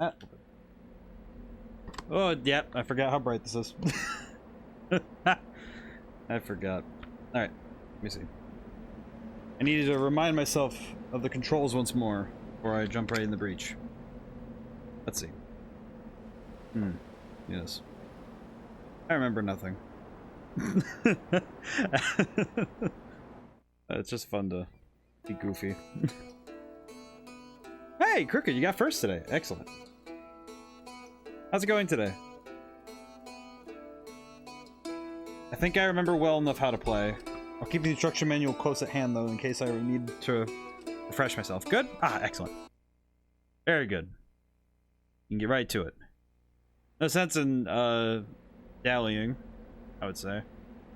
Ah. Oh, yeah, I forgot how bright this is. I forgot. Alright, let me see. I needed to remind myself of the controls once more before I jump right in the breach. Let's see. Yes. I remember nothing. It's just fun to be goofy. Hey, Crooked, you got first today. Excellent. How's it going today? I think I remember well enough how to play. I'll keep the instruction manual close at hand, though, in case I need to refresh myself. Good? Ah, excellent. Very good. You can get right to it. No sense in, dallying, I would say.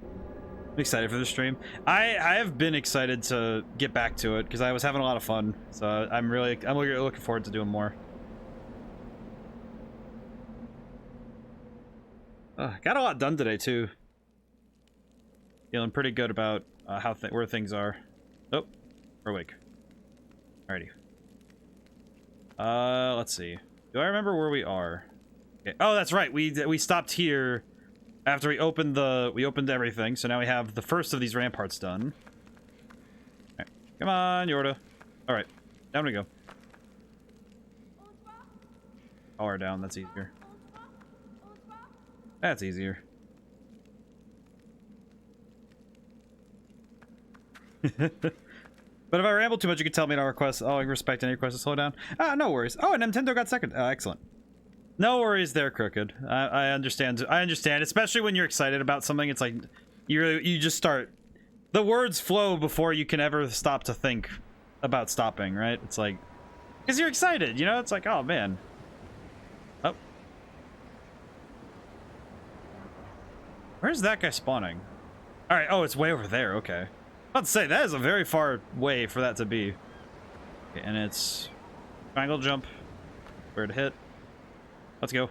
I'm excited for the stream. I have been excited to get back to it, because I was having a lot of fun. So I'm looking forward to doing more. Got a lot done today, too. Feeling pretty good about where things are. Oh, we're awake. Alrighty. Let's see. Do I remember where we are? Okay. Oh, that's right. We stopped here after we opened everything. So now we have the first of these ramparts done. All right. Come on, Yorda. All right, down we go. Power down. That's easier. That's easier. But if I ramble too much, you can tell me to request. Oh, I respect any request to slow down. No worries. Oh, and Nintendo got second. Excellent. No worries there, Crooked. I understand. I understand, especially when you're excited about something. It's like you just start. The words flow before you can ever stop to think about stopping, right? It's like because you're excited, you know. It's like, oh man. Oh, where's that guy spawning? All right. Oh, it's way over there. Okay. I was about to say that is a very far way for that to be. Okay, and it's triangle jump. Where to hit? Let's go.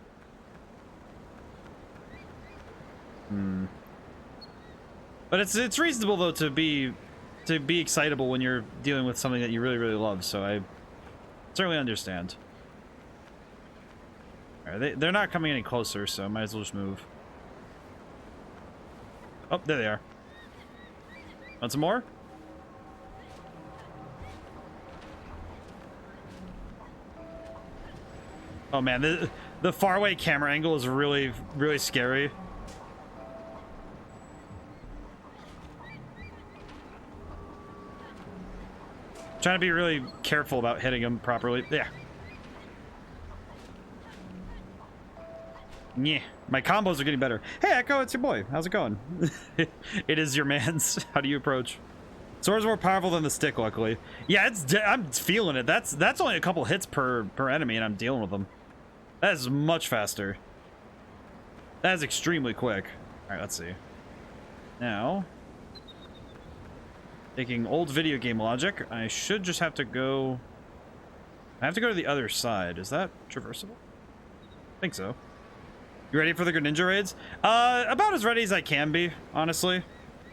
But it's reasonable though to be excitable when you're dealing with something that you really love. So I certainly understand. All right, they're not coming any closer, so I might as well just move. Oh, there they are. Want some more? Oh man, the faraway camera angle is really scary. Trying to be really careful about hitting him properly. Yeah. Yeah, my combos are getting better. Hey, Echo, it's your boy. How's it going? It is your man's. How do you approach? Sword's more powerful than the stick, luckily. Yeah, I'm feeling it. That's only a couple hits per enemy, and I'm dealing with them. That is much faster. That is extremely quick. All right, let's see. Now, taking old video game logic, I should just have to go. I have to go to the other side. Is that traversable? I think so. You ready for the Greninja raids? About as ready as I can be, honestly.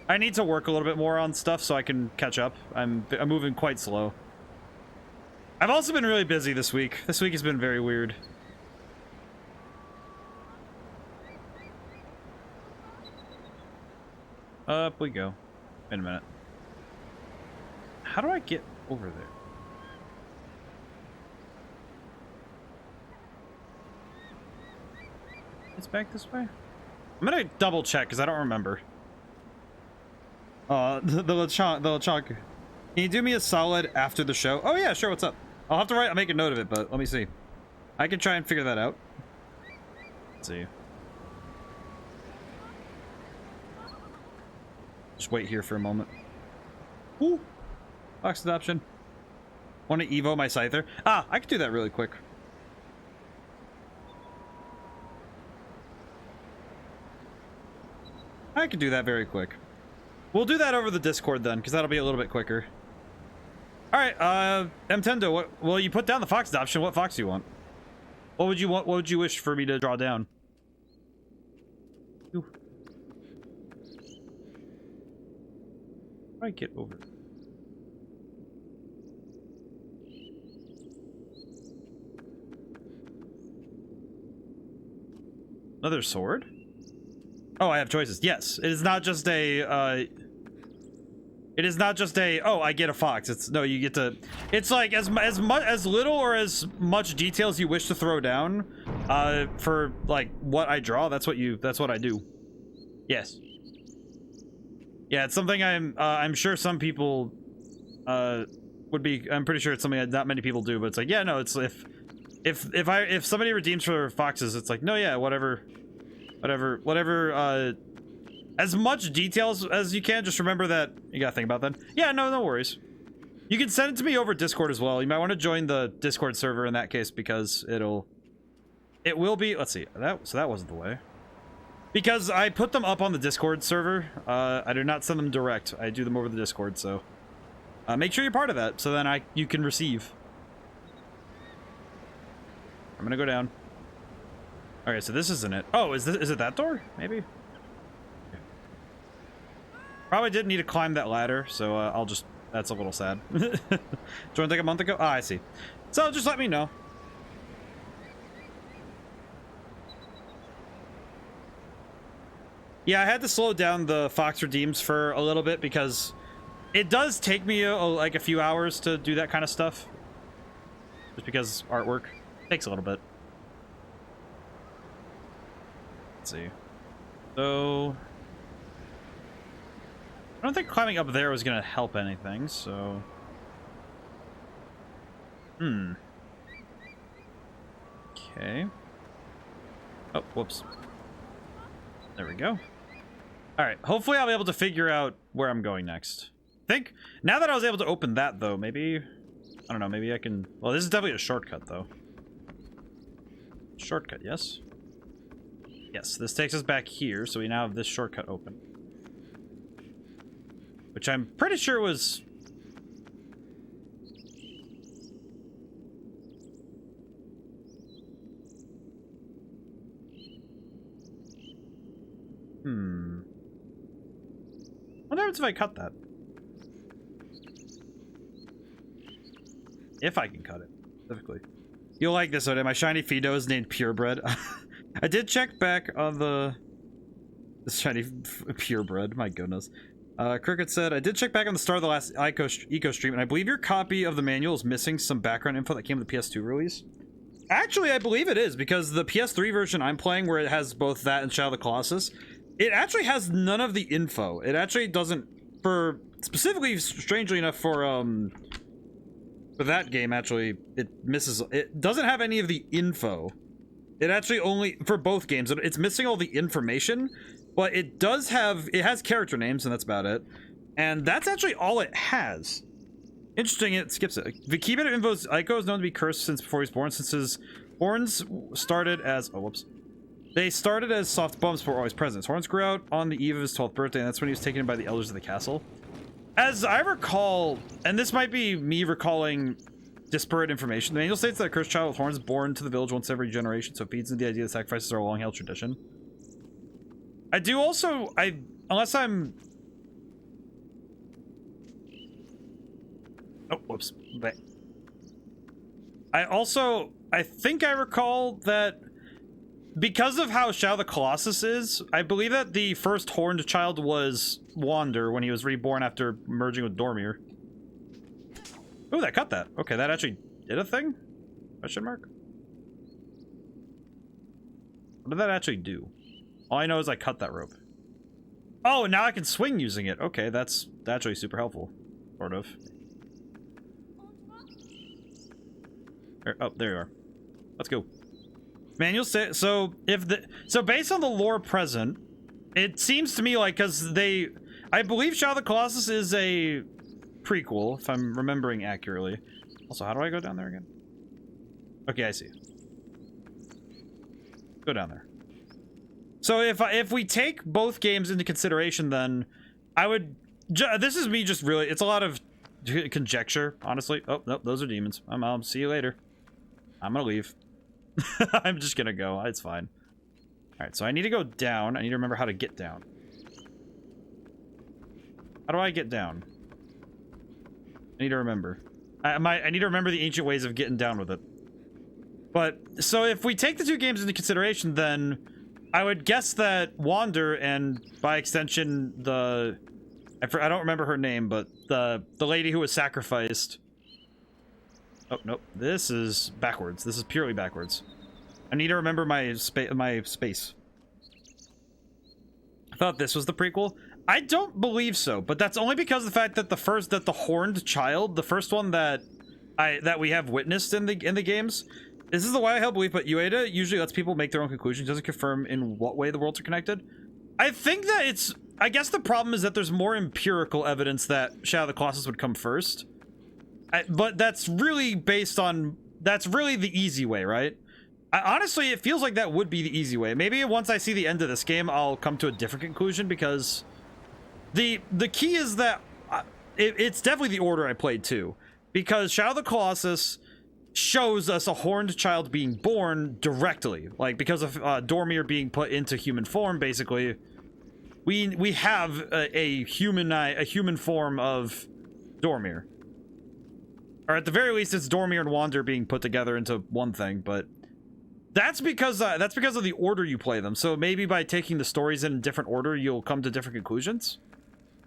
I need to work a little bit more on stuff so I can catch up. I'm moving quite slow. I've also been really busy this week. This week has been very weird. Up we go. Wait a minute. How do I get over there? It's back this way? I'm gonna double check because I don't remember. The Lechonk. Can you do me a solid after the show? Oh yeah, sure, what's up? I'll have to I'll make a note of it, but let me see. I can try and figure that out. Let's see. Just wait here for a moment. Ooh! Box adoption. Want to Evo my Scyther? Ah, I could do that really quick. I could do that very quick. We'll do that over the Discord then, because that'll be a little bit quicker. Alright, Mtendo, well, you put down the fox adoption. What fox do you want? What would you want? What would you wish for me to draw down? Ooh. How do I get over? Another sword? Oh, I have choices. Yes. It is not just a, it is not just a, oh, I get a fox. It's, no, you get to, it's like as little or as much detail as you wish to throw down, for, like, what I draw. That's what I do. Yes. Yeah, it's something I'm sure some people, would be, I'm pretty sure it's something that not many people do, but it's like, yeah, no, it's, if somebody redeems for foxes, it's like, no, yeah, whatever, as much details as you can. Just remember that you gotta think about that. Yeah, no worries. You can send it to me over Discord as well. You might want to join the Discord server in that case, because it will be, let's see, so that wasn't the way. Because I put them up on the Discord server. I do not send them direct. I do them over the Discord, so make sure you're part of that, so then you can receive. I'm gonna go down. Okay, so this isn't it. Oh, is it that door? Maybe. Okay. Probably didn't need to climb that ladder, so I'll just. That's a little sad. Joined like a month ago. Ah, I see. So just let me know. Yeah, I had to slow down the Fox Redeems for a little bit because it does take me like a few hours to do that kind of stuff. Just because artwork takes a little bit. Let's see. So I don't think climbing up there was gonna help anything, so okay. Oh, whoops. There we go. Alright, hopefully I'll be able to figure out where I'm going next. I think, now that I was able to open that, though, maybe, I don't know, maybe I can, well, this is definitely a shortcut, though. Shortcut, yes? Yes, this takes us back here, so we now have this shortcut open. Which I'm pretty sure was... What happens if I cut that? If I can cut it, specifically. You'll like this, ODaM. My shiny Fido is named Purebred. I did check back on the shiny Purebred. My goodness. Cricket said, I did check back on the start of the last Ico stream, and I believe your copy of the manual is missing some background info that came with the PS2 release. Actually, I believe it is, because the PS3 version I'm playing, where it has both that and Shadow of the Colossus, it actually has none of the info. It actually doesn't, for specifically, strangely enough, for that game, actually, it doesn't have any of the info. It actually only, for both games, it's missing all the information, but it has character names, and that's about it. And that's actually all it has. Interesting, it skips it. The key bit of info is Ico is known to be cursed since before he was born, since his horns started as, oh, whoops. They started as soft bumps but were always present. His horns grew out on the eve of his 12th birthday, and that's when he was taken in by the elders of the castle. As I recall, and this might be me recalling disparate information, the manual states that a cursed child with horns is born to the village once every generation, so it feeds into the idea that sacrifices are a long-held tradition. I do also, unless I'm... Oh, whoops. I think I recall that because of how Shadow of the Colossus is, I believe that the first horned child was Wander when he was reborn after merging with Dormir. Oh, that cut that. Okay, that actually did a thing? Question mark? What did that actually do? All I know is I cut that rope. Oh, now I can swing using it. Okay, that's actually super helpful. Sort of. Oh, there you are. Let's go. Manual say so based on the lore present, it seems to me like, because I believe Shadow of the Colossus is a prequel, if I'm remembering accurately. Also, how do I go down there again? Okay, I see. Go down there. So if we take both games into consideration, then I would. This is me just really. It's a lot of conjecture, honestly. Oh nope, those are demons. I'll see you later. I'm gonna leave. I'm just gonna go. It's fine. All right, so I need to go down. I need to remember how to get down. How do I get down? I need to remember. I need to remember the ancient ways of getting down with it. But so if we take the two games into consideration, then I would guess that Wander, and by extension I don't remember her name, but the lady who was sacrificed. Oh nope, this is backwards. This is purely backwards. I need to remember my space. I thought this was the prequel. I don't believe so, but that's only because of the fact that the horned child, the first one that we have witnessed in the games, this is the way I help believe, but Ueda usually lets people make their own conclusions, doesn't confirm in what way the worlds are connected. I think that I guess the problem is that there's more empirical evidence that Shadow of the Colossus would come first. But that's really the easy way, right? Honestly, it feels like that would be the easy way. Maybe once I see the end of this game, I'll come to a different conclusion, because the key is that it's definitely the order I played too, because Shadow of the Colossus shows us a horned child being born directly, like because of Dormir being put into human form. Basically, we have a human form of Dormir, or at the very least, it's Dormir and Wander being put together into one thing. But that's because of the order you play them. So maybe by taking the stories in a different order, you'll come to different conclusions.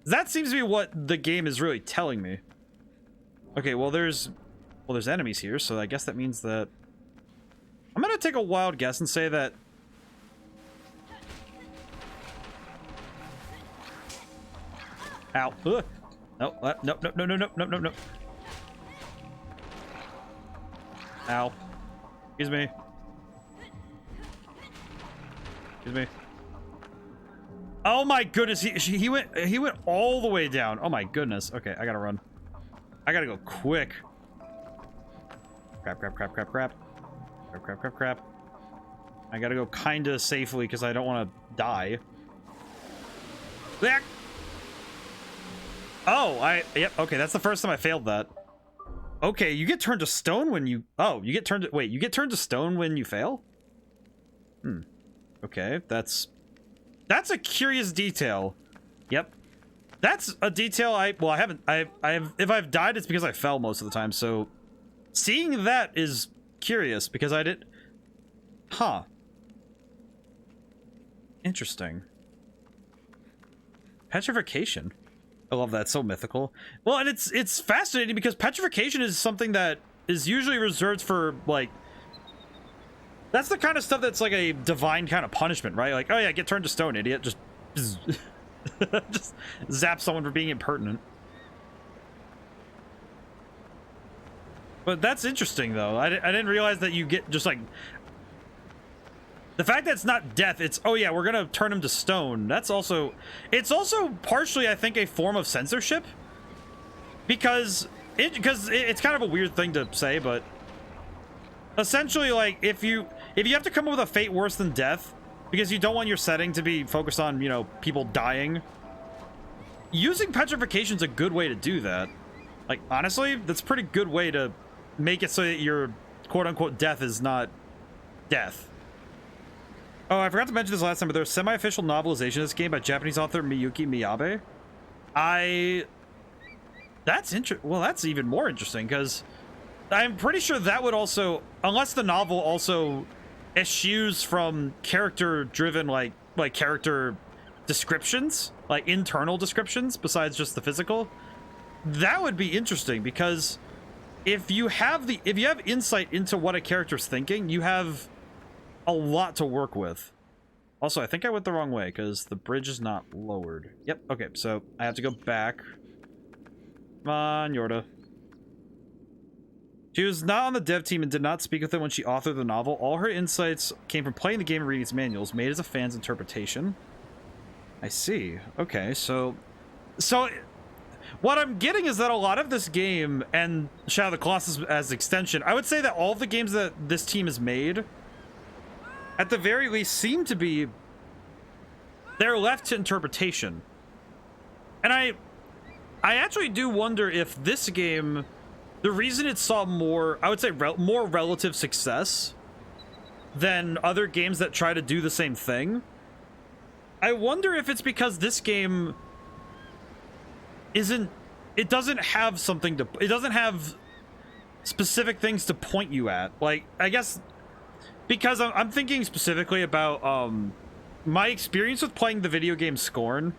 That seems to be what the game is really telling me. Okay, well there's enemies here, so I guess that means that I'm gonna take a wild guess and say that ow. Ugh. No, no. Ow. Excuse me. Oh my goodness, he went all the way down. Oh my goodness. Okay, I gotta run. I gotta go quick. Crap. I gotta go kinda safely because I don't want to die. Oh, yep, okay, that's the first time I failed that. Okay, you get turned to stone when you... Oh, you get turned to... Wait, you get turned to stone when you fail? Okay, that's a curious detail. Yep. That's a detail if I've died, it's because I fell most of the time, so seeing that is curious because I did... Huh. Interesting. Petrification. I love that, so mythical. Well, and it's fascinating because petrification is something that is usually reserved for, like... That's the kind of stuff that's like a divine kind of punishment, right? Like, oh yeah, get turned to stone, idiot. Just just zap someone for being impertinent. But that's interesting, though. I didn't realize that you get just like... The fact that it's not death, it's, oh yeah, we're gonna turn him to stone. That's also... It's also partially, I think, a form of censorship. Because it's kind of a weird thing to say, but... Essentially, like, if you have to come up with a fate worse than death, because you don't want your setting to be focused on, you know, people dying, using petrification's a good way to do that. Like, honestly, that's a pretty good way to make it so that your quote-unquote death is not death. Oh, I forgot to mention this last time, but there's a semi-official novelization of this game by Japanese author Miyuki Miyabe. Well, that's even more interesting, because I'm pretty sure that would also, unless the novel also eschews from character-driven, like character descriptions, like internal descriptions, besides just the physical, that would be interesting, because if you have insight into what a character's thinking, you have a lot to work with. Also, I think I went the wrong way, because the bridge is not lowered. Yep, okay, so I have to go back. Come on, Yorda. She was not on the dev team and did not speak with them when she authored the novel. All her insights came from playing the game and reading its manuals, made as a fan's interpretation. I see. Okay, so what I'm getting is that a lot of this game and Shadow of the Colossus as extension, I would say that all of the games that this team has made, at the very least, seem to be, they're left to interpretation. And I actually do wonder if this game, the reason it saw more, I would say, more relative success than other games that try to do the same thing, I wonder if it's because this game it doesn't have specific things to point you at. Like, I guess, because I'm thinking specifically about my experience with playing the video game Scorn,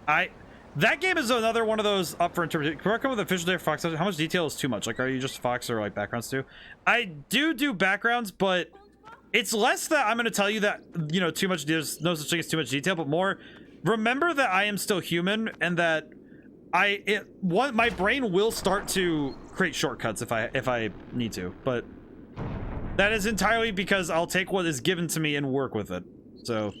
that game is another one of those up for interpretation. Can I come with official data for Fox? How much detail is too much? Like, are you just Fox or like backgrounds too? I do backgrounds, but it's less that I'm going to tell you that, you know, too much, there's no such thing as too much detail, but more remember that I am still human and that my brain will start to create shortcuts if I need to, but that is entirely because I'll take what is given to me and work with it. So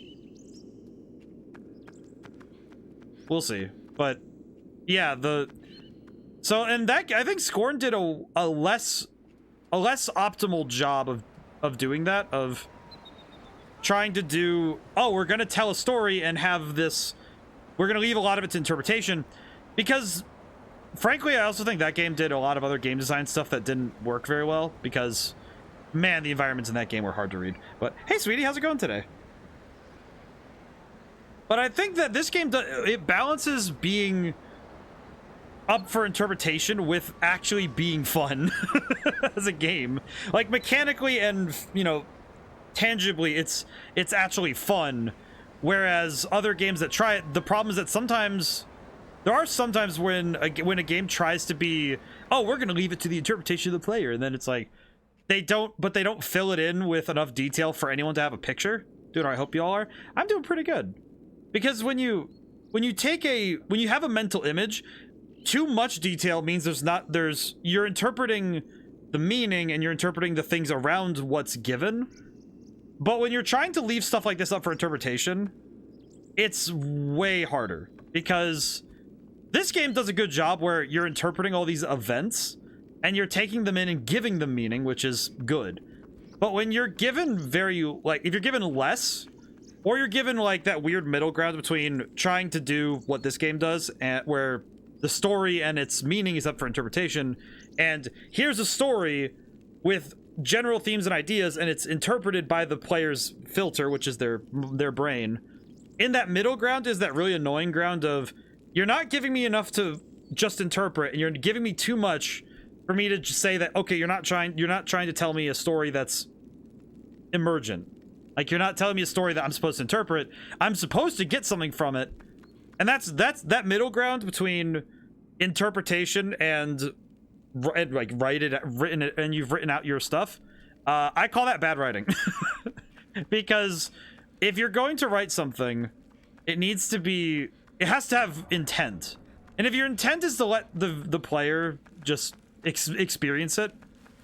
we'll see. But yeah, and that, I think Scorn did a less optimal job of doing that, of trying to do, oh, we're gonna tell a story and have this, we're gonna leave a lot of it to interpretation, because frankly I also think that game did a lot of other game design stuff that didn't work very well, because man, the environments in that game were hard to read. But hey sweetie, how's it going today? But I think that this game, it balances being up for interpretation with actually being fun as a game. Like, mechanically and, you know, tangibly, it's actually fun. Whereas other games that try it, the problem is that sometimes, there are sometimes when a game tries to be, oh, we're going to leave it to the interpretation of the player. And then it's like, they don't fill it in with enough detail for anyone to have a picture. Dude, I hope you all are. I'm doing pretty good. Because when you have a mental image, too much detail means you're interpreting the meaning and you're interpreting the things around what's given. But when you're trying to leave stuff like this up for interpretation, it's way harder, because this game does a good job where you're interpreting all these events and you're taking them in and giving them meaning, which is good. But when you're given if you're given less, or you're given like that weird middle ground between trying to do what this game does, and where the story and its meaning is up for interpretation, and here's a story with general themes and ideas, and it's interpreted by the player's filter, which is their brain. In that middle ground is that really annoying ground of, you're not giving me enough to just interpret, and you're giving me too much for me to just say that, okay, you're not trying to tell me a story that's emergent. Like, you're not telling me a story that I'm supposed to interpret. I'm supposed to get something from it. And that's that middle ground between interpretation and like written it, and you've written out your stuff. I call that bad writing. Because if you're going to write something, it has to have intent. And if your intent is to let the player just experience it,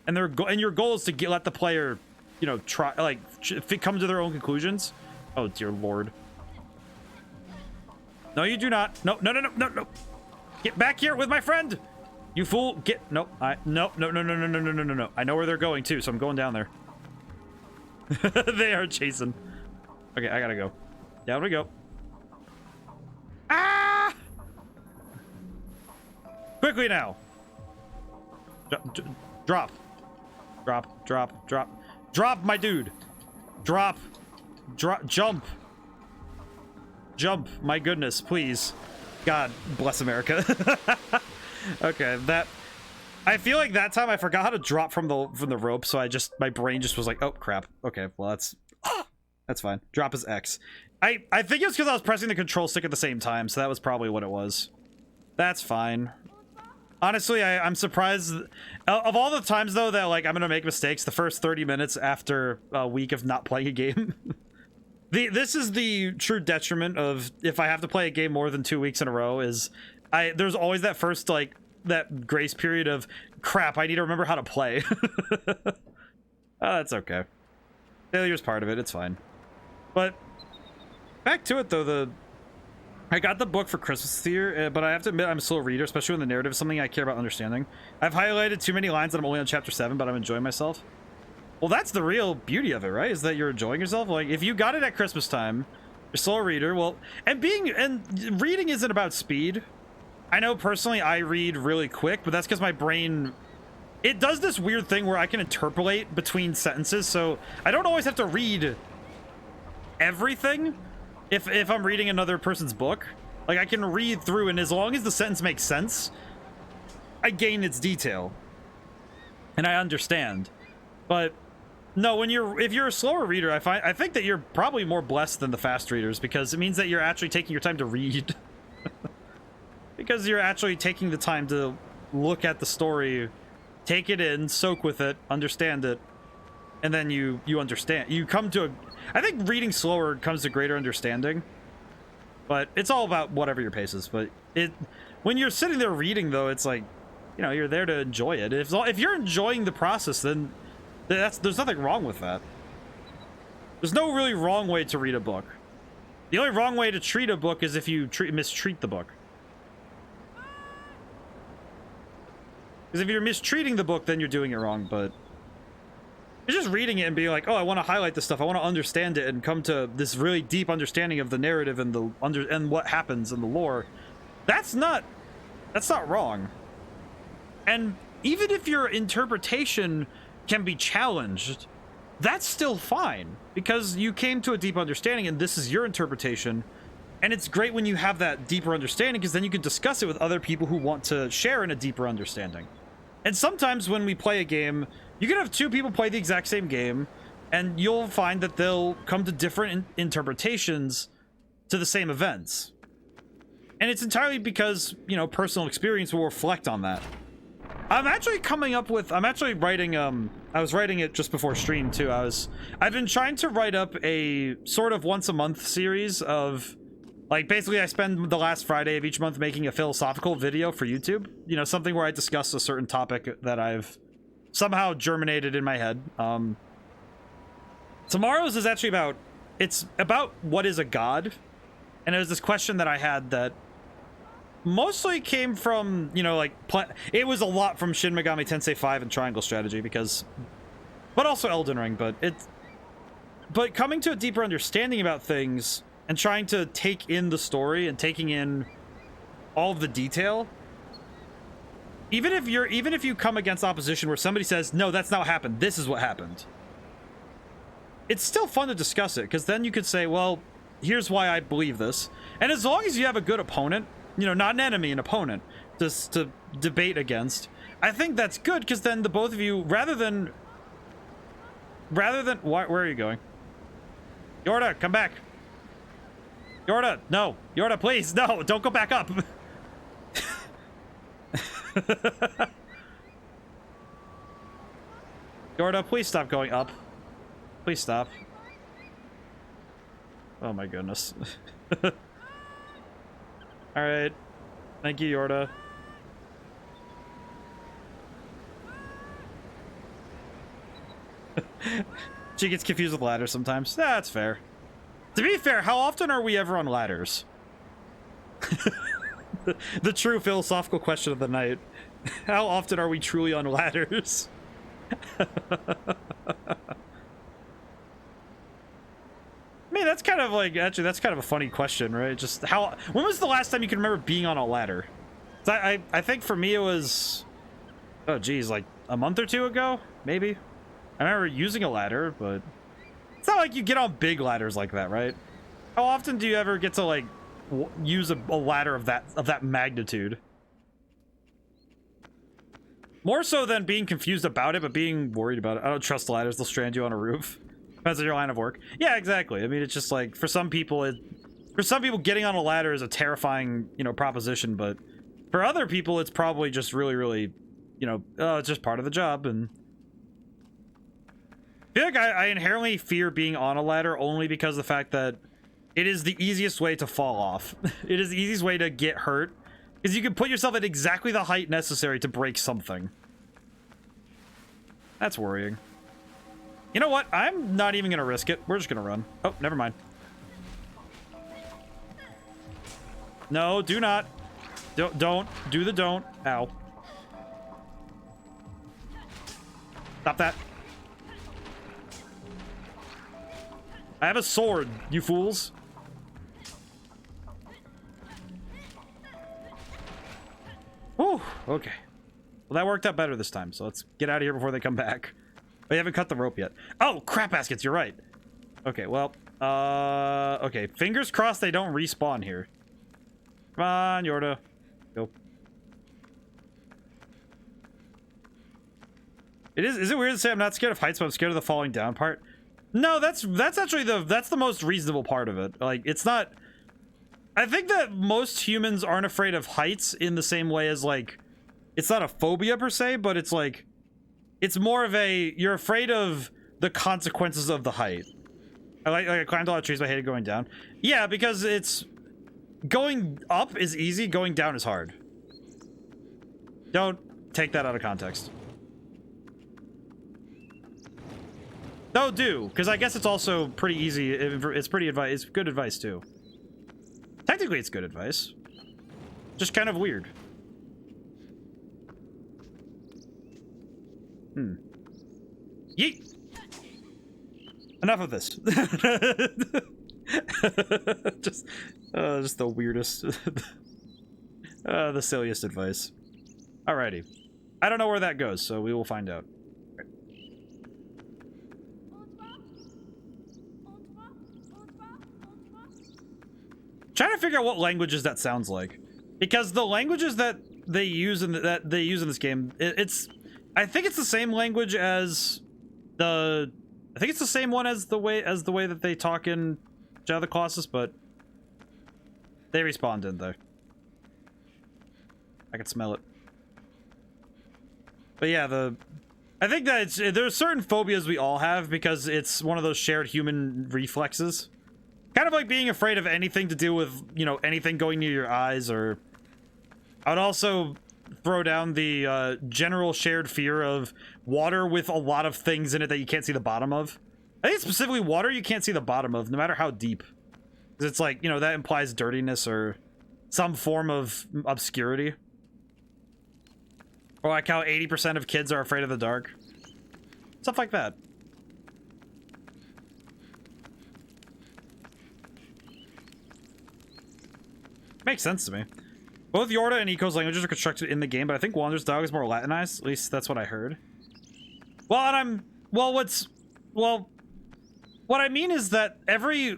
and your goal is to let the player, you know, come to their own conclusions. Oh dear lord. No, you do not. No. Get back here with my friend. You fool. No. No. I know where they're going too, so I'm going down there. They are chasing. Okay, I gotta go. Down we go. Ah! Quickly now. Drop. Drop, my dude. Drop. Jump. My goodness, please. God bless America. Okay, I feel like that time I forgot how to drop from the rope, so my brain just was like, oh crap. Okay, well that's fine. Drop is X. I think it was because I was pressing the control stick at the same time, so that was probably what it was. That's fine. Honestly, I'm surprised. Of all the times, though, that like I'm gonna make mistakes, the first 30 minutes after a week of not playing a game. This is the true detriment of if I have to play a game more than 2 weeks in a row, is there's always that first, like, that grace period of, crap, I need to remember how to play. Oh, that's okay. Failure's part of it, it's fine. But, back to it, though, I got the book for Christmas this year, but I have to admit I'm a slow reader, especially when the narrative is something I care about understanding. I've highlighted too many lines that I'm only on chapter 7, but I'm enjoying myself. Well, that's the real beauty of it, right? Is that you're enjoying yourself? Like, if you got it at Christmas time, you're a slow reader, well, and reading isn't about speed. I know personally I read really quick, but that's because my brain, it does this weird thing where I can interpolate between sentences, so I don't always have to read everything if I'm reading another person's book. Like, I can read through, and as long as the sentence makes sense, I gain its detail. And I understand. But No, if you're a slower reader, I think that you're probably more blessed than the fast readers, because it means that you're actually taking your time to read. Because you're actually taking the time to look at the story, take it in, soak with it, understand it, and then you understand. You come to I think reading slower comes to greater understanding. But it's all about whatever your pace is. But when you're sitting there reading, though, it's like, you know, you're there to enjoy it. If you're enjoying the process, then there's nothing wrong with that. There's no really wrong way to read a book. The only wrong way to treat a book is if you mistreat the book. Because if you're mistreating the book, then you're doing it wrong. But you're just reading it and being like, oh, I want to highlight this stuff. I want to understand it and come to this really deep understanding of the narrative and and what happens in the lore. That's not wrong. And even if your interpretation can be challenged, that's still fine, because you came to a deep understanding and this is your interpretation. And it's great when you have that deeper understanding, because then you can discuss it with other people who want to share in a deeper understanding. And sometimes when we play a game, you can have two people play the exact same game, and you'll find that they'll come to different interpretations to the same events. And it's entirely because, you know, personal experience will reflect on that. I'm actually writing, I was writing it just before stream too. I've been trying to write up a sort of once a month series of, like, basically I spend the last Friday of each month making a philosophical video for YouTube. You know, something where I discuss a certain topic that I've somehow germinated in my head. Tomorrow's is actually it's about what is a god. And it was this question that I had that mostly came from, you know, like, it was a lot from Shin Megami Tensei 5 and Triangle Strategy, but also Elden Ring, but coming to a deeper understanding about things and trying to take in the story and taking in all of the detail. Even if you come against opposition where somebody says, no, that's not what happened, this is what happened, it's still fun to discuss it, because then you could say, well, here's why I believe this. And as long as you have a good opponent, you know, not an enemy, an opponent, just to debate against, I think that's good, because then the both of you, rather than where are you going? Yorda, come back. Yorda, no. Yorda, please, no, don't go back up. Yorda, please stop going up. Please stop. Oh my goodness. Alright. Thank you, Yorda. She gets confused with ladders sometimes. That's fair. To be fair, how often are we ever on ladders? The true philosophical question of the night. How often are we truly on ladders? I mean, that's kind of like, actually, that's kind of a funny question, right? Just when was the last time you can remember being on a ladder? I think for me it was, oh geez, like a month or two ago, maybe? I remember using a ladder, but it's not like you get on big ladders like that, right? How often do you ever get to, like, use a ladder of that magnitude? More so than being confused about it, but being worried about it. I don't trust ladders, they'll strand you on a roof. Depends on your line of work. Yeah, exactly. I mean, it's just like, for some people getting on a ladder is a terrifying, you know, proposition, but for other people it's probably just really, really, you know, it's just part of the job. And I feel like I inherently fear being on a ladder only because of the fact that it is the easiest way to fall off. It is the easiest way to get hurt, because you can put yourself at exactly the height necessary to break something. That's worrying. You know what? I'm not even gonna risk it. We're just gonna run. Oh, never mind. No, do not. Don't. Do the don't. Ow. Stop that. I have a sword, you fools. Whew, okay. Well, that worked out better this time, so let's get out of here before they come back. We haven't cut the rope yet. Oh, crap baskets, you're right. Okay, well, okay. Fingers crossed they don't respawn here. Come on, Yorda. Go. Is it weird to say I'm not scared of heights, but I'm scared of the falling down part? No, that's actually that's the most reasonable part of it. Like, it's not... I think that most humans aren't afraid of heights in the same way as, like, it's not a phobia per se, but it's like, it's more of a, you're afraid of the consequences of the height. I climbed a lot of trees, but I hated going down. Yeah, because it's, going up is easy, going down is hard. Don't take that out of context. No, do, because I guess it's also pretty easy. It's pretty advice. It's good advice too. Technically, it's good advice. Just kind of weird. Yeet. Enough of this. just the weirdest, the silliest advice. Alrighty. I don't know where that goes, so we will find out. Trying to figure out what languages that sounds like, because the languages that they use in this game, I think it's the same language as I think it's the same one as the way that they talk in Shadow of the Colossus, but they respawned, didn't they? I can smell it. But yeah, I think that there's certain phobias we all have because it's one of those shared human reflexes. Kind of like being afraid of anything to do with, you know, anything going near your eyes, or I would also throw down the general shared fear of water with a lot of things in it that you can't see the bottom of. I think specifically water you can't see the bottom of, no matter how deep. Because it's like, you know, that implies dirtiness or some form of obscurity. Or like how 80% of kids are afraid of the dark. Stuff like that. Makes sense to me. Both Yorda and Ico's languages are constructed in the game, but I think Wander's dialogue is more Latinized. At least that's what I heard. Well, and what I mean is that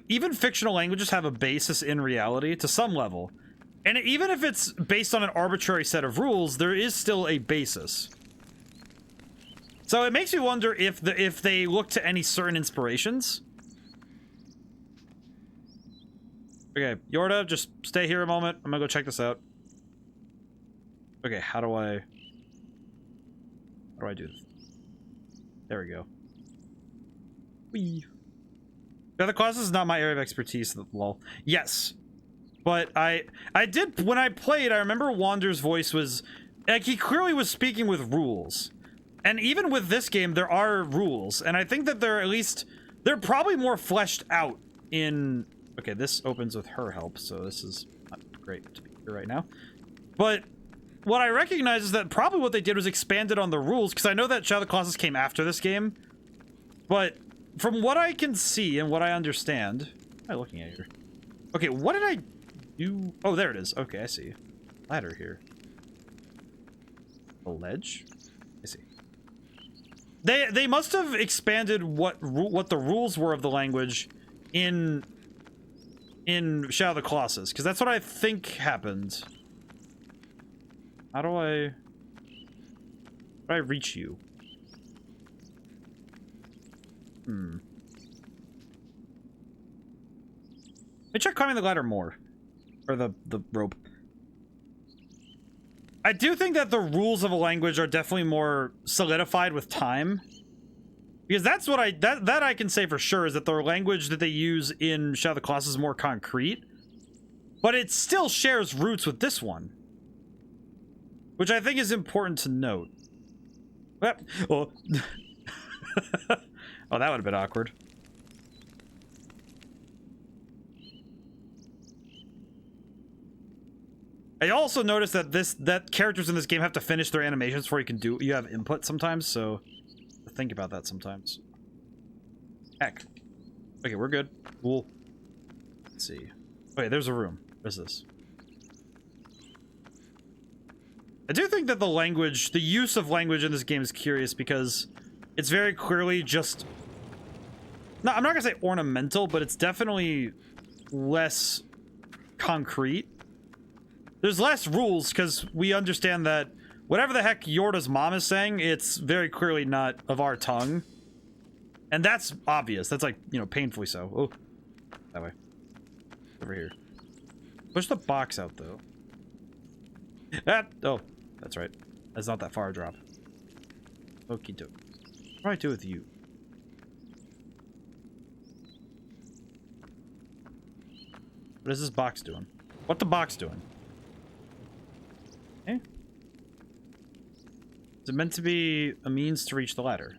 even fictional languages have a basis in reality to some level. And even if it's based on an arbitrary set of rules, there is still a basis. So it makes me wonder if they look to any certain inspirations. Okay, Yorda, just stay here a moment. I'm gonna go check this out. Okay, how do I do this? There we go. Whee. The other causes is not my area of expertise, lol. Yes. But I did, when I played, I remember Wander's voice was, like, he clearly was speaking with rules. And even with this game, there are rules. And I think that they're probably more fleshed out in... Okay, this opens with her help, so this is not great to be here right now. But what I recognize is that probably what they did was expanded on the rules, because I know that Shadow of the Colossus came after this game. But from what I can see and what I understand... What am I looking at here? Okay, what did I do? Oh, there it is. Okay, I see. Ladder here. A ledge? I see. They must have expanded what the rules were of the language in Shadow of the Colossus, because that's what I think happened. How do I reach you? Let me try climbing the ladder more. Or the rope. I do think that the rules of a language are definitely more solidified with time. Because that's what that I can say for sure, is that the language that they use in Shadow of the Colossus is more concrete. But it still shares roots with this one. Which I think is important to note. Oh, oh, that would have been awkward. I also noticed that characters in this game have to finish their animations before you have input sometimes, so think about that sometimes. Heck. Okay, we're good. Cool. Let's see. Okay, there's a room. What's this? I do think that the use of language in this game is curious, because it's very clearly just... No, I'm not gonna say ornamental, but it's definitely less concrete. There's less rules, because we understand that whatever the heck Yorda's mom is saying, it's very clearly not of our tongue. And that's obvious. That's like, you know, painfully so. Oh, that way. Over here. Push the box out, though. Oh, that's right. That's not that far a drop. Okie doke. What do I do with you? What is this box doing? What the box doing? Eh? Is it meant to be a means to reach the ladder?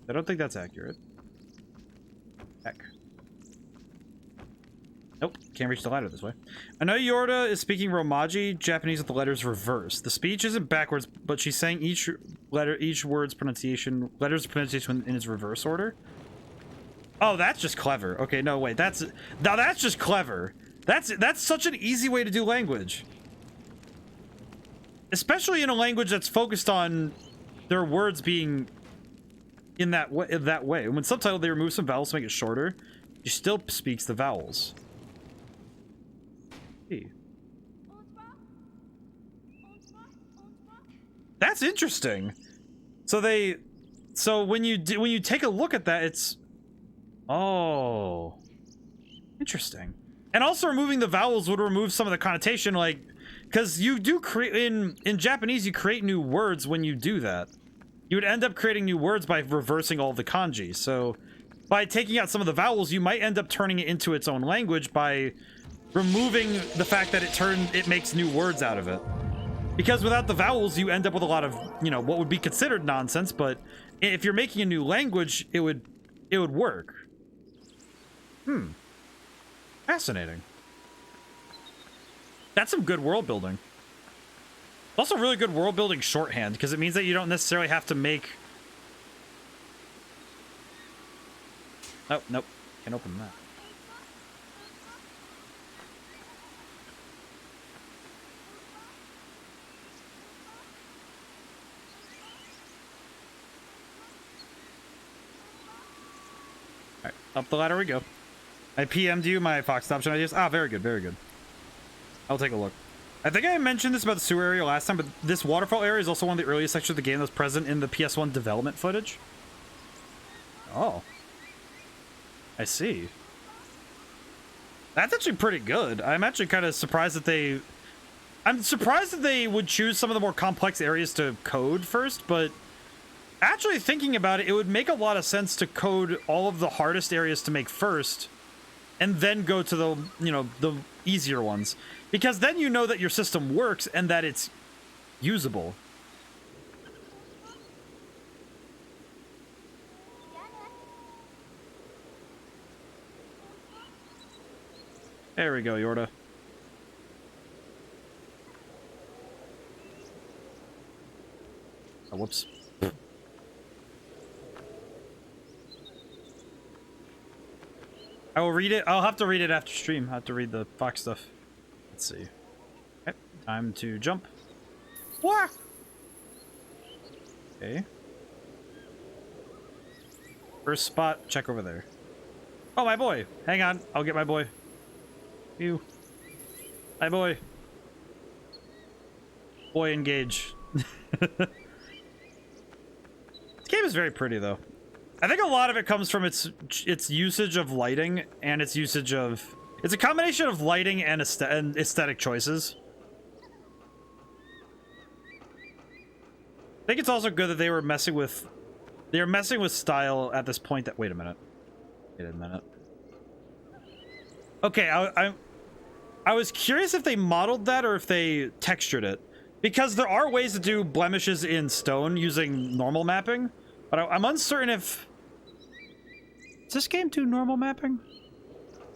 I don't think that's accurate. Heck. Nope, can't reach the ladder this way. I know Yorda is speaking Romaji, Japanese with the letters reversed. The speech isn't backwards, but she's saying each word's pronunciation, letters pronunciation in its reverse order. Oh, that's just clever. Okay, no, wait, that's just clever. That's such an easy way to do language. Especially in a language that's focused on their words being in that way. When subtitled, they remove some vowels to make it shorter. She still speaks the vowels. Hey. That's interesting. So when you take a look at that, it's oh, interesting. And also removing the vowels would remove some of the connotation, like, because you do create in Japanese, you create new words when you do that. You would end up creating new words by reversing all the kanji. So by taking out some of the vowels, you might end up turning it into its own language by removing the fact that it makes new words out of it. Because without the vowels, you end up with a lot of, you know, what would be considered nonsense, but if you're making a new language, it would work. Fascinating. That's some good world building. Also really good world building shorthand, because it means that you don't necessarily have to make... Oh, nope. Can't open that. Alright, up the ladder we go. I PM'd you my Fox option ideas. Ah, very good, very good. I'll take a look. I think I mentioned this about the sewer area last time, but this waterfall area is also one of the earliest sections of the game that was present in the PS1 development footage. Oh. I see. That's actually pretty good. I'm actually kind of surprised that they... I'm surprised that they would choose some of the more complex areas to code first, but actually thinking about it, it would make a lot of sense to code all of the hardest areas to make first, and then go to the, you know, the easier ones. Because then you know that your system works and that it's usable. There we go, Yorda. Oh, whoops. I will read it. I'll have to read it after stream. I have to read the Fox stuff. Let's see. Okay, time to jump. Wah! Okay. First spot, check over there. Oh, my boy. Hang on. I'll get my boy. You. My boy. Boy, engage. This game is very pretty, though. I think a lot of it comes from its usage of lighting and its usage of... It's a combination of lighting and aesthetic choices. I think it's also good that they were messing with... They were messing with style at this point that... Wait a minute. Wait a minute. Okay, I was curious if they modeled that or if they textured it. Because there are ways to do blemishes in stone using normal mapping. But I'm uncertain if... Does this game do normal mapping?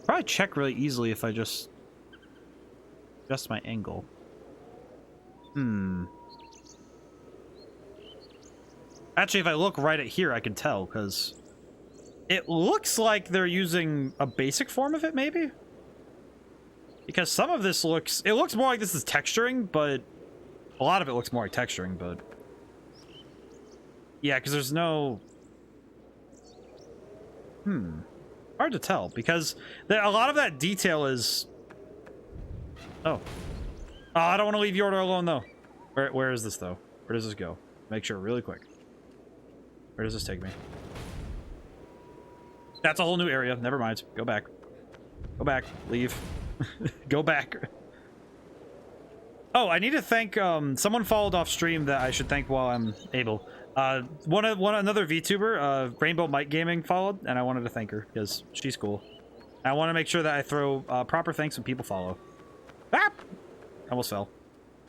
Probably check really easily if I just adjust my angle. Actually, if I look right at here, I can tell, because it looks like they're using a basic form of it, maybe? Because some of this looks... It looks more like this is texturing, but... A lot of it looks more like texturing, but... Yeah, because there's no... Hard to tell, because a lot of that detail is... Oh. Oh, I don't want to leave Yorda alone, though. Where is this, though? Where does this go? Make sure really quick. Where does this take me? That's a whole new area. Never mind. Go back. Go back. Leave. Go back. Oh, I need to thank, someone followed off stream that I should thank while I'm able. Another VTuber, Rainbow Mike Gaming followed, and I wanted to thank her, because she's cool. I want to make sure that I throw, proper thanks when people follow. Ah! Almost fell.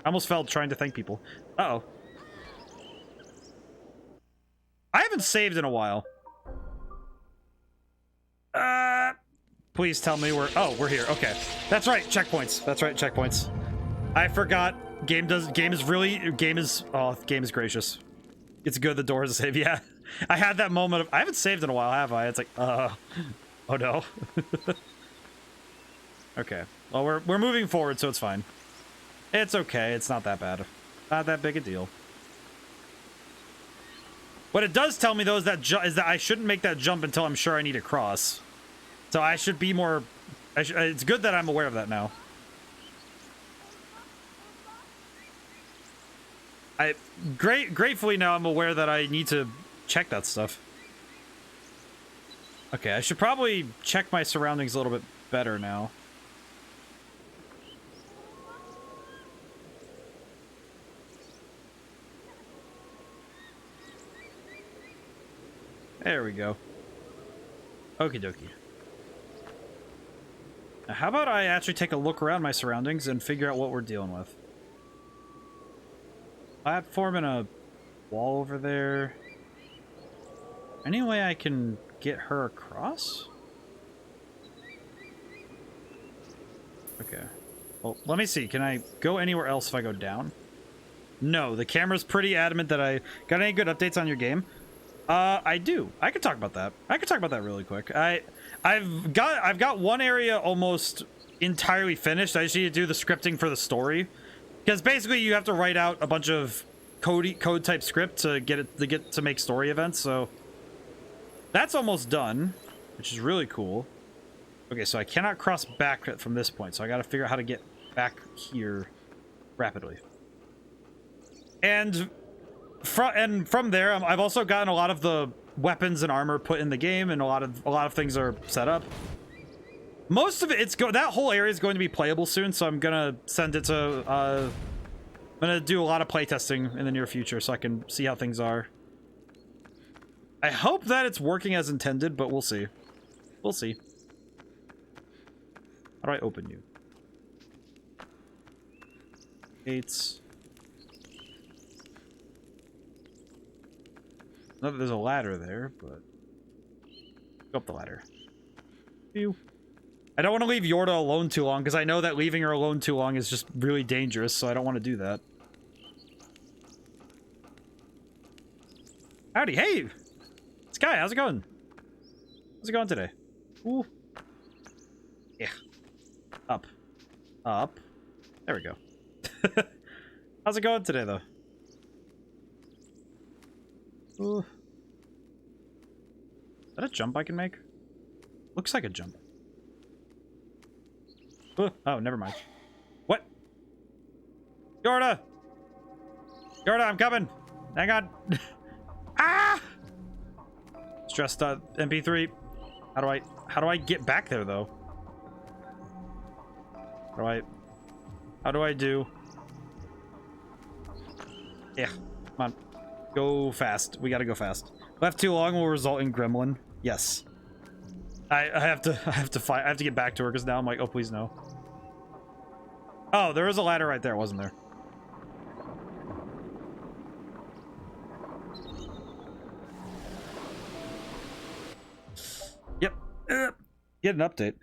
I almost fell trying to thank people. Uh-oh. I haven't saved in a while. Please tell me we're... Oh, we're here. Okay. That's right. Checkpoints. That's right. Checkpoints. I forgot. Game is gracious. It's good the door is a save. Yeah. I had that moment of... I haven't saved in a while, have I? It's like, oh no. Okay. Well, we're moving forward, so it's fine. It's okay. It's not that bad. Not that big a deal. What it does tell me, though, is that I shouldn't make that jump until I'm sure I need to cross. So I should be more... it's good that I'm aware of that now. Gratefully now I'm aware that I need to check that stuff. Okay, I should probably check my surroundings a little bit better now. There we go. Okie dokie. Now, how about I actually take a look around my surroundings and figure out what we're dealing with? Platform and a wall over there. Any way I can get her across? Okay. Well, let me see. Can I go anywhere else if I go down? No, the camera's pretty adamant that I... Got any good updates on your game? I do. I could talk about that. I could talk about that really quick. I've got one area almost entirely finished. I just need to do the scripting for the story, because basically you have to write out a bunch of code type script to get to make story events. So that's almost done, which is really cool. Okay, so I cannot cross back from this point, so I got to figure out how to get back here rapidly. And from there, I've also gotten a lot of the weapons and armor put in the game, and a lot of things are set up. Most of it, that whole area is going to be playable soon, so I'm gonna send it to. I'm gonna do a lot of playtesting in the near future, so I can see how things are. I hope that it's working as intended, but we'll see. We'll see. How do I open you? Gates. Not that there's a ladder there, but... Go up the ladder. Ew. I don't want to leave Yorda alone too long, because I know that leaving her alone too long is just really dangerous, so I don't want to do that. Howdy, hey! Sky, how's it going? How's it going today? Ooh. Yeah. Up. Up. There we go. How's it going today, though? Ooh. Is that a jump I can make? Looks like a jump. Ooh. Oh, never mind. What? Yorda! Yorda, I'm coming! Hang on! Ah! Stressed MP3. How do I get back there, though? How do I do? Yeah, come on. Go fast. We gotta go fast. Left too long will result in gremlin. Yes. I have to get back to her, because now I'm like, oh, please no. Oh, there was a ladder right there, wasn't there? Yep. Get an update.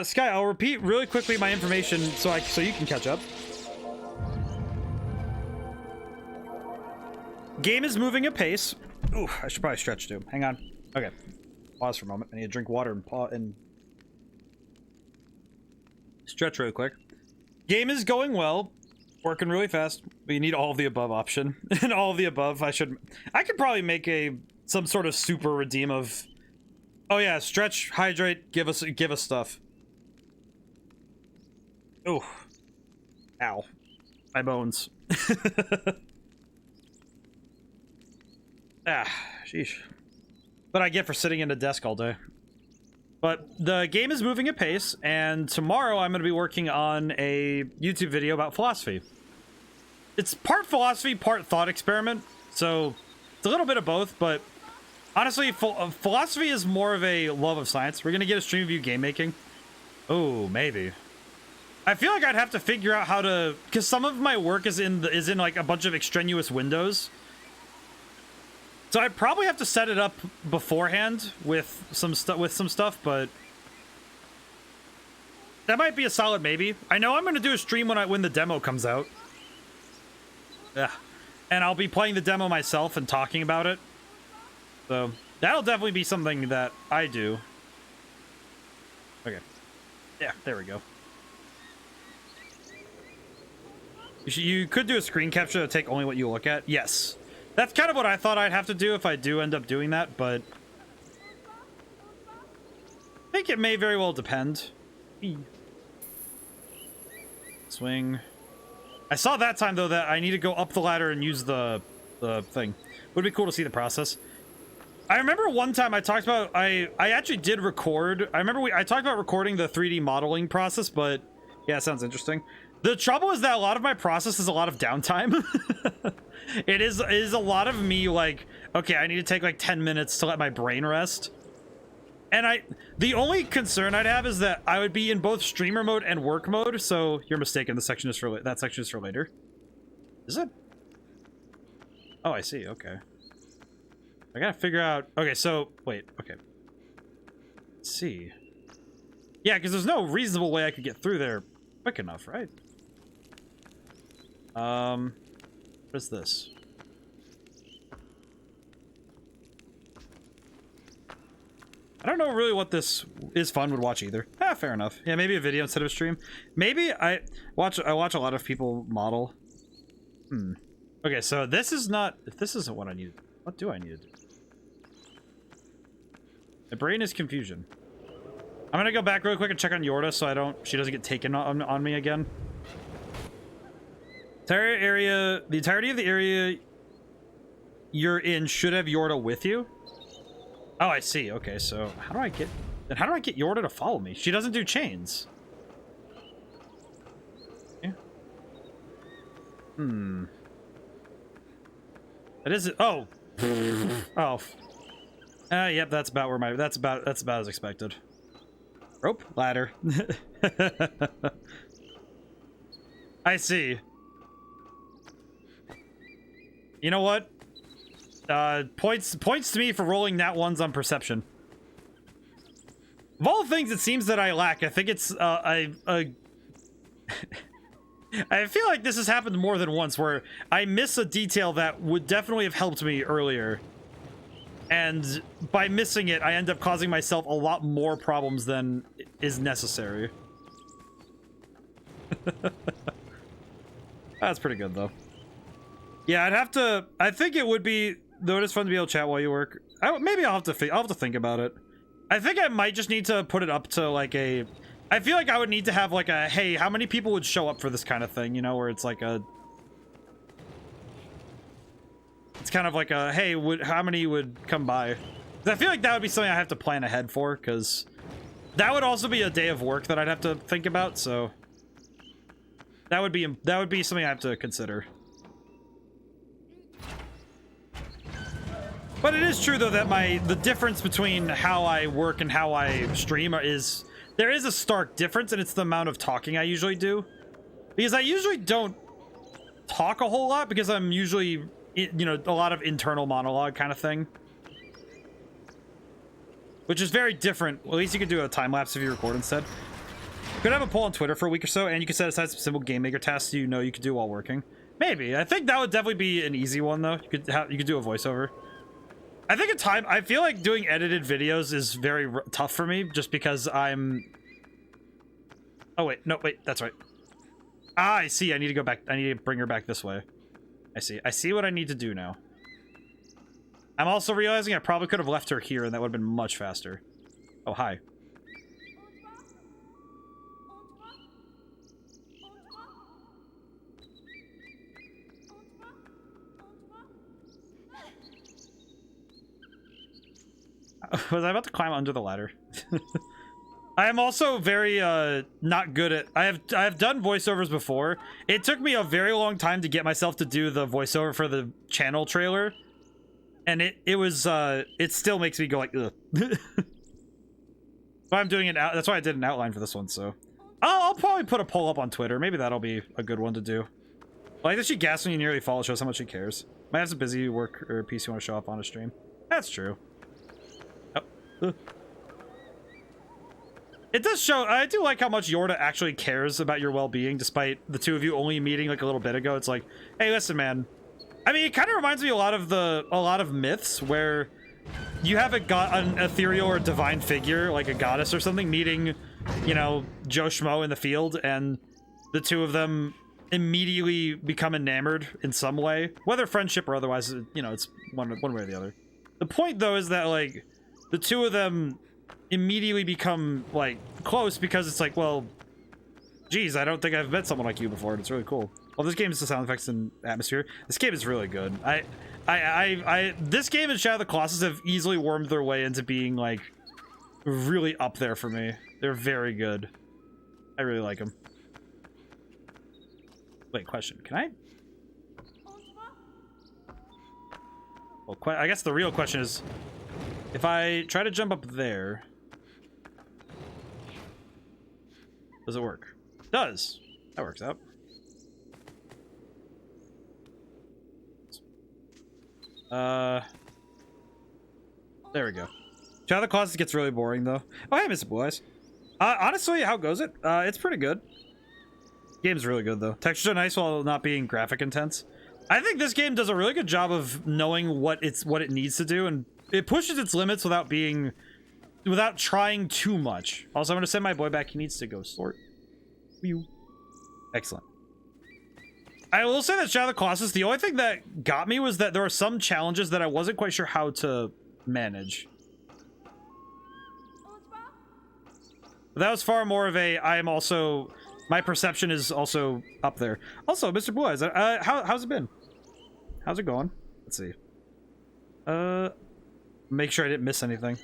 Sky, I'll repeat really quickly my information so you can catch up. Game is moving at pace. Ooh, I should probably stretch too. Hang on. Okay. Pause for a moment. I need to drink water and stretch really quick. Game is going well. Working really fast. But you need all of the above option. And all of the above, I could probably make some sort of super redeem of... Oh yeah, stretch, hydrate, give us stuff. Ooh. Ow. My bones. Ah, sheesh. But I get for sitting in a desk all day. But the game is moving at pace, and tomorrow I'm going to be working on a YouTube video about philosophy. It's part philosophy, part thought experiment, so it's a little bit of both, but honestly, philosophy is more of a love of science. We're going to get a stream view game making. Oh, maybe. I feel like I'd have to figure out how to, because some of my work is in like a bunch of extraneous windows. So I'd probably have to set it up beforehand with some stuff, but that might be a solid maybe. I know I'm going to do a stream when the demo comes out. Yeah. And I'll be playing the demo myself and talking about it. So that'll definitely be something that I do. Okay. Yeah, there we go. You could do a screen capture to take only what you look at. Yes. That's kind of what I thought I'd have to do if I do end up doing that, but I think it may very well depend. Swing. I saw that time, though, that I need to go up the ladder and use the thing. Would be cool to see the process. I remember one time I talked about, I actually did record. I remember I talked about recording the 3D modeling process, but yeah, it sounds interesting. The trouble is that a lot of my process is a lot of downtime. It is a lot of me like, okay, I need to take like 10 minutes to let my brain rest. And the only concern I'd have is that I would be in both streamer mode and work mode. So you're mistaken. That section is for later. Is it? Oh, I see. Okay. I gotta figure out. Okay, so wait. Okay. Let's see. Yeah, because there's no reasonable way I could get through there quick enough, right? What is this? I don't know really what this is fun would watch either. Ah, fair enough. Yeah, maybe a video instead of a stream. Maybe I watch a lot of people model. Okay, so this is not. If this isn't what I need, what do I need to do? My brain is confusion. I'm gonna go back real quick and check on Yorda so she doesn't get taken on me again. The entirety of the area you're in should have Yorda with you. Oh, I see. Okay, so how do I get Yorda to follow me? She doesn't do chains. Okay. That is it. Oh. Oh. Yep, that's about as expected. Rope, ladder. I see. You know what? Points to me for rolling nat ones on perception. Of all the things it seems that I lack, I think it's I feel like this has happened more than once where I miss a detail that would definitely have helped me earlier. And by missing it, I end up causing myself a lot more problems than is necessary. That's pretty good though. Yeah, I think it would be, though it is fun to be able to chat while you work. Maybe I'll have to think about it. I think I might just need to put it up to like I feel like I would need to have like a, hey, how many people would show up for this kind of thing, you know, where it's like it's kind of like a, hey, how many would come by? 'Cause I feel like that would be something I have to plan ahead for, because that would also be a day of work that I'd have to think about, so that would be something I have to consider. But it is true though that the difference between how I work and how I stream there is a stark difference, and it's the amount of talking I usually do. Because I usually don't talk a whole lot because I'm usually, you know, a lot of internal monologue kind of thing. Which is very different. Well, at least you could do a time lapse if you record instead. You could have a poll on Twitter for a week or so, and you could set aside some simple game maker tasks you know you could do while working. Maybe. I think that would definitely be an easy one though. You could do a voiceover. I feel like doing edited videos is very tough for me just because I'm... Oh wait, no, wait, that's right. Ah, I see. I need to go back. I need to bring her back this way. I see. I see what I need to do now. I'm also realizing I probably could have left her here and that would have been much faster. Oh, hi. Was I about to climb under the ladder? I am also very not good at I have done voiceovers before. It took me a very long time to get myself to do the voiceover for the channel trailer. And it still makes me go like ugh. So I'm doing it out. That's why I did an outline for this one, so I'll probably put a poll up on Twitter. Maybe that'll be a good one to do. Like that she gasps when you nearly fall, shows how much she cares. Might have some busy work or piece you want to show up on a stream. That's true. Oh. It does show. I do like how much Yorda actually cares about your well-being, despite the two of you only meeting like a little bit ago. It's like, hey, listen, man. I mean, it kind of reminds me a lot of myths where you have an ethereal or divine figure, like a goddess or something, meeting, you know, Joe Schmo in the field, and the two of them immediately become enamored in some way, whether friendship or otherwise. You know, it's one way or the other. The point, though, is that like the two of them immediately become like close because it's like, well, geez, I don't think I've met someone like you before, and it's really cool. Well, this game is the sound effects and atmosphere. This game is really good. This game and Shadow of the Colossus have easily wormed their way into being like really up there for me. They're very good. I really like them. Wait, question. Can I? Well, I guess the real question is, if I try to jump up there, does it work? It does. That works out. There we go. Shadow of the Colossus gets really boring though. Oh, hey, Mr. Blue Eyes. Honestly, how goes it? It's pretty good. Game's really good though. Textures are nice while not being graphic intense. I think this game does a really good job of knowing what it needs to do, and it pushes its limits without trying too much. Also, I'm gonna send my boy back. He needs to go sort. Excellent. I will say that Shadow of the Colossus, the only thing that got me was that there were some challenges that I wasn't quite sure how to manage. But that was far more of a, my perception is also up there. Also, Mr. Blue Eyes, how's it been? How's it going? Let's see. Make sure I didn't miss anything.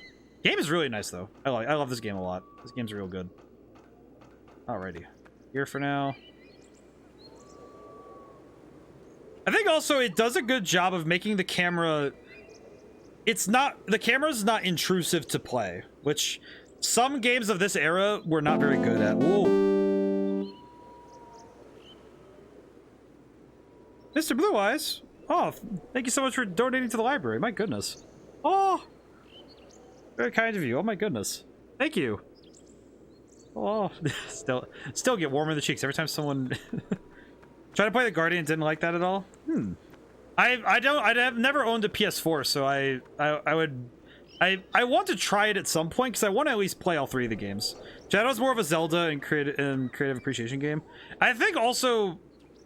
Game is really nice though. I love this game a lot. This game's real good. Alrighty. Here for now. I think also it does a good job of making the camera... the camera's not intrusive to play, which some games of this era were not very good at. Whoa. Mr. Blue Eyes. Oh, thank you so much for donating to the library. My goodness. Oh, very kind of you. Oh my goodness. Thank you. Oh, still get warmer in the cheeks every time someone tried to play the Guardian. Didn't like that at all. I've never owned a PS4, so I want to try it at some point because I want to at least play all three of the games. Shadow's more of a Zelda and creative appreciation game. I think Shadow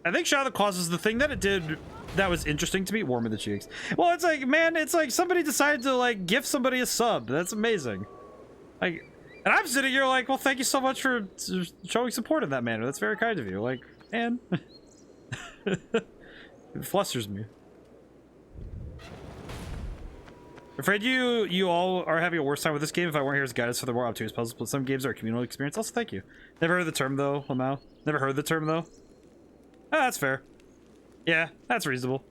of the Colossus, the thing that it did that was interesting to me, warm in the cheeks. Well, it's like, man, it's like somebody decided to like gift somebody a sub. That's amazing. Like, and I'm sitting here like, well, thank you so much for showing support in that manner. That's very kind of you. Like, man, it flusters me. Afraid you all are having a worse time with this game if I weren't here as guidance for the more obtuse puzzles, but some games are a communal experience. Also, thank you. Never heard the term though, Lamau. Never heard the term though. Ah, that's fair. Yeah, that's reasonable.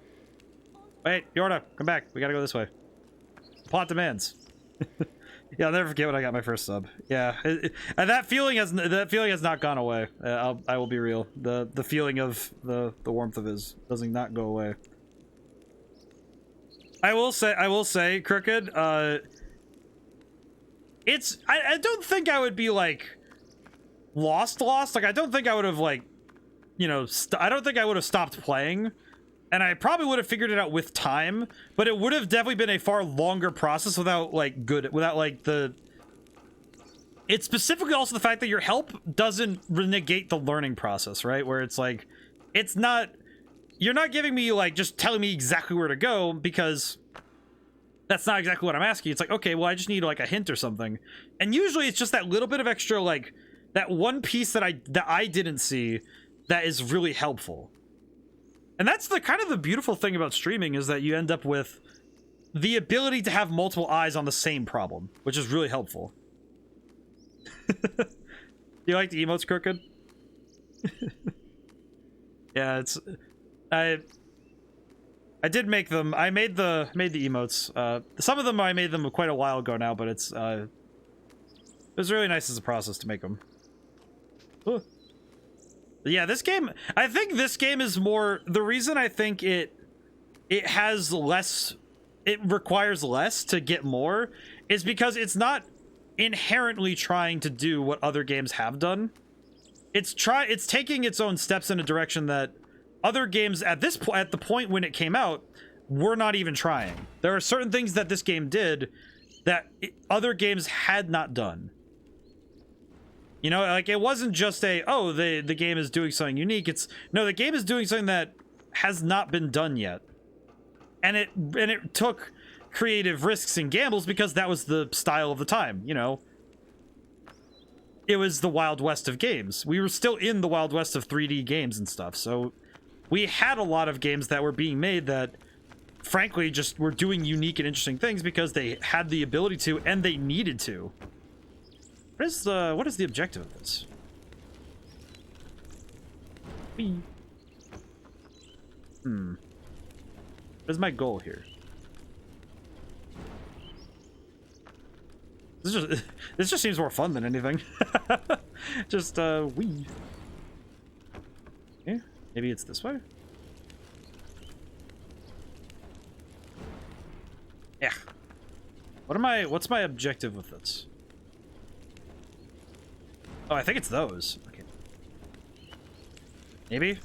Wait, Yorda, come back. We gotta go this way. Plot demands. Yeah, I'll never forget when I got my first sub. Yeah, and that feeling has not gone away. I will be real. The feeling of the warmth of it does not go away. I will say, Crooked. I don't think I would be like lost. Like I don't think I would have like, you know, I don't think I would have stopped playing, and I probably would have figured it out with time, but it would have definitely been a far longer process without the... It's specifically also the fact that your help doesn't negate the learning process, right? Where it's like, it's not... You're not giving me, like, just telling me exactly where to go, because that's not exactly what I'm asking. It's like, okay, well, I just need, like, a hint or something. And usually it's just that little bit of extra, like, that one piece that I didn't see that is really helpful. And that's the kind of the beautiful thing about streaming, is that you end up with the ability to have multiple eyes on the same problem, which is really helpful. Do you like the emotes, Crooked? Yeah, it's I did make them. I made the emotes. Some of them I made them quite a while ago now, but it was really nice as a process to make them. Ooh. Yeah, this game, I think this game is more, the reason I think it has less, it requires less to get more is because it's not inherently trying to do what other games have done. It's taking its own steps in a direction that other games at the point when it came out were not even trying. There are certain things that this game did that other games had not done. You know, like, it wasn't just the game is doing something unique. No, the game is doing something that has not been done yet. And it took creative risks and gambles because that was the style of the time, you know. It was the Wild West of games. We were still in the Wild West of 3D games and stuff, so we had a lot of games that were being made that, frankly, just were doing unique and interesting things because they had the ability to and they needed to. What is the objective of this? What is my goal here? This just seems more fun than anything. Just wee. Okay, maybe it's this way. Yeah. What's my objective with this? Oh, I think it's those. Okay.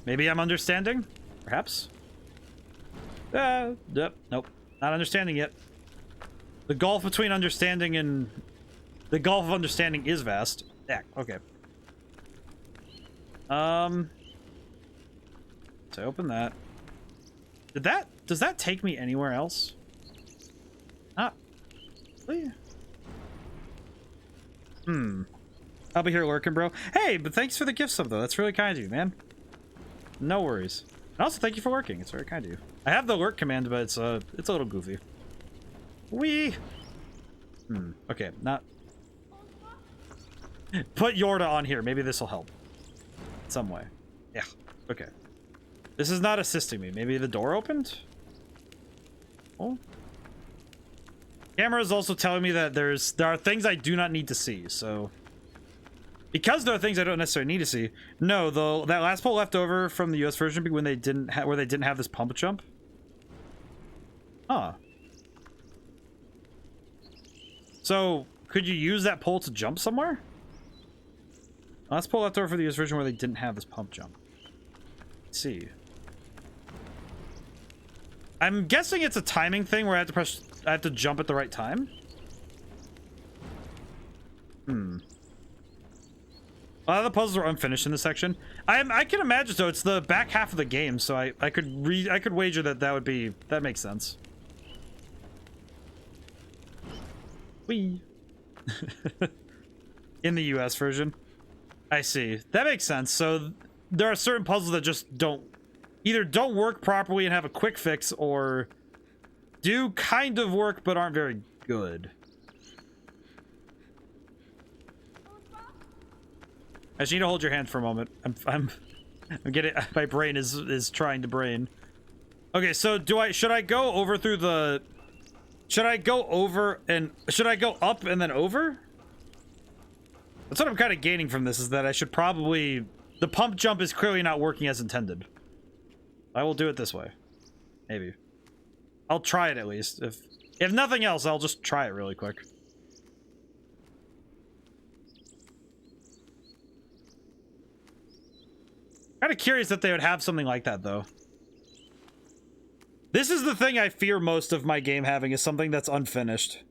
Maybe I'm understanding? Perhaps? Yep, nope. Not understanding yet. The gulf between understanding and... The gulf of understanding is vast. Yeah, okay. So open that. Does that take me anywhere else? Ah. Really? I'll be here lurking, bro. Hey, but thanks for the gift sub, though. That's really kind of you, man. No worries. And also, thank you for lurking. It's very kind of you. I have the lurk command, but it's a little goofy. Wee. Okay, not... Put Yorda on here. Maybe this will help. Some way. Yeah. Okay. This is not assisting me. Maybe the door opened? Oh. Camera is also telling me that there are things I do not need to see, so... Because there are things I don't necessarily need to see. No, that last poll left over from the US version when they didn't have this pump jump. Huh. So, could you use that pole to jump somewhere? Last poll left over for the US version where they didn't have this pump jump. Let's see. I'm guessing it's a timing thing where I have to jump at the right time. A lot of the puzzles are unfinished in this section. I can imagine so. It's the back half of the game, so I could wager that makes sense. Whee. In the US version. I see. That makes sense. So there are certain puzzles that just either don't work properly and have a quick fix, or do kind of work but aren't very good. I just need to hold your hand for a moment. I'm getting, my brain is trying to brain. Okay, so should I go over through the, should I go up and then over? That's what I'm kind of gaining from this, is that I should probably, the pump jump is clearly not working as intended. I will do it this way. Maybe. I'll try it at least. If nothing else, I'll just try it really quick. Kind of curious that they would have something like that, though. This is the thing I fear most of my game having, is something that's unfinished.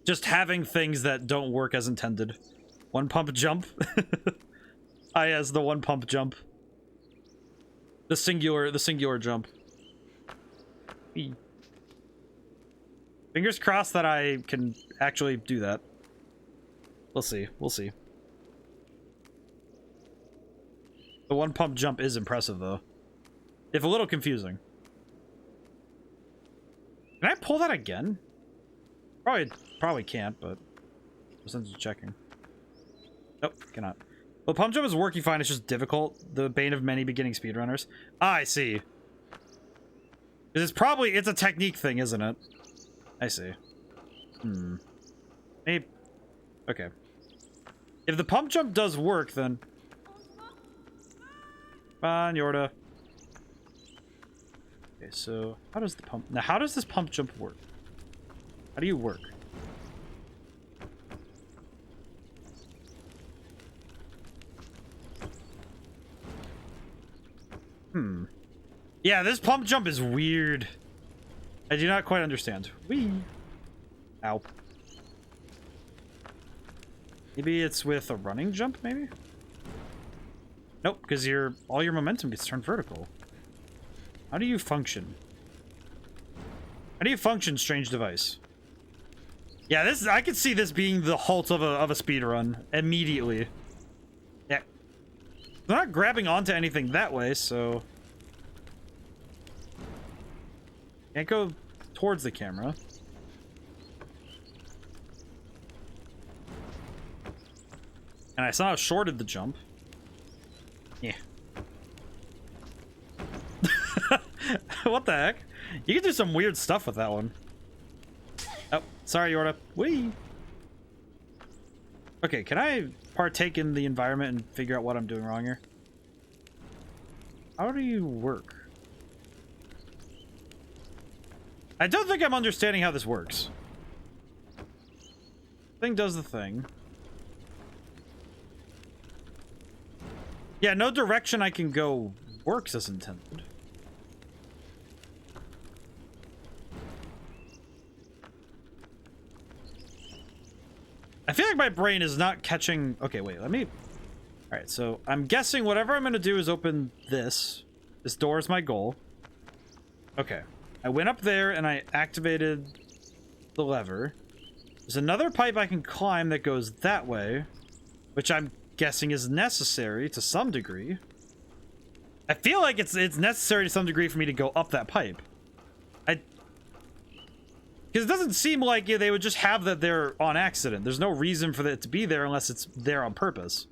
Just having things that don't work as intended. One pump jump. As the one pump jump. The singular jump. Fingers crossed that I can actually do that. We'll see. We'll see. The one pump jump is impressive, though. If a little confusing. Can I pull that again? Probably can't, but no sense of checking. Nope, cannot. Well, pump jump is working fine. It's just difficult. The bane of many beginning speedrunners. Ah, I see. It's a technique thing, isn't it? I see. Maybe. Okay. If the pump jump does work, then. Come on, Yorda. Okay, so how does the pump? Now, how does this pump jump work? How do you work? Yeah, this pump jump is weird. I do not quite understand. Whee! Ow. Maybe it's with a running jump, maybe? Nope, because all your momentum gets turned vertical. How do you function? How do you function, strange device? Yeah, I could see this being the halt of a speed run immediately. Yeah. They're not grabbing onto anything that way, so can't go towards the camera. And I somehow shorted the jump. Yeah. What the heck? You can do some weird stuff with that one. Oh, sorry, Yorda. Whee! Okay, can I partake in the environment and figure out what I'm doing wrong here? How do you work? I don't think I'm understanding how this works. Thing does the thing. Yeah, no direction I can go works as intended. I feel like my brain is not catching... Okay, wait, let me... Alright, so I'm guessing whatever I'm going to do is open this. This door is my goal. Okay. I went up there and I activated the lever. There's another pipe I can climb that goes that way, which I'm guessing is necessary to some degree. I feel like it's necessary to some degree for me to go up that pipe. Because it doesn't seem like they would just have that there on accident. There's no reason for it to be there unless it's there on purpose.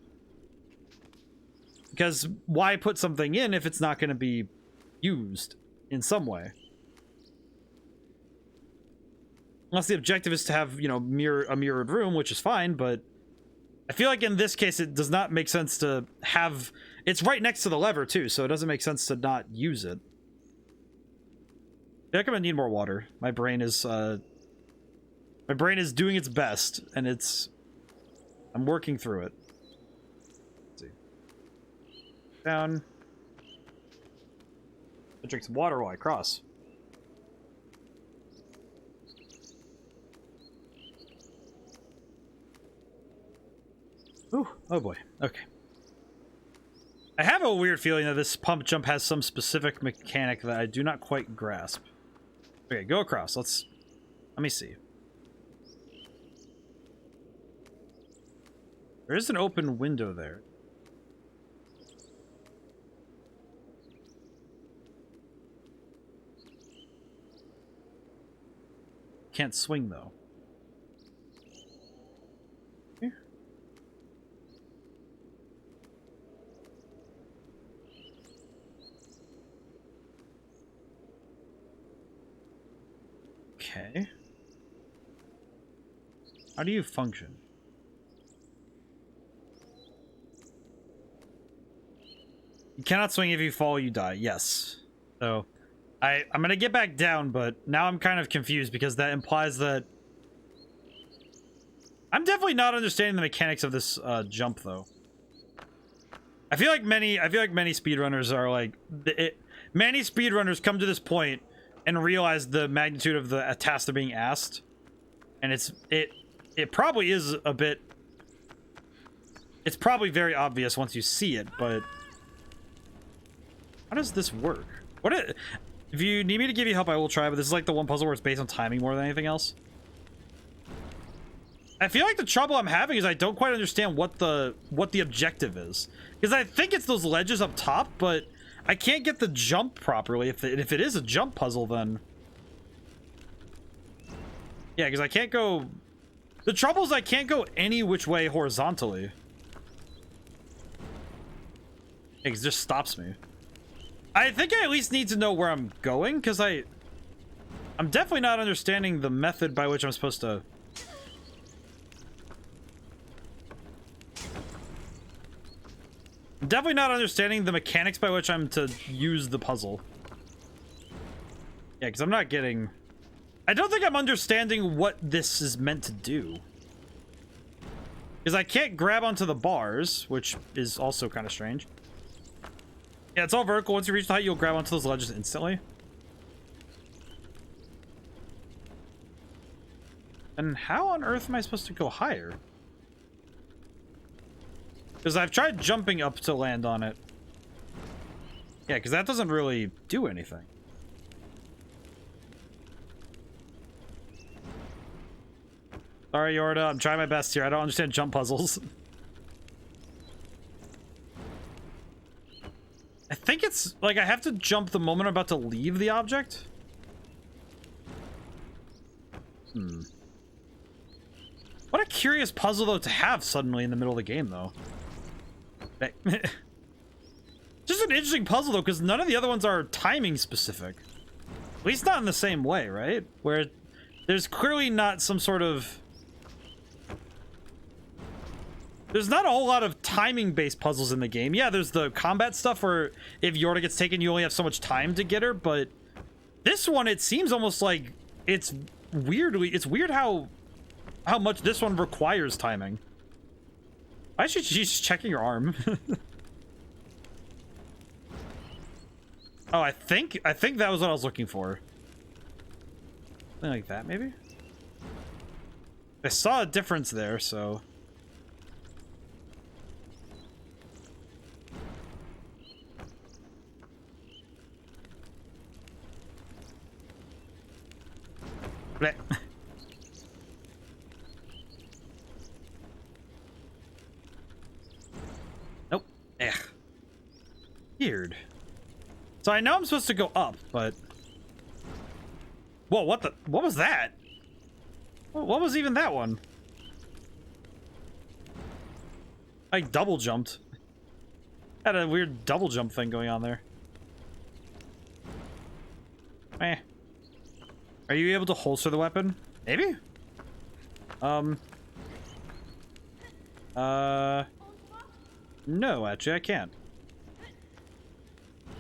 Because why put something in if it's not going to be used in some way? Unless the objective is to have, you know, a mirrored room, which is fine, but I feel like in this case it does not make sense to have... It's right next to the lever, too, so it doesn't make sense to not use it. I think I'm gonna need more water. My brain is doing its best, and I'm working through it. Let's see. Down. I'll drink some water while I cross. Ooh, oh boy. Okay. I have a weird feeling that this pump jump has some specific mechanic that I do not quite grasp. Okay, go across. Let me see. There is an open window there. Can't swing though. Here. Okay. How do you function? You cannot swing if you fall, you die. Yes. So, I'm gonna get back down, but now I'm kind of confused because that implies that... I'm definitely not understanding the mechanics of this jump, though. I feel like many speedrunners are like... Many speedrunners come to this point and realize the magnitude of the task they're being asked, and it probably is a bit... It's probably very obvious once you see it, but how does this work? If you need me to give you help, I will try, but this is like the one puzzle where it's based on timing more than anything else. I feel like the trouble I'm having is I don't quite understand what the objective is, because I think it's those ledges up top, but I can't get the jump properly. If it is a jump puzzle, then Yeah, because I can't go... The trouble is I can't go any which way horizontally. It just stops me. I think I at least need to know where I'm going, because I'm definitely not understanding the method by which I'm supposed to... I'm definitely not understanding the mechanics by which I'm to use the puzzle. Yeah, because I'm not getting... I don't think I'm understanding what this is meant to do. Because I can't grab onto the bars, which is also kind of strange. Yeah, it's all vertical. Once you reach the height, you'll grab onto those ledges instantly. And how on earth am I supposed to go higher? Because I've tried jumping up to land on it. Yeah, because that doesn't really do anything. Sorry, Yorda. I'm trying my best here. I don't understand jump puzzles. I think it's like I have to jump the moment I'm about to leave the object. What a curious puzzle, though, to have suddenly in the middle of the game, though. Just an interesting puzzle, though, because none of the other ones are timing specific. At least not in the same way, right? Where there's clearly not some sort of... There's not a whole lot of timing-based puzzles in the game. Yeah, there's the combat stuff where if Yorda gets taken, you only have so much time to get her, but this one, it seems almost like it's weird how much this one requires timing. Why is she's checking her arm? Oh, I think that was what I was looking for. Something like that, maybe? I saw a difference there, so... Blech. Nope. Ugh. Weird. So I know I'm supposed to go up, but... Whoa, what was that? What was even that one? I double jumped. Had a weird double jump thing going on there. Eh. Are you able to holster the weapon? Maybe? No, actually, I can't.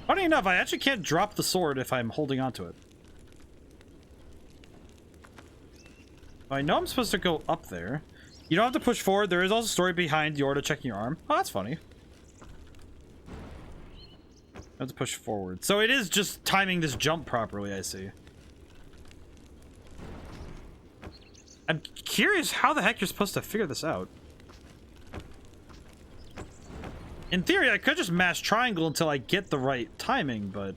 Funny enough, I actually can't drop the sword if I'm holding onto it. I know I'm supposed to go up there. You don't have to push forward. There is also a story behind Yorda checking your arm. Oh, that's funny. I have to push forward. So it is just timing this jump properly, I see. I'm curious how the heck you're supposed to figure this out. In theory, I could just mash triangle until I get the right timing, but...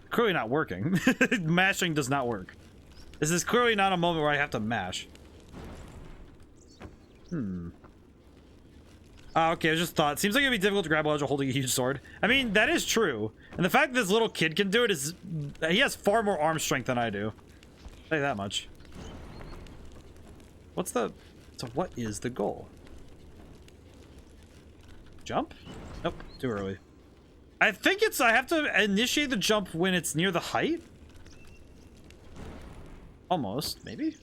Clearly not working. Mashing does not work. This is clearly not a moment where I have to mash. Okay, I just thought. Seems like it'd be difficult to grab a ledge while holding a huge sword. I mean, that is true. And the fact that this little kid can do it is... He has far more arm strength than I do. I'll tell you that much. What's the... So what is the goal? Jump? Nope, too early. I think it's... I have to initiate the jump when it's near the height? Almost, maybe?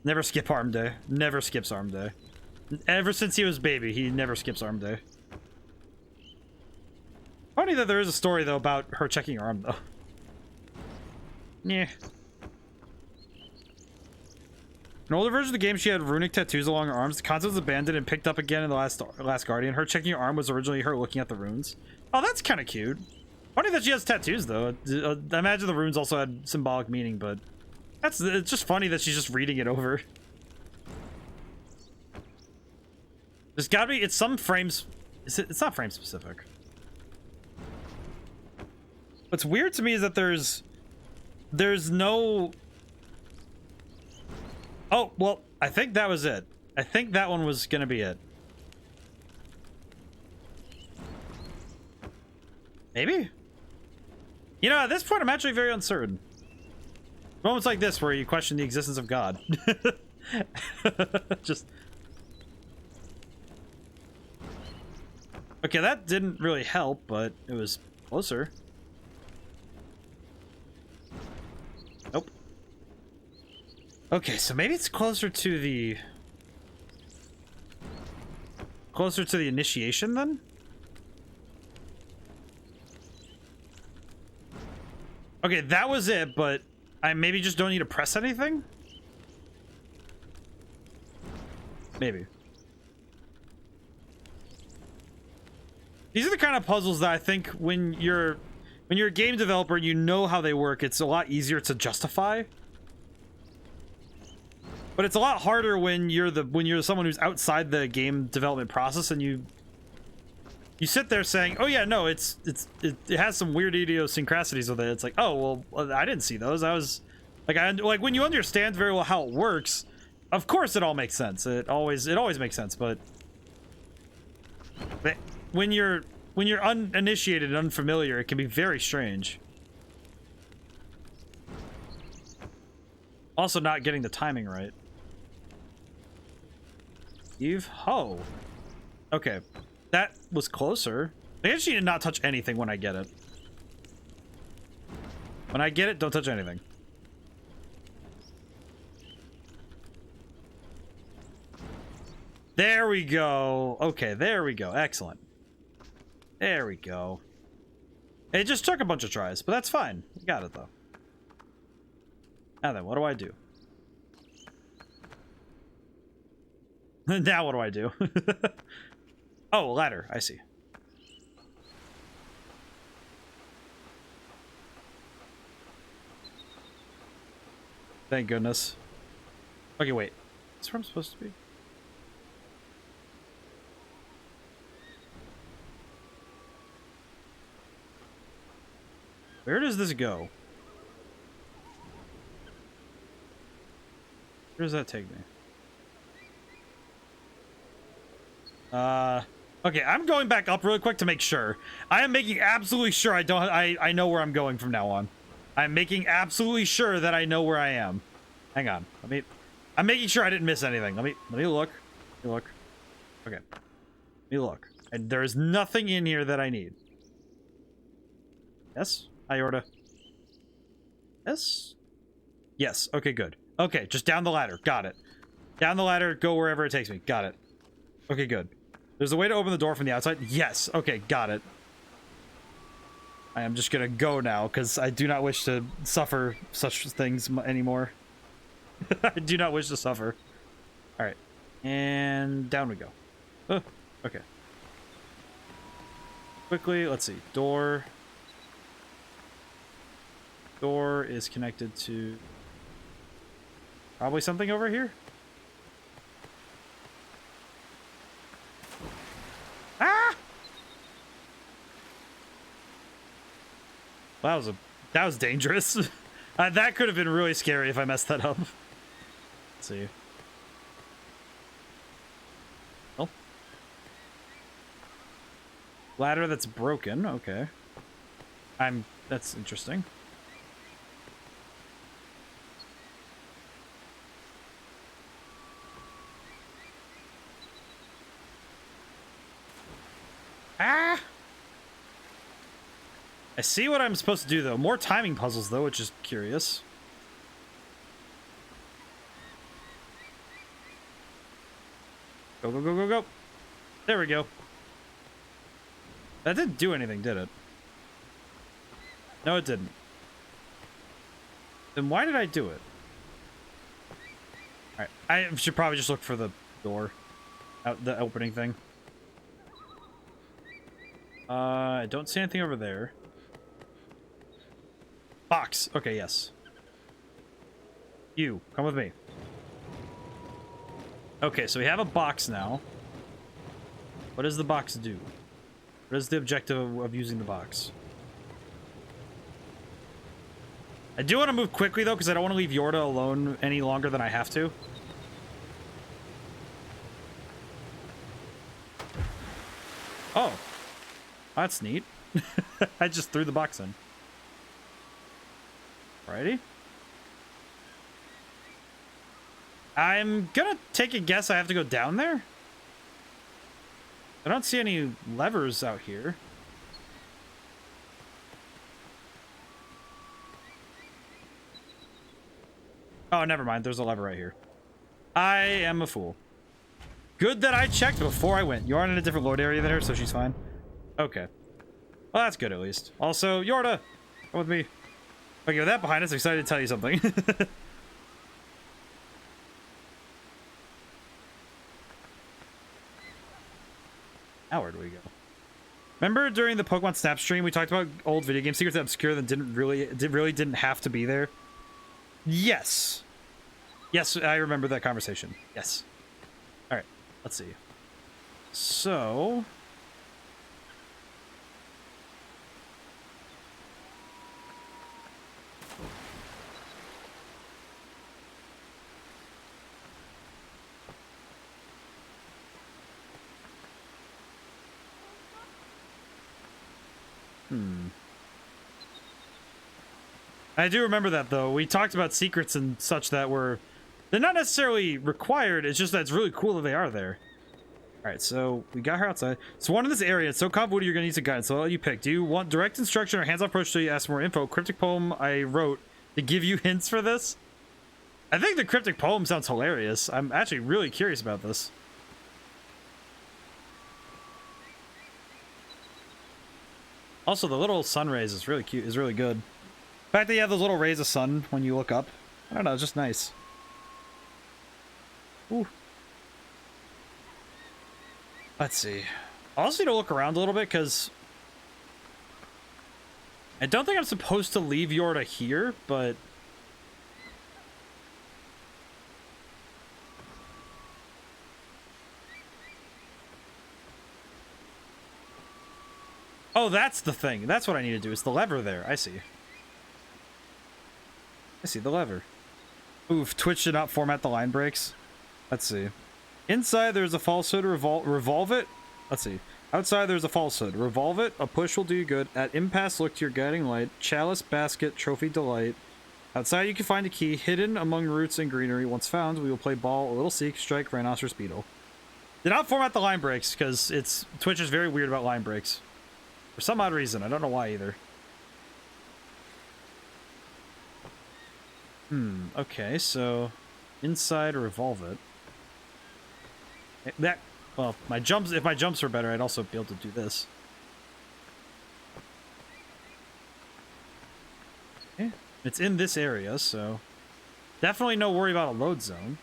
Never skip arm day. Never skips arm day. Ever since he was a baby, he never skips arm day. Funny that there is a story, though, about her checking her arm, though. Yeah. In older versions of the game, she had runic tattoos along her arms. The concept was abandoned and picked up again in the last Guardian. Her checking her arm was originally her looking at the runes. Oh, that's kind of cute. Funny that she has tattoos, though. I imagine the runes also had symbolic meaning, but... It's just funny that she's just reading it over. There's gotta be... It's some frames... It's not frame specific. What's weird to me is that there's no... Oh, well, I think that was it. I think that one was gonna be it. Maybe? You know, at this point, I'm actually very uncertain. Moments like this where you question the existence of God. Just... Okay, that didn't really help, but it was closer. Nope. Okay, so maybe it's closer to the... Closer to the initiation, then? Okay, that was it, but I maybe just don't need to press anything? Maybe. These are the kind of puzzles that I think when you're a game developer, you know how they work, it's a lot easier to justify. But it's a lot harder when you're someone who's outside the game development process and you sit there saying, "Oh yeah, no, it has some weird idiosyncrasies with it." It's like, "Oh, well, I didn't see those. I was like when you understand very well how it works, of course it all makes sense. It always makes sense, but when you're uninitiated and unfamiliar, it can be very strange." Also not getting the timing right. Eve Ho. Okay. That was closer. I actually did not touch anything when I get it. When I get it, don't touch anything. There we go. Okay, there we go. Excellent. There we go. It just took a bunch of tries, but that's fine. We got it, though. Now then, what do I do? Now what do I do? Oh, ladder. I see. Thank goodness. Okay, wait. Is this where I'm supposed to be? Where does this go? Where does that take me? Okay, I'm going back up really quick to make sure. I am making absolutely sure I know where I'm going from now on. I'm making absolutely sure that I know where I am. Hang on. I'm making sure I didn't miss anything. Let me look. Let me look. Okay. Let me look. And there is nothing in here that I need. Yes? Yorda. Yes? Yes. Okay, good. Okay, just down the ladder. Got it. Down the ladder, go wherever it takes me. Got it. Okay, good. There's a way to open the door from the outside. Yes. Okay, got it. I am just gonna go now, because I do not wish to suffer such things anymore. I do not wish to suffer. Alright. And down we go. Oh, okay. Quickly, let's see. Door. Door is connected to... probably something over here? Ah! That was dangerous. That could have been really scary if I messed that up. Let's see. Oh. Ladder that's broken. Okay. That's interesting. Ah! I see what I'm supposed to do, though. More timing puzzles, though, which is curious. Go, go, go, go, go. There we go. That didn't do anything, did it? No, it didn't. Then why did I do it? Alright, I should probably just look for the door. The opening thing. I don't see anything over there. Box. Okay, yes. You, come with me. Okay, so we have a box now. What does the box do? What is the objective of using the box? I do want to move quickly, though, because I don't want to leave Yorda alone any longer than I have to. Oh. That's neat. I just threw the box in. Alrighty. I'm gonna take a guess I have to go down there. I don't see any levers out here. Oh, never mind. There's a lever right here. I am a fool. Good that I checked before I went. You're in a different load area there, so she's fine. Okay. Well, that's good at least. Also, Yorda, come with me. Okay, with that behind us, I'm excited to tell you something. Now where do we go? Remember during the Pokemon Snap stream, we talked about old video game secrets that obscure that really didn't have to be there? Yes. Yes, I remember that conversation. Yes. All right, let's see. So... I do remember that, though. We talked about secrets and such that were... They're not necessarily required, it's just that it's really cool that they are there. Alright, so we got her outside. So one in this area, it's so convoluted you're gonna need some guidance, so I'll let you pick. Do you want direct instruction or hands-off approach till you ask for more info? Cryptic poem I wrote to give you hints for this? I think the cryptic poem sounds hilarious. I'm actually really curious about this. Also, the little sun rays is really cute, is really good. The fact that you have those little rays of sun when you look up, I don't know, it's just nice. Ooh. Let's see. I also need to look around a little bit because I don't think I'm supposed to leave Yorda here, but oh, that's the thing. That's what I need to do. It's the lever there. I see. I see the lever. Oof, Twitch did not format the line breaks. Let's see. Inside, there's a falsehood. Revolve it. Let's see. Outside, there's a falsehood. Revolve it. A push will do you good. At impasse, look to your guiding light. Chalice, basket, trophy, delight. Outside, you can find a key hidden among roots and greenery. Once found, we will play ball, a little seek, strike, rhinoceros, beetle. Did not format the line breaks because it's Twitch is very weird about line breaks. For some odd reason. I don't know why either. Okay, so inside revolve it. That, well, my jumps, if my jumps were better, I'd also be able to do this. Okay. It's in this area, so definitely no worry about a load zone.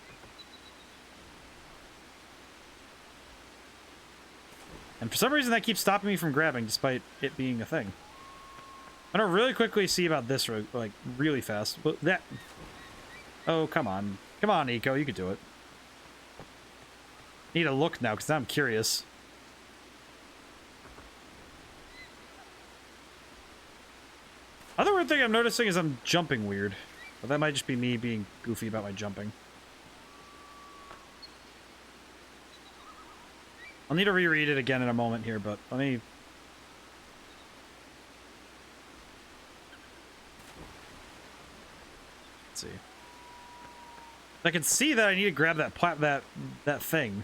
And for some reason that keeps stopping me from grabbing despite it being a thing. I'm gonna really quickly see about this, like, really fast. But that... Oh, come on. Come on, Ico, you could do it. Need to look now, because now I'm curious. Other weird thing I'm noticing is I'm jumping weird. But that might just be me being goofy about my jumping. I'll need to reread it again in a moment here, but let me... Let's see. I can see that I need to grab that thing.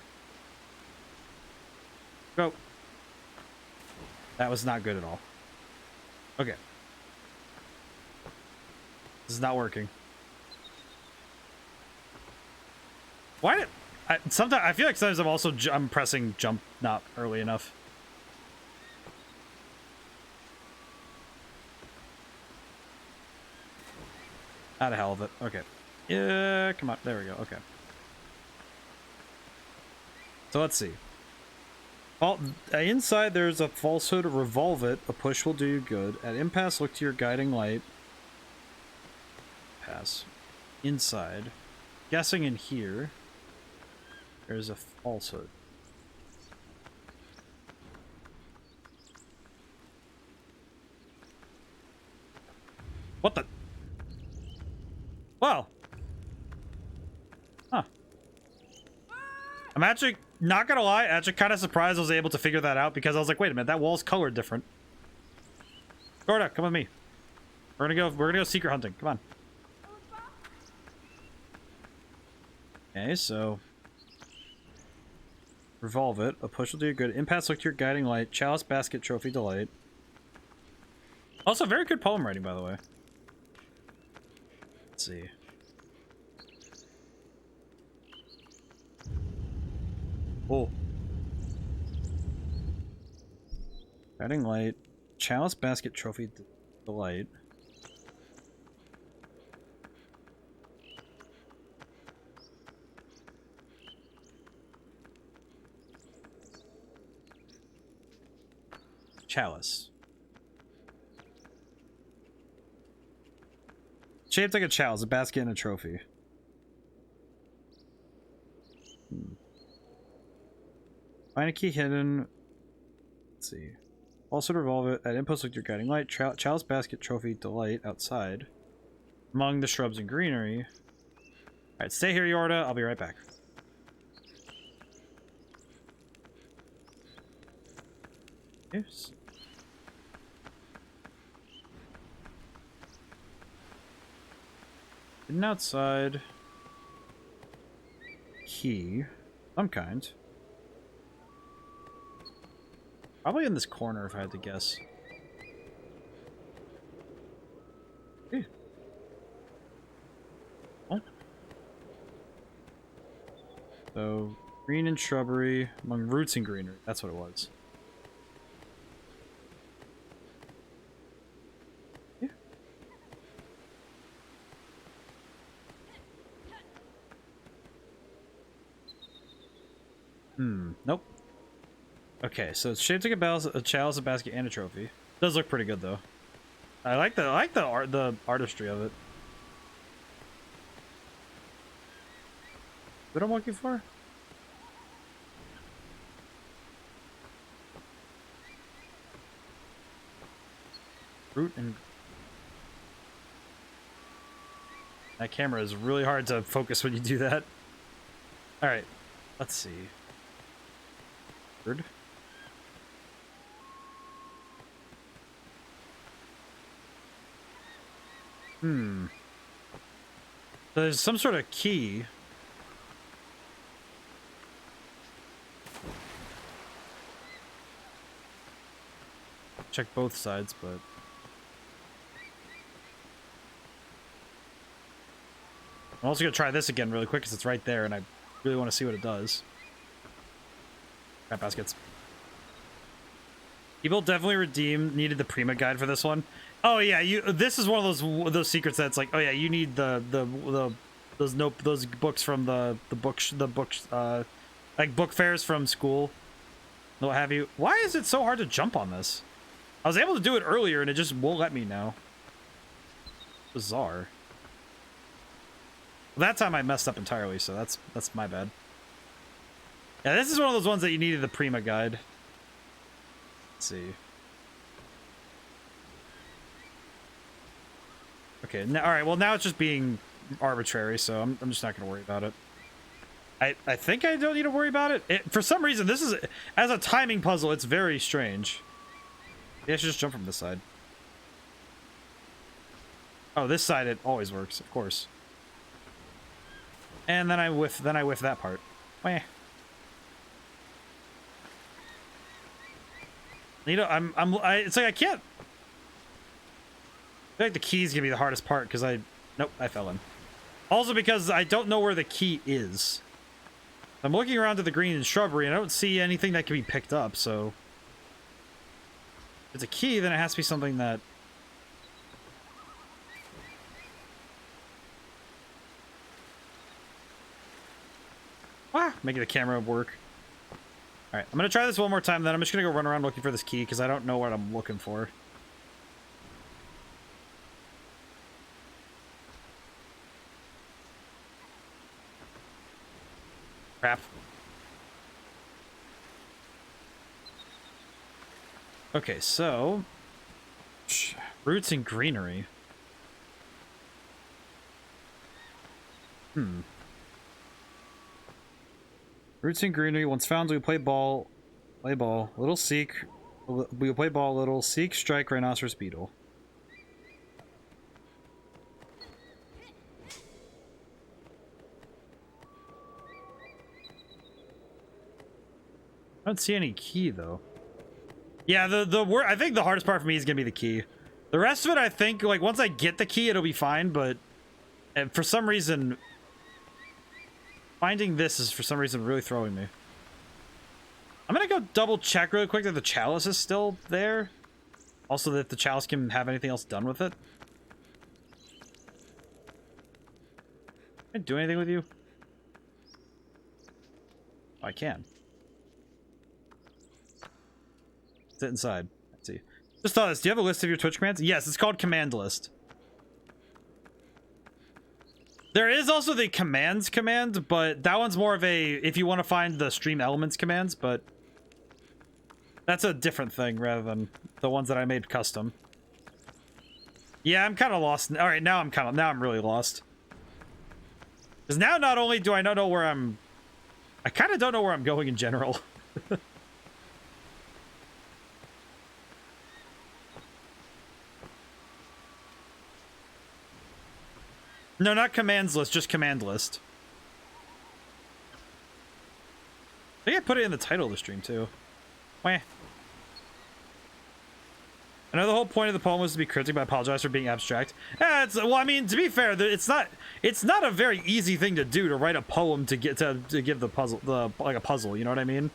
Go. That was not good at all. Okay. This is not working. Why did... sometimes I feel like sometimes I'm pressing jump not early enough. Out of hell of it. Okay. Yeah, come on. There we go. Okay. So let's see. Inside there's a falsehood. Revolve it. A push will do you good. At impasse, look to your guiding light. Pass. Inside. Guessing in here. There's a falsehood. What the? Wow. Huh. I'm actually not gonna lie, actually kind of surprised I was able to figure that out because I was like, wait a minute, that wall's colored different. Yorda, come with me. We're gonna go secret hunting. Come on. Okay, so revolve it. A push will do you good. Impasse look to your guiding light. Chalice, basket, trophy, delight. Also, very good poem writing, by the way. Let's see. Oh. Guiding light. Chalice, basket, trophy, delight. Chalice. Shaped like a chalice, a basket, and a trophy. Find a key hidden. Let's see. Also revolve it. At impulse look your guiding light. Chalice, basket, trophy, delight outside. Among the shrubs and greenery. Alright, stay here, Yorda. I'll be right back. Yes. Hidden outside. Key. Some kind. Probably in this corner if I had to guess. Hey. Oh. So, green and shrubbery among roots and greenery. That's what it was. Yeah. Nope. Okay, so it's shaped like a chalice, a basket, and a trophy. Does look pretty good though. I like the artistry of it. What I'm looking for? Root and that camera is really hard to focus when you do that. All right, let's see. Bird. So there's some sort of key. Check both sides, but I'm also gonna try this again really quick because it's right there and I really want to see what it does. Crap baskets. People definitely needed the Prima guide for this one. Oh yeah, this is one of those secrets that's like, oh yeah, you need those books from the books like book fairs from school. What have you? Why is it so hard to jump on this? I was able to do it earlier and it just won't let me now. Bizarre. Well, that time I messed up entirely, so that's my bad. Yeah, this is one of those ones that you needed the Prima guide. Let's see. Okay, now, all right. Well, now it's just being arbitrary, so I'm just not going to worry about it. I think I don't need to worry about it. For some reason, this is as a timing puzzle. It's very strange. Yeah, I should just jump from this side. Oh, this side it always works, of course. And then I whiff that part. Wah. You know, it's like I can't. I feel like the key's gonna be the hardest part because nope, I fell in. Also because I don't know where the key is. I'm looking around to the green and shrubbery and I don't see anything that can be picked up, so if it's a key, then it has to be something that making the camera work. Alright, I'm gonna try this one more time, then I'm just gonna go run around looking for this key because I don't know what I'm looking for. Crap. Okay, so roots and greenery. Roots and greenery. Once found, we play ball. Play ball. Little seek. We play ball. Little seek. Strike. Rhinoceros beetle. I don't see any key though. Yeah, I think the hardest part for me is gonna be the key. The rest of it, I think, like once I get the key, it'll be fine. But for some reason, finding this is for some reason really throwing me. I'm gonna go double check really quick that the chalice is still there. Also, that the chalice can have anything else done with it. Can I do anything with you? Oh, I can. Sit inside. Let's see. Just thought this. Do you have a list of your Twitch commands? Yes, it's called command list. There is also the commands command, but that one's more of a if you want to find the stream elements commands, but that's a different thing rather than the ones that I made custom. Yeah, I'm kind of lost. All right, now I'm really lost. Because now not only do I not know where I kind of don't know where I'm going in general. No, not commands list, just command list. I think I put it in the title of the stream too. Wah. I know the whole point of the poem was to be cryptic, but I apologize for being abstract. Well, I mean, to be fair, it's not a very easy thing to do to write a poem to give the puzzle like a puzzle. You know what I mean?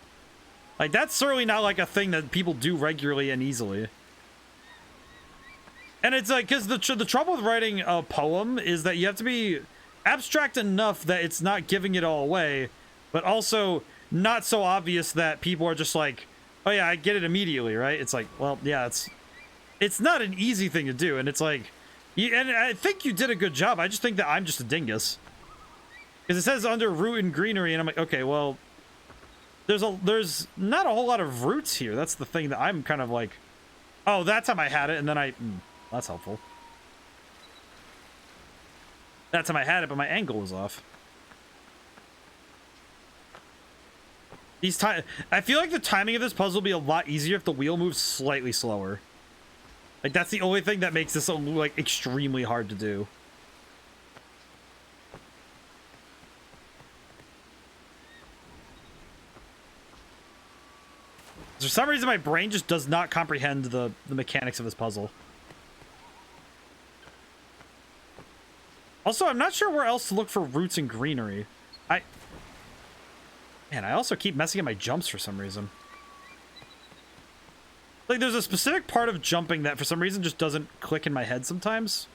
Like that's certainly not like a thing that people do regularly and easily. And it's like because the trouble with writing a poem is that you have to be abstract enough that it's not giving it all away, but also not so obvious that people are just like, oh yeah, I get it immediately, right? It's like, well, yeah, it's not an easy thing to do, and it's like, and I think you did a good job. I just think that I'm just a dingus. Because it says under root and greenery, and I'm like, okay, well, there's not a whole lot of roots here. That's the thing that I'm kind of like, oh, that time I had it, and then that's helpful. That time I had it, but my angle was off. I feel like the timing of this puzzle will be a lot easier if the wheel moves slightly slower. Like, that's the only thing that makes this, like, extremely hard to do. For some reason, my brain just does not comprehend the mechanics of this puzzle. Also, I'm not sure where else to look for roots and greenery. Man, I also keep messing up my jumps for some reason. Like, there's a specific part of jumping that for some reason just doesn't click in my head sometimes.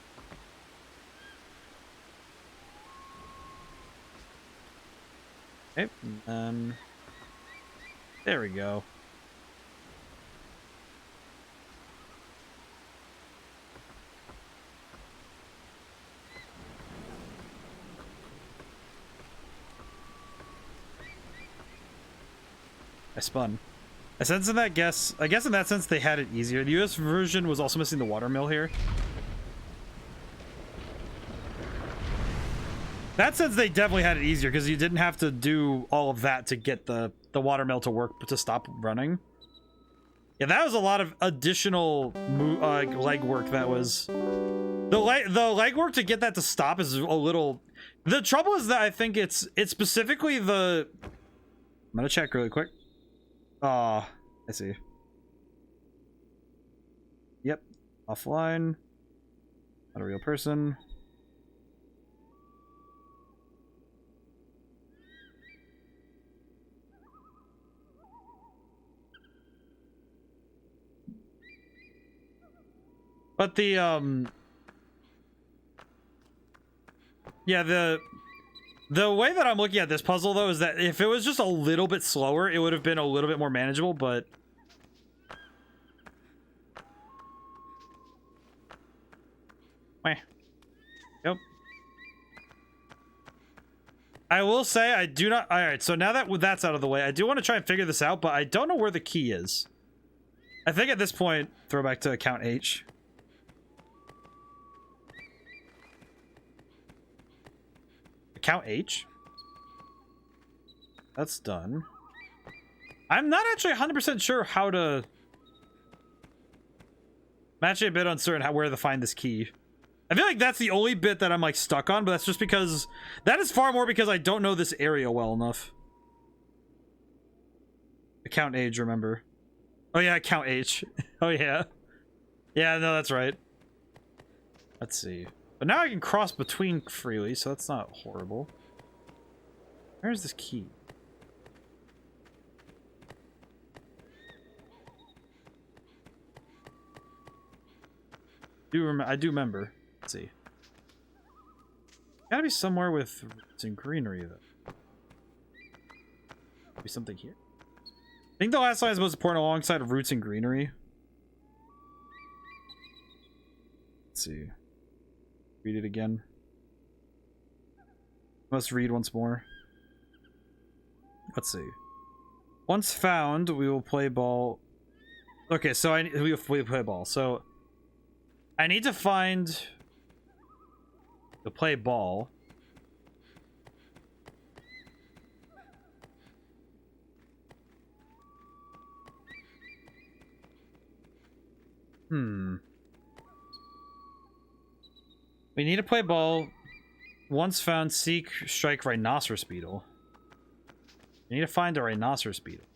Okay, there we go. I spun. I guess in that sense they had it easier. The US version was also missing the watermill here. That sense they definitely had it easier because you didn't have to do all of that to get the watermill to work to stop running. Yeah, that was a lot of additional legwork. That was the legwork to get that to stop is a little. The trouble is that I think it's specifically the. I'm gonna check really quick. I see. Yep. Offline. Not a real person. But the, yeah, the way that I'm looking at this puzzle, though, is that if it was just a little bit slower, it would have been a little bit more manageable, but... Meh. Yep. I will say, I do not... Alright, so now that that's out of the way, I do want to try and figure this out, but I don't know where the key is. I think at this point, throw back to account H. Account H. That's done. I'm not actually 100% sure how to... I'm actually a bit uncertain where to find this key. I feel like that's the only bit that I'm like stuck on, but that's just because... That is far more because I don't know this area well enough. Account age, remember. Oh yeah, account H. Oh yeah. Yeah, no, that's right. Let's see. But now I can cross between freely, so that's not horrible. Where's this key? I do remember. Let's see. Gotta be somewhere with roots and greenery, though. Be something here. I think the last line is most important alongside of roots and greenery. Let's see. Read it again. Must read once more. Let's see. Once found, we will play ball. Okay, so we play ball. So I need to find the play ball. We need to play ball. Once found, seek, strike rhinoceros beetle. We need to find a rhinoceros beetle.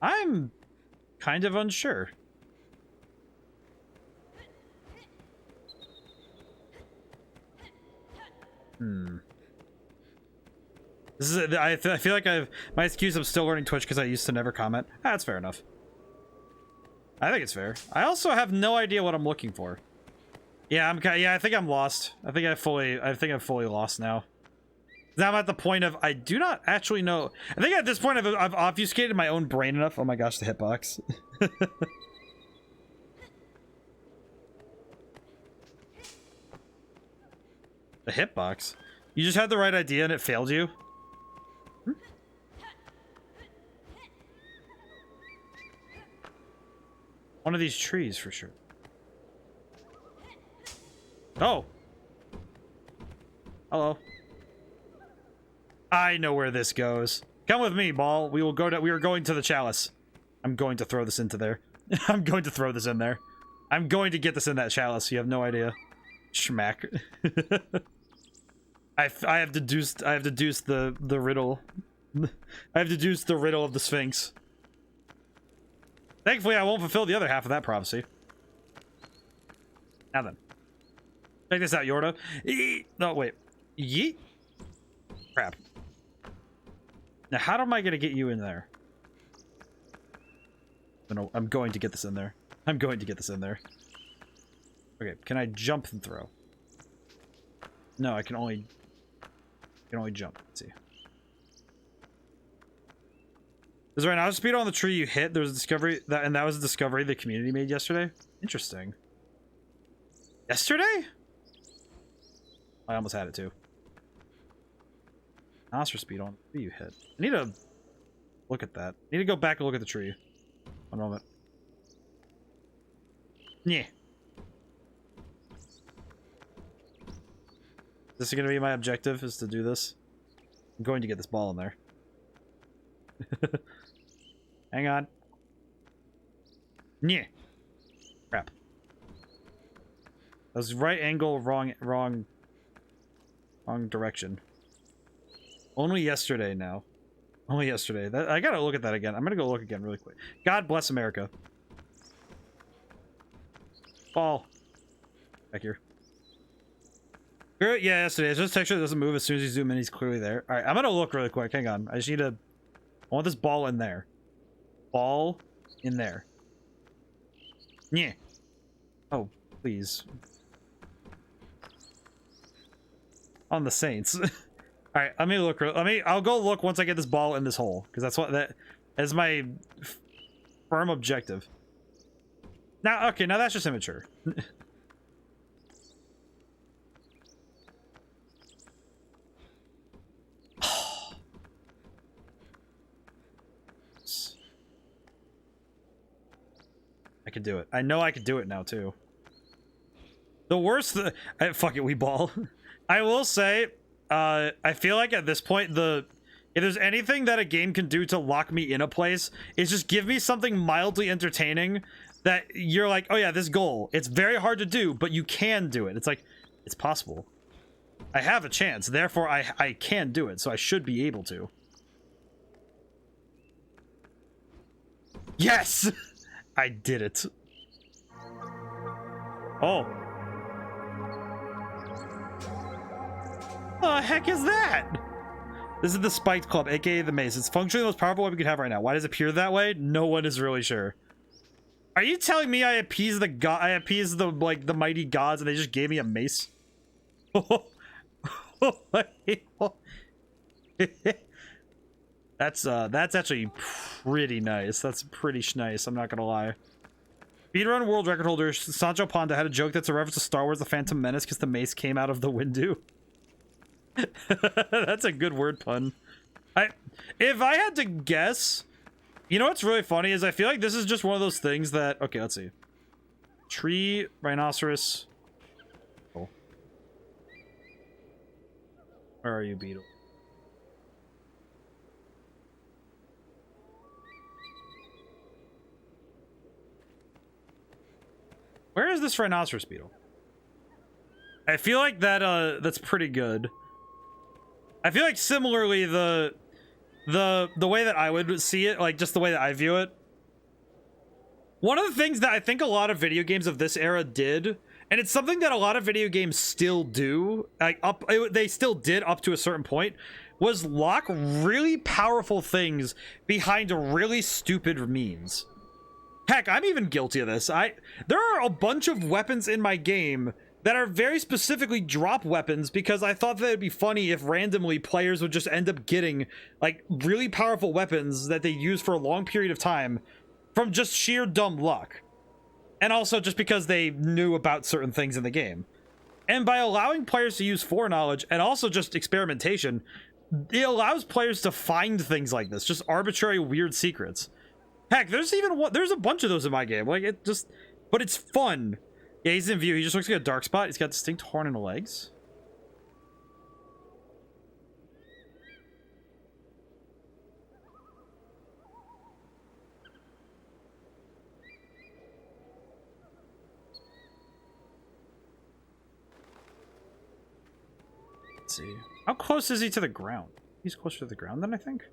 I'm kind of unsure. This is I feel like my excuse. I'm still learning Twitch because I used to never comment. That's fair enough. I think it's fair. I also have no idea what I'm looking for. Yeah, I think I'm lost. I think I'm fully lost now. Now I'm at the point of I do not actually know. I think at this point I've obfuscated my own brain enough. Oh my gosh, the hitbox. The hitbox? You just had the right idea and it failed you? One of these trees for sure. Oh. Hello. I know where this goes. Come with me, ball. We are going to the chalice. I'm going to throw this into there. I'm going to throw this in there. I'm going to get this in that chalice. You have no idea. Schmack. I have deduced the riddle. I have deduced the riddle of the Sphinx. Thankfully, I won't fulfill the other half of that prophecy. Now then. Check this out, Yorda. No, wait. Yeet. Crap. Now, how am I going to get you in there? No, I'm going to get this in there. I'm going to get this in there. Okay, can I jump and throw? No, I can only jump. Let's see. There's right now speed on the tree you hit. There's a discovery and that was a discovery the community made yesterday. Interesting. Yesterday? I almost had it too. Monster speed on the tree you hit. I need to look at that. I need to go back and look at the tree. One moment. Yeah. This is going to be my objective, is to do this. I'm going to get this ball in there. Hang on. Yeah. Crap. That was right angle, wrong direction. Only yesterday now. Only yesterday. I gotta look at that again. I'm gonna go look again really quick. God bless America. Ball. Back here. Yeah, yesterday. It's just texture that doesn't move as soon as you zoom in. He's clearly there. All right, I'm gonna look really quick. Hang on. I just need to. I want this ball in there. Ball in there. Yeah. Oh, please. On the Saints. All right, let me look. I'll go look once I get this ball in this hole, because that is my firm objective. Now, okay, now that's just immature. I could do it. I know I could do it now too. The worst, fuck it, we ball. I will say, I feel like at this point, if there's anything that a game can do to lock me in a place, is just give me something mildly entertaining that you're like, oh yeah, this goal, it's very hard to do, but you can do it. It's like, it's possible. I have a chance, therefore I can do it, so I should be able to. Yes! I did it. Oh. The heck is that? This is the Spiked Club, aka the Mace. It's functionally the most powerful weapon we could have right now. Why does it appear that way? No one is really sure. Are you telling me I appeased the god? I appeased the like the mighty gods, and they just gave me a mace? That's actually pretty nice. That's pretty nice. I'm not gonna lie. Speedrun world record holder Sancho Panda had a joke that's a reference to Star Wars: The Phantom Menace because the mace came out of the window. That's a good word pun. If I had to guess, you know what's really funny is I feel like this is just one of those things that, okay, let's see. Tree, rhinoceros. Oh. Where are you, beetle? Where is this rhinoceros beetle? I feel like that that's pretty good. I feel like similarly the way that I would see it, like just the way that I view it. One of the things that I think a lot of video games of this era did, and it's something that a lot of video games still do, like they still did up to a certain point, was lock really powerful things behind really stupid memes. Heck, I'm even guilty of this. There are a bunch of weapons in my game that are very specifically drop weapons because I thought that it'd be funny if randomly players would just end up getting like really powerful weapons that they use for a long period of time from just sheer dumb luck. And also just because they knew about certain things in the game. And by allowing players to use foreknowledge and also just experimentation, it allows players to find things like this, just arbitrary weird secrets. Heck, there's a bunch of those in my game. Like it just, but it's fun. Yeah, he's in view. He just looks like a dark spot. He's got distinct horn in the legs. Let's see. How close is he to the ground? He's closer to the ground than I think.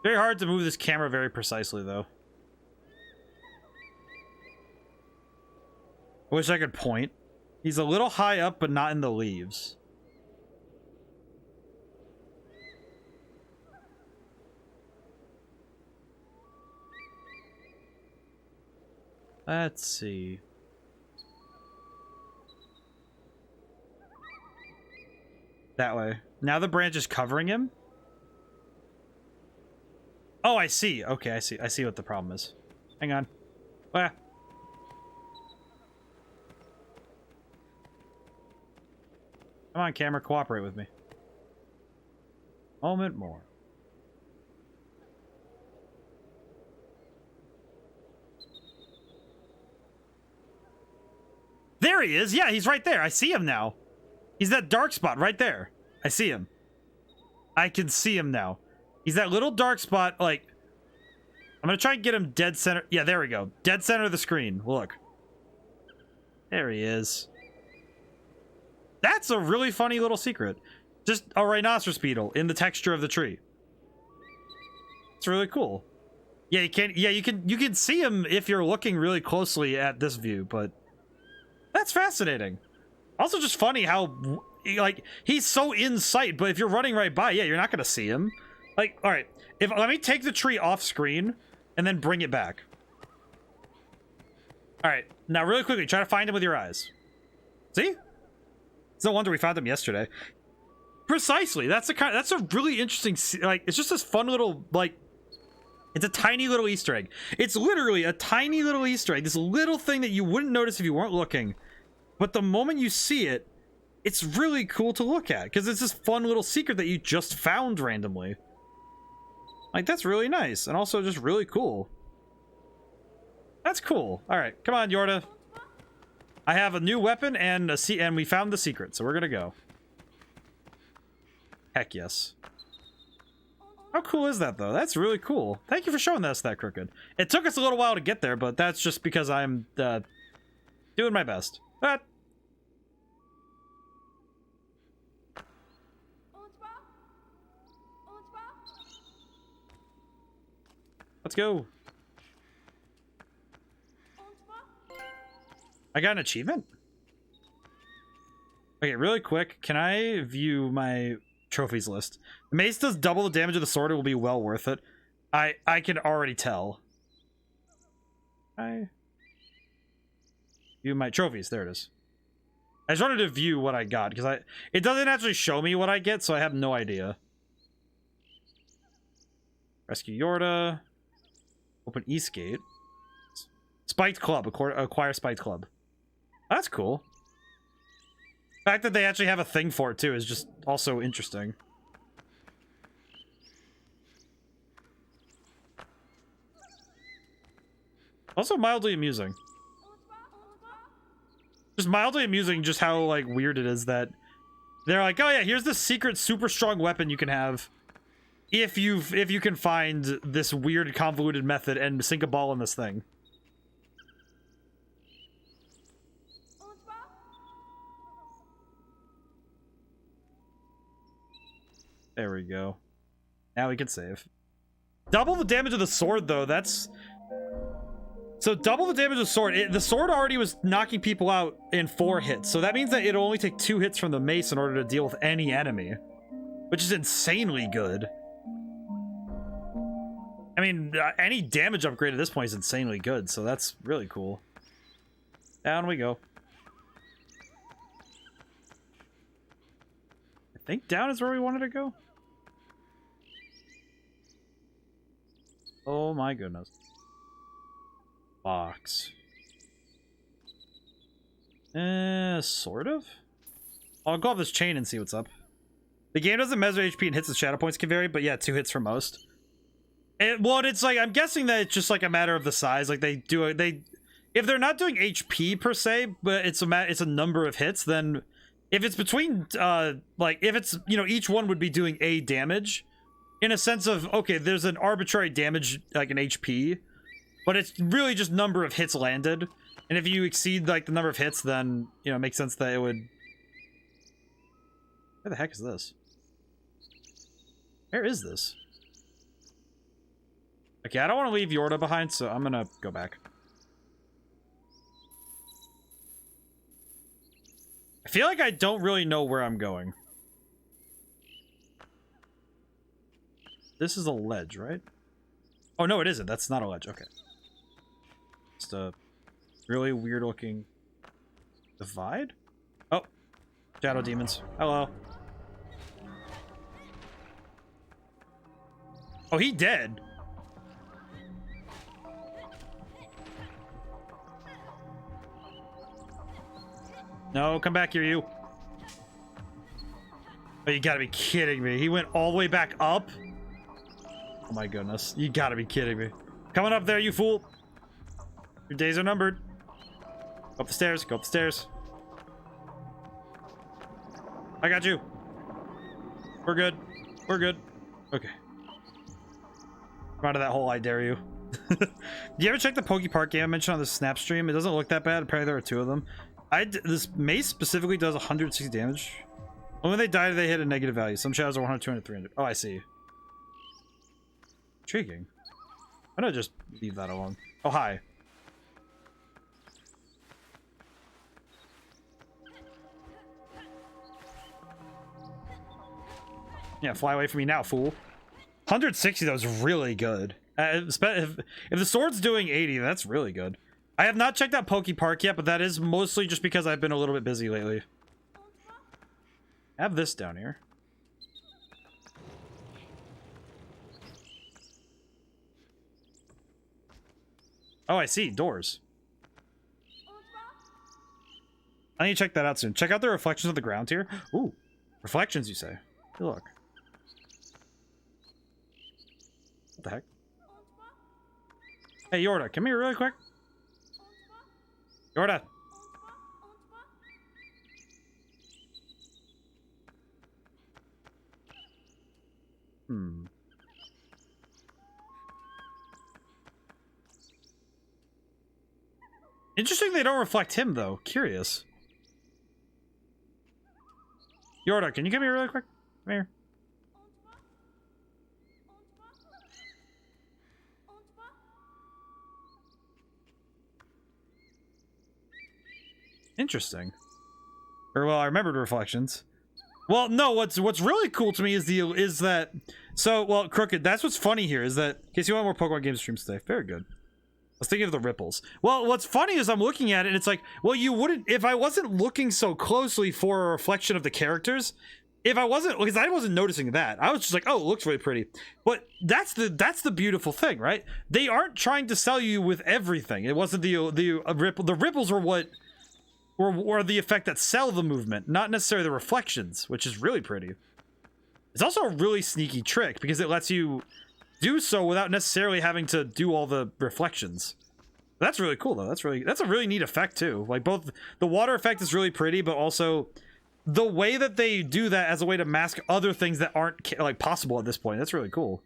Very hard to move this camera very precisely, though. I wish I could point. He's a little high up, but not in the leaves. Let's see. That way. Now the branch is covering him? Oh, I see. Okay, I see. I see what the problem is. Hang on. Ah. Come on, camera, cooperate with me. Moment more. There he is! Yeah, he's right there. I see him now. He's that dark spot right there. I see him. I can see him now. He's that little dark spot, like... I'm gonna try and get him dead center. Yeah, there we go. Dead center of the screen. Look. There he is. That's a really funny little secret. Just a rhinoceros beetle in the texture of the tree. It's really cool. Yeah, you can. Yeah, you can see him if you're looking really closely at this view, but that's fascinating. Also, just funny how like he's so in sight, but if you're running right by, yeah, you're not gonna see him. Like, all right, let me take the tree off screen and then bring it back. All right, now really quickly, try to find him with your eyes. See? It's no wonder we found him yesterday. Precisely. That's a really interesting, like, it's just this fun little, like, it's a tiny little Easter egg. It's literally a tiny little Easter egg. This little thing that you wouldn't notice if you weren't looking. But the moment you see it, it's really cool to look at because it's this fun little secret that you just found randomly. Like, that's really nice and also just really cool. That's cool. All right, come on, Yorda. I have a new weapon and and we found the secret, so we're gonna go. Heck yes. How cool is that, though? That's really cool. Thank you for showing us that, Crooked. It took us a little while to get there, but that's just because I'm doing my best. But let's go. I got an achievement? Okay, really quick, can I view my trophies list? The mace does double the damage of the sword. It will be well worth it. I can already tell. I view my trophies. There it is. I just wanted to view what I got because it doesn't actually show me what I get, so I have no idea. Rescue Yorda. Open East Gate. Spiked Club. Acquire Spiked Club. That's cool. The fact that they actually have a thing for it too is just also interesting. Also mildly amusing. Just mildly amusing just how like weird it is that they're like, oh yeah, here's the secret super strong weapon you can have if you can find this weird convoluted method and sink a ball in this thing. There we go. Now we can save. Double the damage of the sword, though. That's... So double the damage of the sword. The sword already was knocking people out in 4 hits. So that means that it'll only take 2 hits from the mace in order to deal with any enemy. Which is insanely good. I mean, any damage upgrade at this point is insanely good. So that's really cool. Down we go. I think down is where we wanted to go. Oh my goodness. Box. Sort of? I'll go off this chain and see what's up. The game doesn't measure HP and hits and shadow points can vary, but yeah, 2 hits for most. Well, it's like, I'm guessing that it's just like a matter of the size. Like they do, if they're not doing HP per se, but it's a number of hits, then if it's between, like if it's, you know, each one would be doing a damage in a sense of, okay, there's an arbitrary damage, like an HP, but it's really just number of hits landed. And if you exceed like the number of hits, then, you know, it makes sense that it would... Where the heck is this? Where is this? Okay, I don't want to leave Yorda behind, so I'm gonna go back. I feel like I don't really know where I'm going. This is a ledge, right? Oh, no, it isn't. That's not a ledge. Okay. Just a really weird looking divide? Oh. Shadow demons. Hello. Oh, he dead. No, come back here, you. Oh, you gotta be kidding me. He went all the way back up? Oh my goodness. You gotta be kidding me. Coming up there, you fool. Your days are numbered. Go up the stairs. Go up the stairs. I got you. We're good. We're good. Okay. Come out of that hole, I dare you. Do you ever check the Poke Park game I mentioned on the Snap stream? It doesn't look that bad. Apparently there are 2 of them. This mace specifically does 160 damage. When they die, they hit a negative value. Some shadows are 100, 200, 300. Oh, I see. Intriguing. Why not just leave that alone? Oh, hi. Yeah, fly away from me now, fool. 160, though, is really good. If the sword's doing 80, that's really good. I have not checked out Poke Park yet, but that is mostly just because I've been a little bit busy lately. I have this down here. Oh, I see. Doors. I need to check that out soon. Check out the reflections of the ground here. Ooh. Reflections, you say? Hey, look. What the heck? Hey, Yorda, come here really quick. Yorda. Interesting they don't reflect him, though. Curious. Yorda, can you come here really quick? Come here. Interesting. Or, well, I remembered reflections. Well, no, what's really cool to me is that so, well, Crooked, that's what's funny here is that in case you want more Pokemon game streams today. Very good. I was thinking of the ripples. Well, what's funny is I'm looking at it and it's like, well, you wouldn't if I wasn't looking so closely for a reflection of the characters. If I wasn't, because I wasn't noticing that. I was just like, oh, it looks really pretty. But that's the beautiful thing, right? They aren't trying to sell you with everything. It wasn't the ripples were what were the effect that sell the movement, not necessarily the reflections, which is really pretty. It's also a really sneaky trick because it lets you do so without necessarily having to do all the reflections. That's really cool though. That's a really neat effect too. Like both the water effect is really pretty, but also the way that they do that as a way to mask other things that aren't like possible at this point. That's really cool.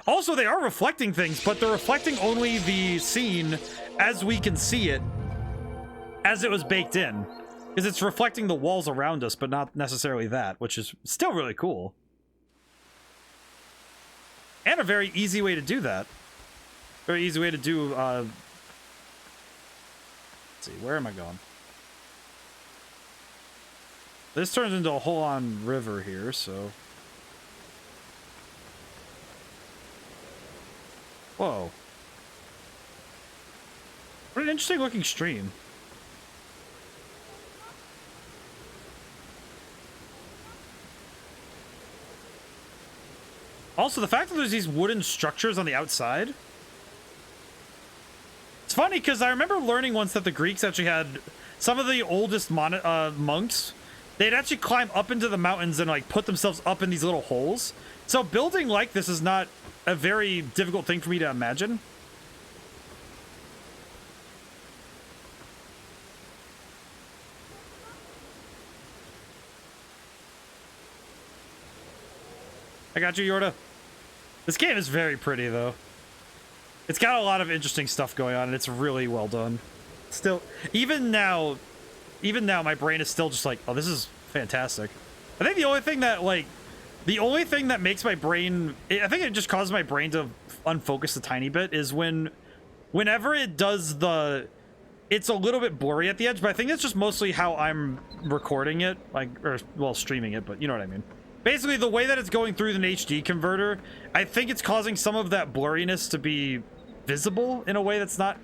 Also, they are reflecting things, but they're reflecting only the scene as we can see it, as it was baked in. Because it's reflecting the walls around us, but not necessarily that, which is still really cool. And a very easy way to do that. Very easy way to do, let's see, where am I going? This turns into a whole-on river here, so... Whoa. What an interesting looking stream. Also, the fact that there's these wooden structures on the outside. It's funny because I remember learning once that the Greeks actually had some of the oldest monks. They'd actually climb up into the mountains and like put themselves up in these little holes. So building like this is not a very difficult thing for me to imagine. I got you, Yorda. This game is very pretty, though. It's got a lot of interesting stuff going on, and it's really well done. Still, even now, my brain is still just like, oh, this is fantastic. I think the only thing that makes my brain, I think it just causes my brain to unfocus a tiny bit is whenever it does it's a little bit blurry at the edge, but I think that's just mostly how I'm recording it, well, streaming it, but you know what I mean. Basically, the way that it's going through the HD converter, I think it's causing some of that blurriness to be visible in a way that's not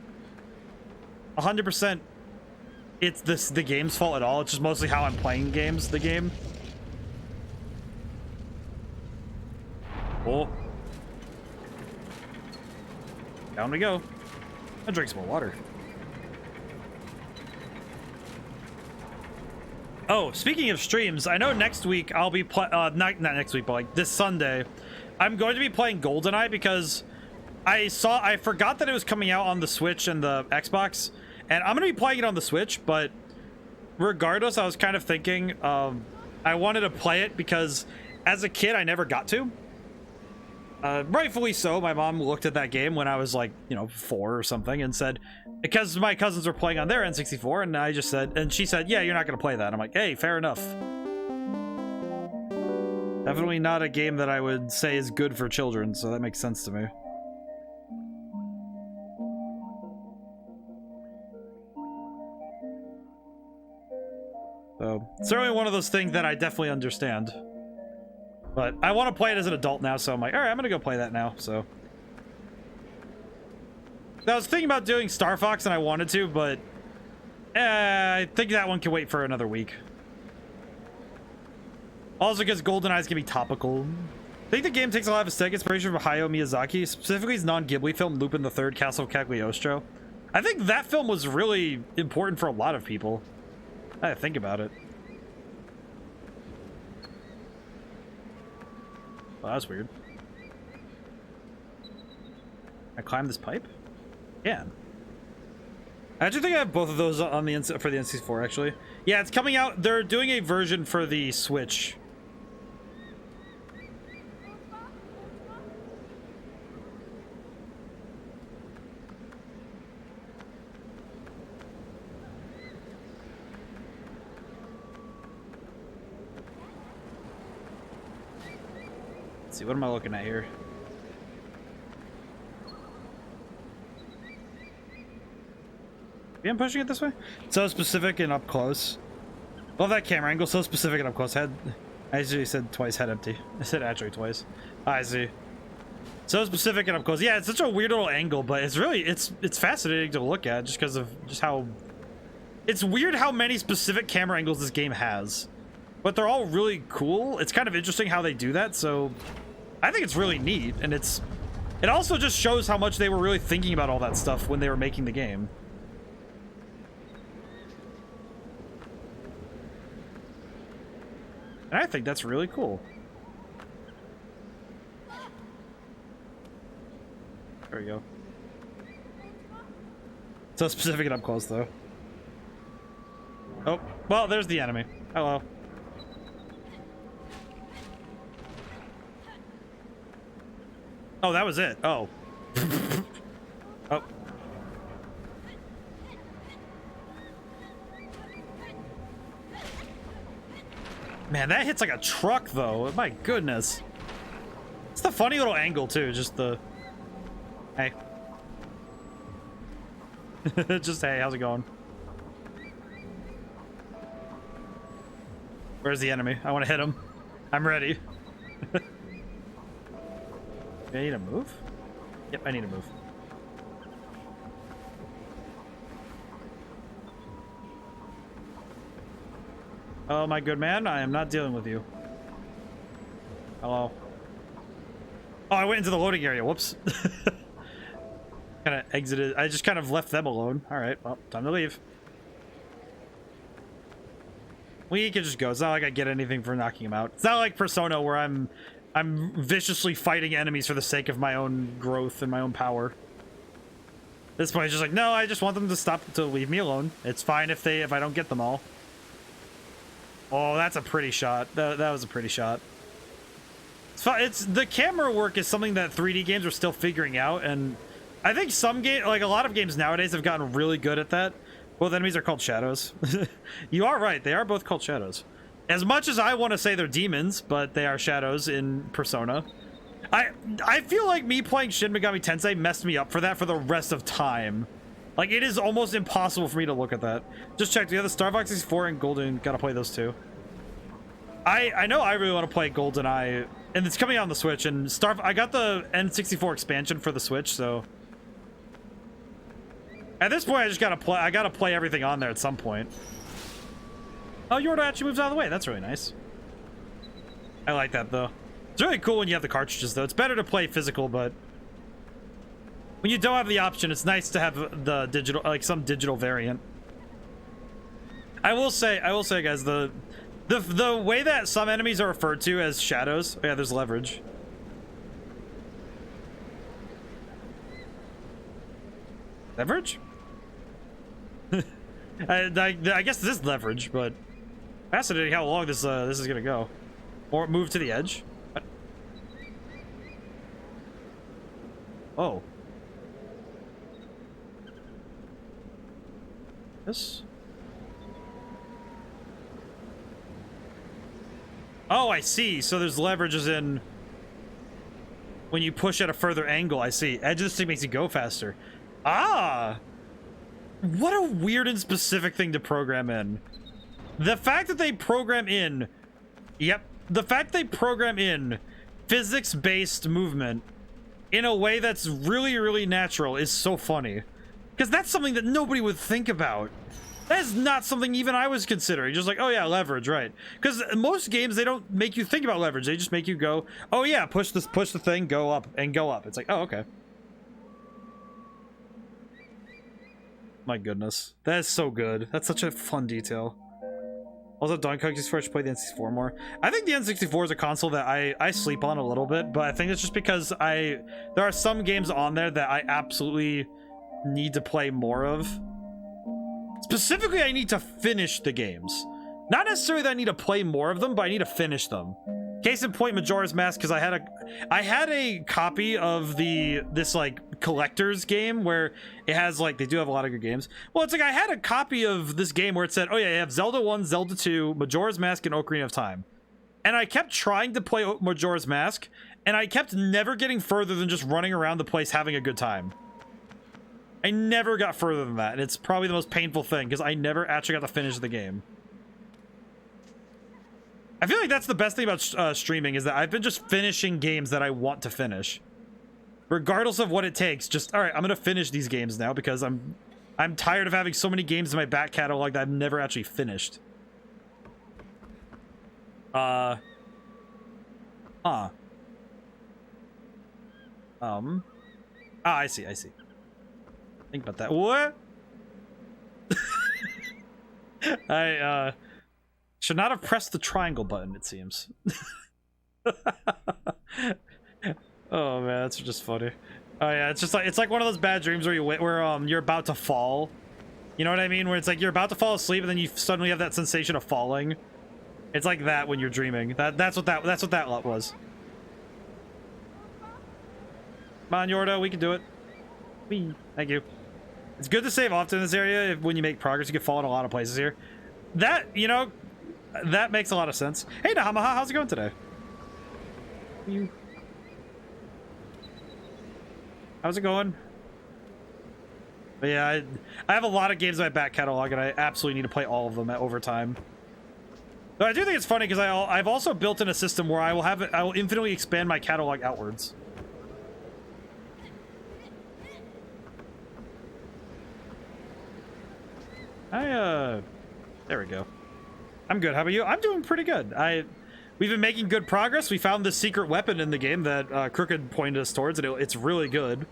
100% it's the game's fault at all. It's just mostly how I'm playing the game. Oh. Down we go. I'll drink some more water. Oh, speaking of streams, I know next week I'll be not next week, but like this Sunday, I'm going to be playing GoldenEye because I forgot that it was coming out on the Switch and the Xbox, and I'm going to be playing it on the Switch, but regardless, I was kind of thinking I wanted to play it because as a kid, I never got to. Rightfully so. My mom looked at that game when I was like, 4 or something and said, because my cousins were playing on their N64, and I just said, and she said, yeah, you're not going to play that. I'm like, hey, fair enough. Definitely not a game that I would say is good for children, so that makes sense to me. So, certainly one of those things that I definitely understand. But I want to play it as an adult now, so I'm like, all right, I'm going to go play that now, so. I was thinking about doing Star Fox, and I wanted to, but I think that one can wait for another week. Also, because GoldenEye is going to be topical. I think the game takes a lot of aesthetic inspiration from Hayao Miyazaki, specifically his non-Ghibli film, Lupin the Third, Castle of Cagliostro. I think that film was really important for a lot of people. I had to think about it. Well, that was weird. I climb this pipe? Yeah. I actually think I have both of those on the for the N64, actually. Yeah, it's coming out. They're doing a version for the Switch. Let's see, what am I looking at here? Yeah, I'm pushing it this way. So specific and up close. Love that camera angle. So specific and up close. Head. I actually said twice. Head empty. I said actually twice. I see. So specific and up close. Yeah, it's such a weird little angle, but it's really it's fascinating to look at just because of just how. It's weird how many specific camera angles this game has, but they're all really cool. It's kind of interesting how they do that. So I think it's really neat, and it also just shows how much they were really thinking about all that stuff when they were making the game. And I think that's really cool. There we go. So specific and up close, though. Oh, well, there's the enemy. Hello. Oh, that was it. Oh. Oh. Man, that hits like a truck, though. My goodness. It's the funny little angle, too. Just the... Hey. Just, hey, how's it going? Where's the enemy? I want to hit him. I'm ready. I need to move? Yep, I need to move. Oh, my good man, I am not dealing with you. Hello. Oh, I went into the loading area. Whoops. Kind of exited. I just kind of left them alone. All right, well, time to leave. We can just go. It's not like I get anything for knocking him out. It's not like Persona where I'm viciously fighting enemies for the sake of my own growth and my own power. At this point, it's just like, no, I just want them to stop, to leave me alone. It's fine if I don't get them all. Oh, that's a pretty shot. That was a pretty shot. It's the camera work is something that 3D games are still figuring out, and I think like a lot of games nowadays have gotten really good at that. Both enemies are called shadows. You are right. They are both called shadows. As much as I want to say they're demons, but they are shadows in Persona. I feel like me playing Shin Megami Tensei messed me up for that for the rest of time. Like, it is almost impossible for me to look at that. Just check. The other Star Fox 64 and Golden. Gotta play those two. I know I really want to play GoldenEye, and it's coming out on the Switch, and I got the N64 expansion for the Switch, so... At this point, I just gotta play. I gotta play everything on there at some point. Oh, Yorda actually moves out of the way. That's really nice. I like that, though. It's really cool when you have the cartridges, though. It's better to play physical, but... When you don't have the option, it's nice to have the digital, like some digital variant. I will say, guys, the way that some enemies are referred to as shadows. Oh, yeah, there's leverage. Leverage? I guess this is leverage, but fascinating how long this is gonna go. Or move to the edge. What? Oh. This? Oh, I see. So there's leverage as in when you push at a further angle. I see. Edge of this thing makes you go faster. Ah! What a weird and specific thing to program in. The fact that they program in... Yep. The fact they program in physics-based movement in a way that's really, really natural is so funny. Because that's something that nobody would think about. That is not something even I was considering. Just like, oh yeah, leverage, right? Because most games, they don't make you think about leverage. They just make you go, oh yeah, push the thing, go up, and go up. It's like, oh, okay. My goodness. That is so good. That's such a fun detail. Also, Donkey Kong 64, I should play the N64 more. I think the N64 is a console that I sleep on a little bit, but I think it's just because there are some games on there that I absolutely need to play more of. Specifically, I need to finish the games. Not necessarily that I need to play more of them, but I need to finish them. Case in point, Majora's Mask, because I had a copy of this like collector's game where it has like, they do have a lot of good games. Well, it's like I had a copy of this game where it said, oh yeah, you have Zelda 1, Zelda 2, Majora's Mask, and Ocarina of Time. And I kept trying to play Majora's Mask, And I kept never getting further than just running around the place having a good time. I never got further than that, and it's probably the most painful thing, because I never actually got to finish the game. I feel like that's the best thing about streaming, is that I've been just finishing games that I want to finish. Regardless of what it takes, just, alright, I'm gonna finish these games now, because I'm tired of having so many games in my back catalog that I've never actually finished. Huh. I see. Think about that. What? I should not have pressed the triangle button, it seems. Oh man, that's just funny. Oh yeah, it's like one of those bad dreams where you're about to fall. You know what I mean? Where it's like you're about to fall asleep and then you suddenly have that sensation of falling. It's like that when you're dreaming. That's what that was. Come on, Yorda, we can do it. Whee. Thank you. It's good to save often in this area. When you make progress, you can fall in a lot of places here. That, you know, that makes a lot of sense. Hey, Nahamaha, how's it going today? How's it going? But yeah, I have a lot of games in my back catalog, and I absolutely need to play all of them over time. But I do think it's funny because I've also built in a system where I will infinitely expand my catalog outwards. There we go. I'm good. How about you? I'm doing pretty good. We've been making good progress. We found this secret weapon in the game that Crooked pointed us towards, and it's really good.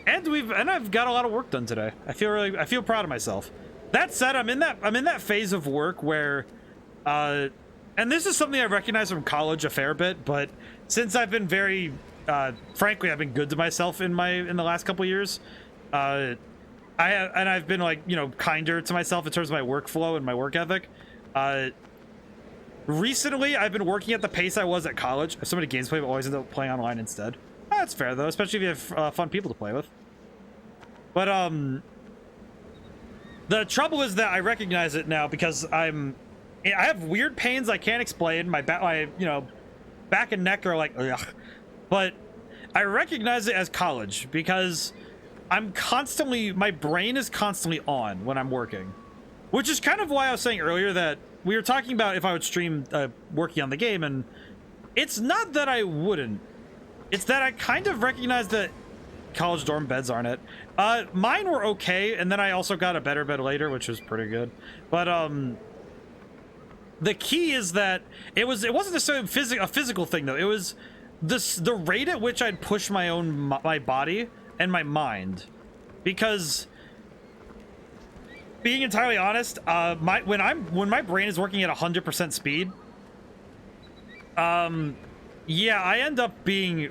And I've got a lot of work done today. I feel proud of myself. That said, I'm in that phase of work where, and this is something I recognize from college a fair bit, but since I've been very, frankly, I've been good to myself in the last couple years. I've been, like, you know, kinder to myself in terms of my workflow and my work ethic. Recently, I've been working at the pace I was at college. I have so many games to play, but always end up playing online instead. That's fair, though, especially if you have fun people to play with. But, the trouble is that I recognize it now because I have weird pains I can't explain. My back and neck are like, ugh. But I recognize it as college because my brain is constantly on when I'm working. Which is kind of why I was saying earlier that we were talking about if I would stream working on the game, and it's not that I wouldn't. It's that I kind of recognize that college dorm beds aren't it. Mine were okay, and then I also got a better bed later, which was pretty good. But the key is that it wasn't necessarily a physical thing though. It was the rate at which I'd push my body and my mind, because being entirely honest, when my brain is working at 100% speed, yeah, I end up being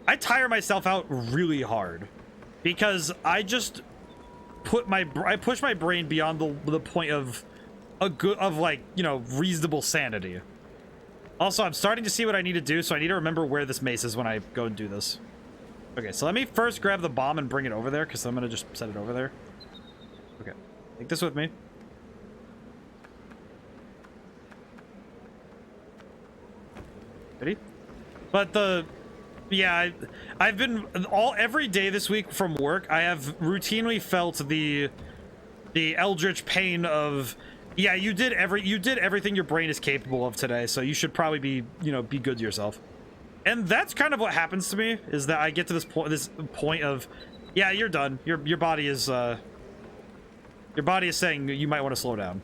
I tire myself out really hard because I just push my brain beyond the point of like, you know, reasonable sanity. Also, I'm starting to see what I need to do, so I need to remember where this mace is when I go and do this. Okay, so let me first grab the bomb and bring it over there, because I'm gonna just set it over there. Okay, take this with me. Ready? But yeah, I've been every day this week from work, I have routinely felt the eldritch pain of, yeah, you did everything your brain is capable of today, so you should probably be good to yourself. And that's kind of what happens to me, is that I get to this point of, yeah, you're done. Your body is saying you might want to slow down.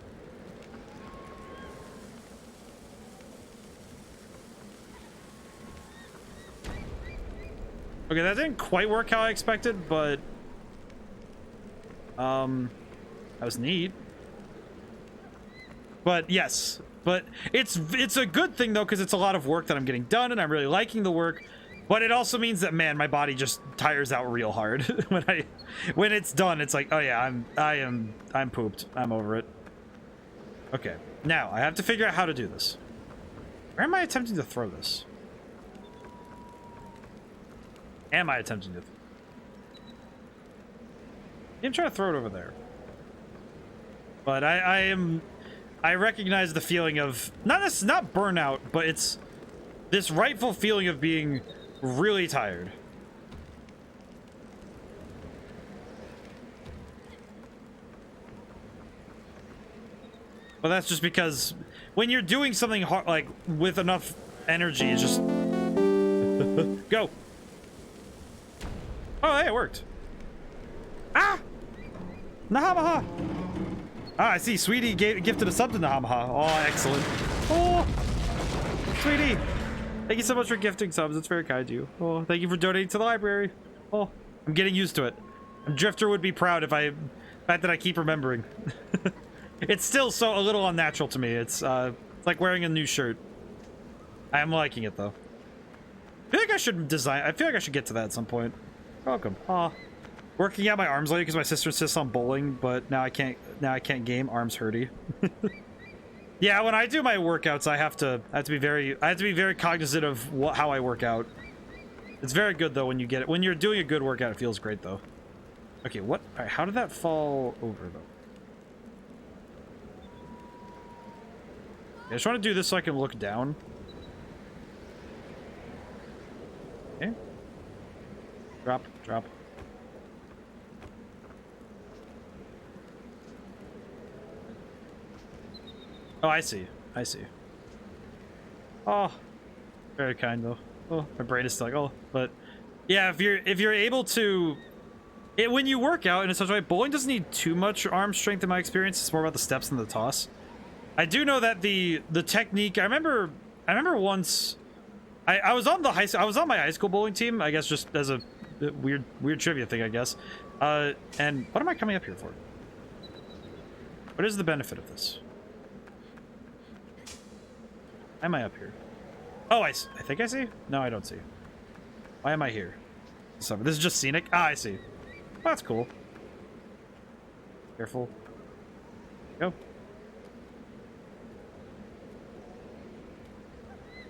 Okay, that didn't quite work how I expected, but that was neat. But yes, but it's a good thing though, because it's a lot of work that I'm getting done, and I'm really liking the work. But it also means that, man, my body just tires out real hard when it's done. It's like, oh yeah, I'm pooped. I'm over it. Okay, now I have to figure out how to do this. Where am I attempting to throw this? Am I attempting to? I'm trying to throw it over there. But I recognize the feeling of not burnout, but it's this rightful feeling of being really tired. But that's just because when you're doing something hard, like with enough energy, it's just go. Oh, hey, it worked. Ah! Nahamaha! Ah, I see. Sweetie gifted a sub to Nahamaha. Oh, excellent. Oh, Sweetie. Thank you so much for gifting subs. It's very kind of you. Oh, thank you for donating to the library. Oh, I'm getting used to it. Drifter would be proud if the fact that I keep remembering. It's still so a little unnatural to me. It's like wearing a new shirt. I am liking it though. I feel like I should design. I feel like I should get to that at some point. Welcome. Aw. Working out my arms later because my sister insists on bowling, but now I can't. Now I can't game. Arms hurty. Yeah, when I do my workouts, I have to be very cognizant of how I work out. It's very good though when you get it. When you're doing a good workout, it feels great though. Okay, what? All right, how did that fall over though? I just want to do this so I can look down. Okay. Drop, drop. Oh, I see. I see. Oh, very kind though. Oh, my brain is stuck. Oh, but yeah, if you're able to, when you work out in such a way, bowling doesn't need too much arm strength in my experience. It's more about the steps and the toss. I do know that the technique. I remember once. I was on my high school bowling team. I guess just as a weird trivia thing. I guess. And what am I coming up here for? What is the benefit of this? Why am I up here? Oh, I think I see. No, I don't see. Why am I here? This is just scenic. Ah, I see. Oh, that's cool. Careful. Go.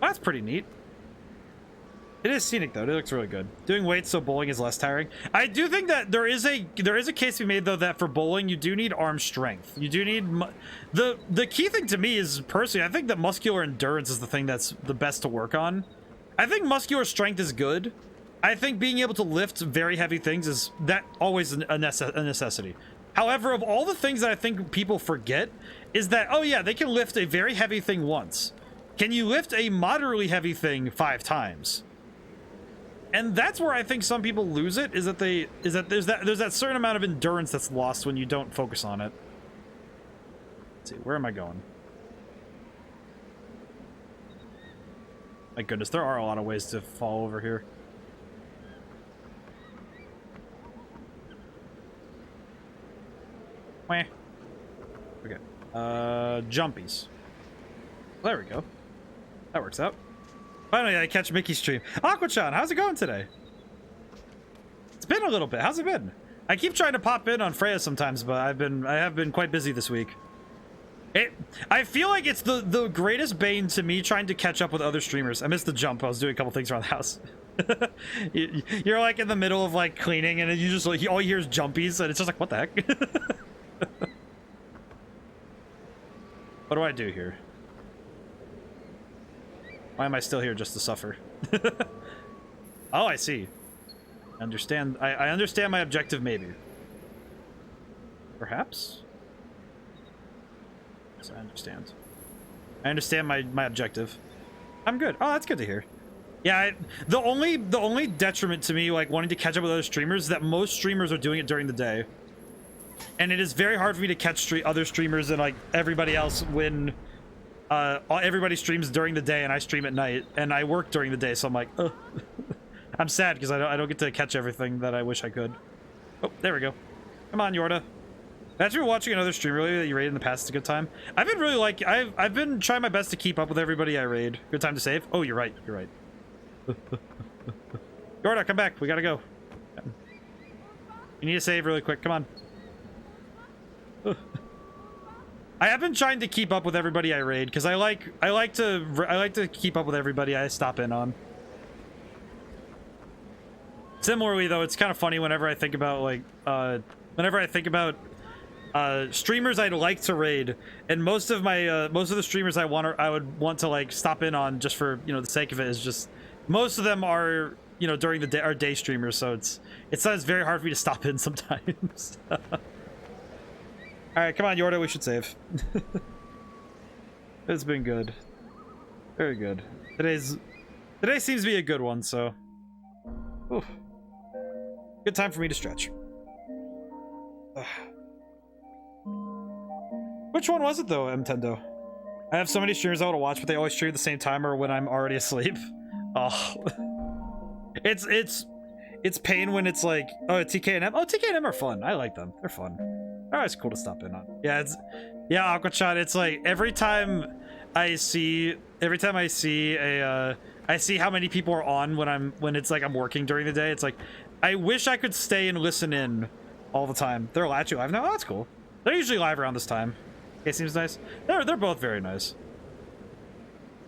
Oh, that's pretty neat. It is scenic though. It looks really good. Doing weights so bowling is less tiring. I do think that there is a case to be made though that for bowling you do need arm strength. You do need the key thing to me is personally I think that muscular endurance is the thing that's the best to work on. I think muscular strength is good. I think being able to lift very heavy things is always a necessity. However, of all the things that I think people forget is that, oh yeah, they can lift a very heavy thing once. Can you lift a moderately heavy thing 5 times? And that's where I think some people lose it, is that there's that certain amount of endurance that's lost when you don't focus on it. Let's see, where am I going? My goodness, there are a lot of ways to fall over here. Wah. Okay. Jumpies. There we go. That works out. Finally, I catch Mickey's stream. Aquachan, how's it going today? It's been a little bit. How's it been? I keep trying to pop in on Freya sometimes, but I have been quite busy this week. I feel like it's the greatest bane to me trying to catch up with other streamers. I missed the jump. I was doing a couple things around the house. You're like in the middle of like cleaning, and you just like all you hear is jumpies, and it's just like, what the heck? What do I do here? Why am I still here just to suffer? Oh, I see. I understand my objective, maybe. Perhaps? Yes, I understand. I understand my objective. I'm good. Oh, that's good to hear. Yeah, the only detriment to me, like, wanting to catch up with other streamers, is that most streamers are doing it during the day. And it is very hard for me to catch other streamers and, like, everybody else when... everybody streams during the day and I stream at night, and I work during the day, so I'm like, ugh. I'm sad because I don't get to catch everything that I wish I could. Oh, there we go. Come on, Yorda. After watching another stream earlier that you raided in the past, it's a good time. I've been really like I've been trying my best to keep up with everybody I raid. Good time to save. Oh, you're right. You're right. Yorda, come back. We gotta go. You need to save really quick. Come on. I have been trying to keep up with everybody I raid because I like to keep up with everybody I stop in on. Similarly, though, it's kind of funny whenever I think about like streamers I'd like to raid, and most of the streamers I would want to like stop in on just for, you know, the sake of it, is just most of them are, you know, during the day, are day streamers, so it's very hard for me to stop in sometimes. All right, come on, Yorda, we should save. It's been good, very good. Today seems to be a good one, so oof. Good time for me to stretch. Ugh. Which one was it though, Mtendo? I have so many streamers I want to watch, but they always stream at the same time or when I'm already asleep. Oh. It's pain when it's like, oh, TK and M. Oh, TK and M are fun. I like them. They're fun. They're always cool to stop in on. Yeah, Aquachot, it's like every time I see a I see how many people are on when it's like I'm working during the day. It's like I wish I could stay and listen in all the time. They're actually live now. Oh, that's cool. They're usually live around this time. Okay, seems nice. They're both very nice.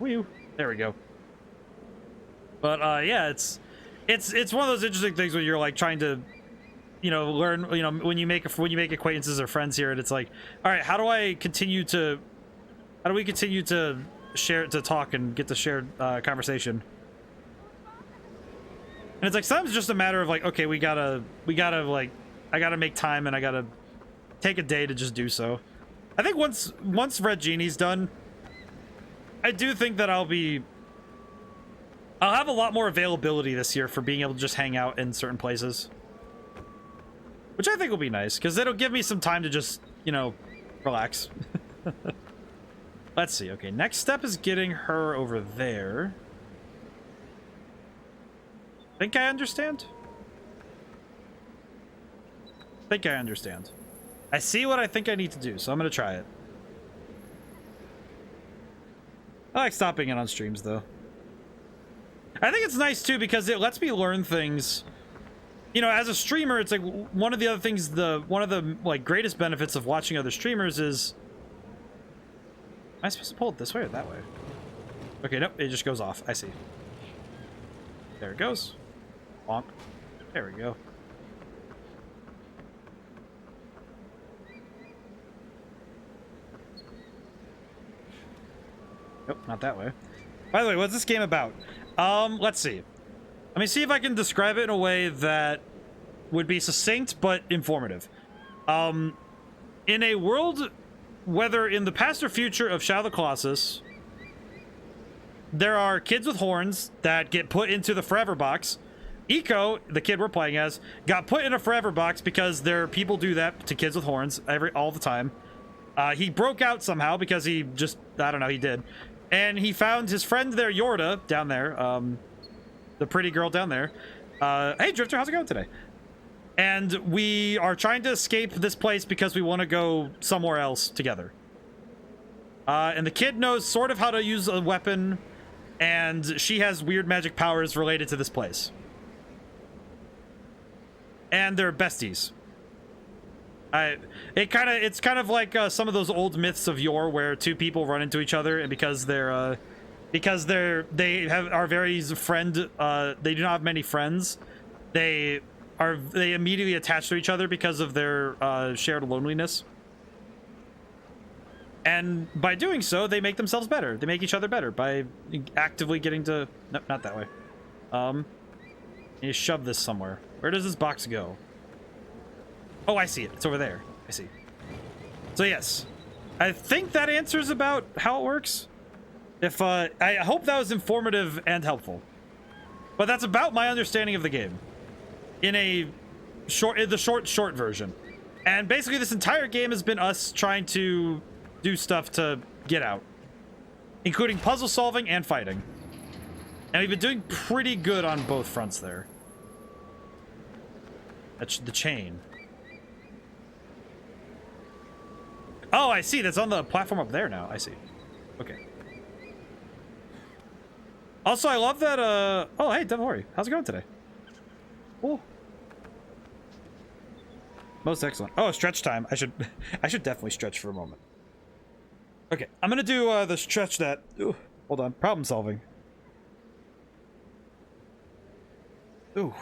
Woo. There we go. But yeah, it's one of those interesting things when you're like trying to, you know, learn, you know, when you make acquaintances or friends here, and it's like, all right, how do we continue to share, to talk and get to shared conversation? And it's like sometimes it's just a matter of like, okay, we gotta like, I gotta make time and I gotta take a day to just do so. I think once Red Genie's done, I do think that I'll have a lot more availability this year for being able to just hang out in certain places, which I think will be nice because it'll give me some time to just, you know, relax. Let's see. Okay, next step is getting her over there. Think I understand? Think I understand. I see what I think I need to do, so I'm gonna try it. I like stopping in on streams, though. I think it's nice, too, because it lets me learn things. You know, as a streamer, it's like one of the other things, one of the, like, greatest benefits of watching other streamers is... Am I supposed to pull it this way or that way? Okay, nope, it just goes off. I see. There it goes. Bonk. There we go. Nope, not that way. By the way, what's this game about? Let's see. Let me see if I can describe it in a way that would be succinct but informative. In a world, whether in the past or future of Shadow of the Colossus, there are kids with horns that get put into the Forever Box. Ico, the kid we're playing as, got put in a Forever Box because there are people do that to kids with horns all the time. He broke out somehow because he just, I don't know, he did. And he found his friend there, Yorda, down there. The pretty girl down there. Hey, Drifter, how's it going today? And we are trying to escape this place because we want to go somewhere else together. And the kid knows sort of how to use a weapon, and she has weird magic powers related to this place. And they're besties. It's kind of like some of those old myths of yore where two people run into each other, and because they are very friend, they do not have many friends. They immediately attach to each other because of their shared loneliness. And by doing so, they make themselves better. They make each other better by actively getting to... No, not that way. You shove this somewhere. Where does this box go? Oh, I see it. It's over there. I see. So yes, I think that answers about how it works. If I hope that was informative and helpful. But that's about my understanding of the game. In the short version. And basically this entire game has been us trying to do stuff to get out, including puzzle solving and fighting. And we've been doing pretty good on both fronts there. That's the chain. Oh, I see. That's on the platform up there now. I see. Okay. Also, I love that, oh, hey, Devori. How's it going today? Cool. Most excellent. Oh, stretch time. I should definitely stretch for a moment. Okay, I'm gonna do, the stretch that... Ooh, hold on. Problem solving. Ooh.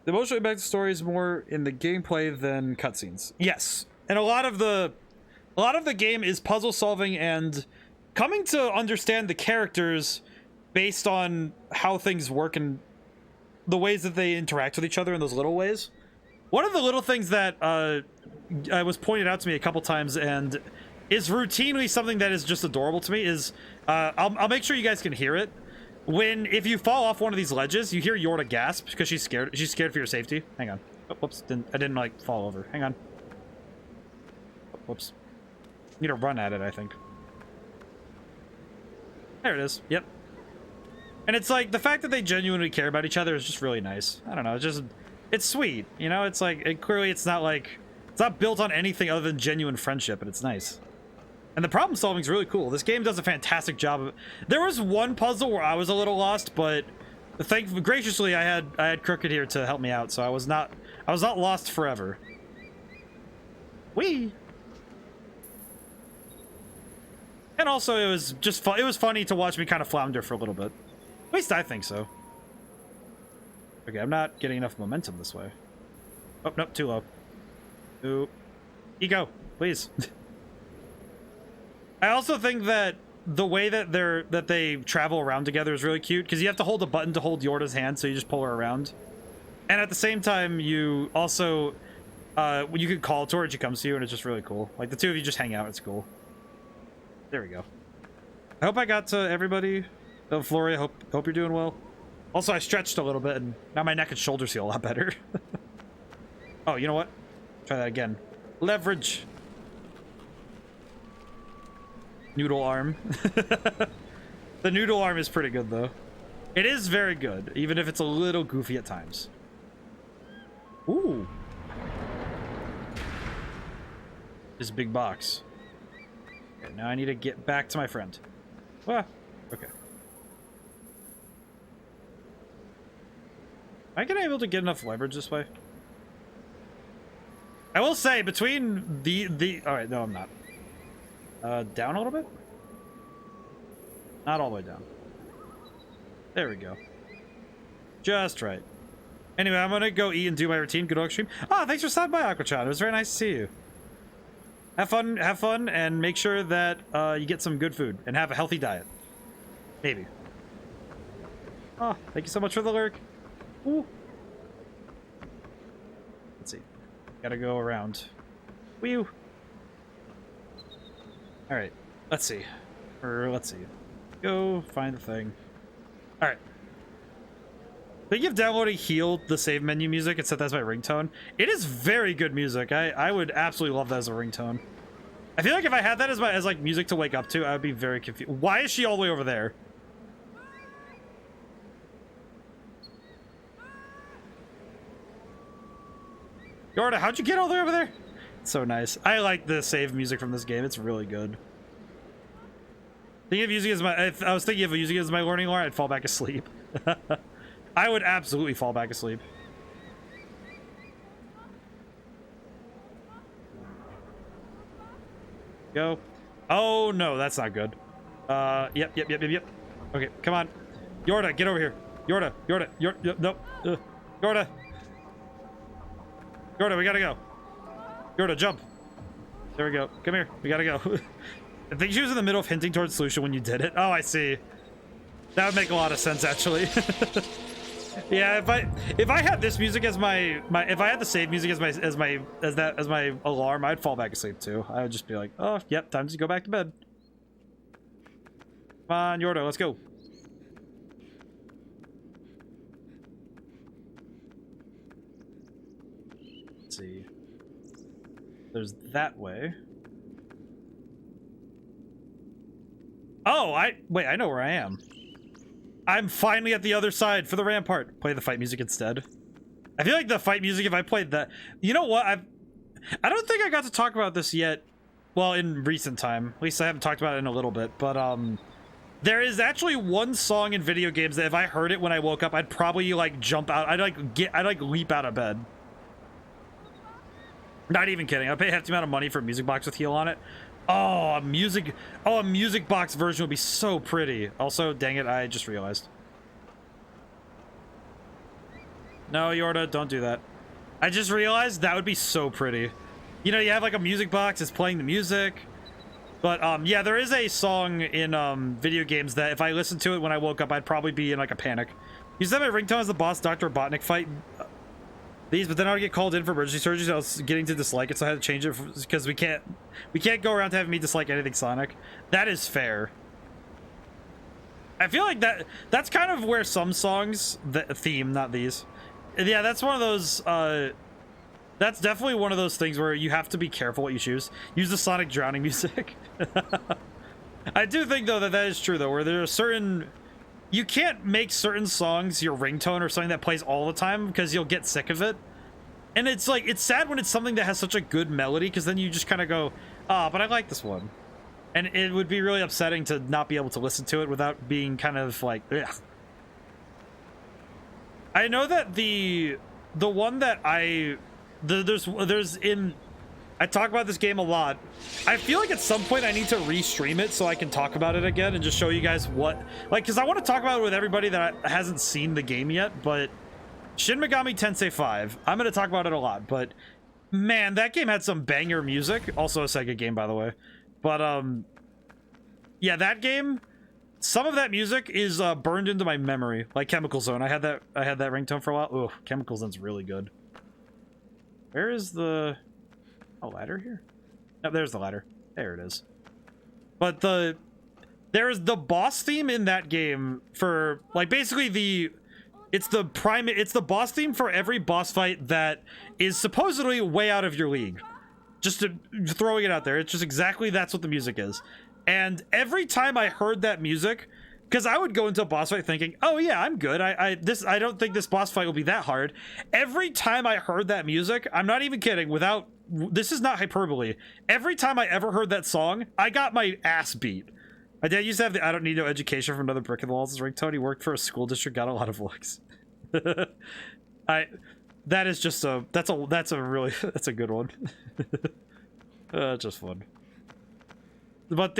The emotional impact of the story is more in the gameplay than cutscenes. Yes. And a lot of the game is puzzle solving and coming to understand the characters based on how things work and the ways that they interact with each other in those little ways. One of the little things that was pointed out to me a couple times and is routinely something that is just adorable to me is I'll make sure you guys can hear it. If you fall off one of these ledges, you hear Yorda gasp because she's scared. She's scared for your safety. Hang on. Oh, whoops! I didn't like fall over. Hang on. Whoops. Need to run at it, I think. There it is. Yep. And it's like the fact that they genuinely care about each other is just really nice. I don't know. It's sweet. You know, it's like clearly it's not built on anything other than genuine friendship, but it's nice. And the problem solving is really cool. This game does a fantastic job of it. There was one puzzle where I was a little lost, but graciously I had Crooked here to help me out, so I was not lost forever. Whee! And also it was just fun. It was funny to watch me kind of flounder for a little bit. At least I think so. Okay, I'm not getting enough momentum this way. Oh, nope, too low. Ooh. Eco, please. I also think that the way that they travel around together is really cute because you have to hold a button to hold Yorda's hand, so you just pull her around. And at the same time, you also you can call to her and she comes to you, and it's just really cool. Like the two of you just hang out. It's cool. There we go. I hope I got to everybody. Floria, hope you're doing well. Also, I stretched a little bit, and now my neck and shoulders feel a lot better. Oh, you know what? Try that again. Leverage. Noodle arm. The noodle arm is pretty good, though. It is very good, even if it's a little goofy at times. Ooh. This big box. Okay, now I need to get back to my friend. Ah, okay. Am I gonna be able to get enough leverage this way? I will say, between the... Alright, no, I'm not. Down a little bit? Not all the way down. There we go. Just right. Anyway, I'm gonna go eat and do my routine. Good luck stream. Ah, thanks for stopping by, Aquachan. It was very nice to see you. Have fun, and make sure that you get some good food and have a healthy diet. Maybe. Oh, thank you so much for the lurk. Ooh. Let's see. Gotta go around. Whew. Alright. Let's see. Let's see. Go find the thing. Alright. Thinking of downloading Heal, the save menu music, and set that as my ringtone. It is very good music. I would absolutely love that as a ringtone. I feel like if I had that as like music to wake up to, I would be very confused. Why is she all the way over there? Yorda, how'd you get all the way over there? It's so nice. I like the save music from this game. It's really good. Thinking of using it as my... If I was thinking of using it as my learning lore, I'd fall back asleep. I would absolutely fall back asleep. Go. Oh, no, that's not good. Yep. Okay, come on. Yorda, get over here. Yorda, no. Yorda. Yorda, we gotta go. Yorda, jump. There we go. Come here. We gotta go. I think she was in the middle of hinting towards solution when you did it. Oh, I see. That would make a lot of sense, actually. Yeah, if I had this music as my if I had the save music as my alarm, I'd fall back asleep too. I would just be like, oh, yep, time to go back to bed. Come on, Yorda, let's go. Let's see. There's that way. Oh, I know where I am. I'm finally at the other side for the rampart. Play the fight music instead. I feel like the fight music, if I played that... You know what? I don't think I got to talk about this yet. Well, in recent time. At least I haven't talked about it in a little bit. But, there is actually one song in video games that if I heard it when I woke up, I'd probably, like, jump out. I'd leap out of bed. Not even kidding. I'd pay a hefty amount of money for a music box with Heal on it. Oh, a music box version would be so pretty. Also, dang it, I just realized. No, Yorda, don't do that. I just realized that would be so pretty. You know, you have like a music box, it's playing the music. But yeah, there is a song in video games that if I listened to it when I woke up, I'd probably be in like a panic. You said my ringtone as the boss Dr. Robotnik fight these, but then I would get called in for emergency surgery, so I was getting to dislike it, so I had to change it because we can't go around to having me dislike anything Sonic. That is fair. I feel like that's kind of where some songs, the theme, not these. Yeah, that's one of those, that's definitely one of those things where you have to be careful what you choose. Use the Sonic drowning music. I do think, though, that is true, though, where there are certain... You can't make certain songs your ringtone or something that plays all the time because you'll get sick of it. And it's like, it's sad when it's something that has such a good melody because then you just kind of go, ah, but I like this one. And it would be really upsetting to not be able to listen to it without being kind of like, ugh. I know that the one that there's in... I talk about this game a lot. I feel like at some point I need to restream it so I can talk about it again and just show you guys what... Like, because I want to talk about it with everybody that hasn't seen the game yet, but... Shin Megami Tensei 5. I'm going to talk about it a lot, but... Man, that game had some banger music. Also a Sega game, by the way. But, yeah, that game... Some of that music is burned into my memory. Like Chemical Zone. I had that ringtone for a while. Ooh, Chemical Zone's really good. Where is the... A ladder here? No, there's the ladder. There it is. But there's the boss theme in that game for like basically it's the boss theme for every boss fight that is supposedly way out of your league. Just throwing it out there. It's just exactly that's what the music is. And every time I heard that music, because I would go into a boss fight thinking, oh yeah, I'm good. I don't think this boss fight will be that hard. Every time I heard that music, I'm not even kidding, this is not hyperbole. Every time I ever heard that song, I got my ass beat. My dad used to have the I don't need no education from another brick in the walls as ringtone. He worked for a school district, got a lot of looks. That is just that's a good one. Just fun. But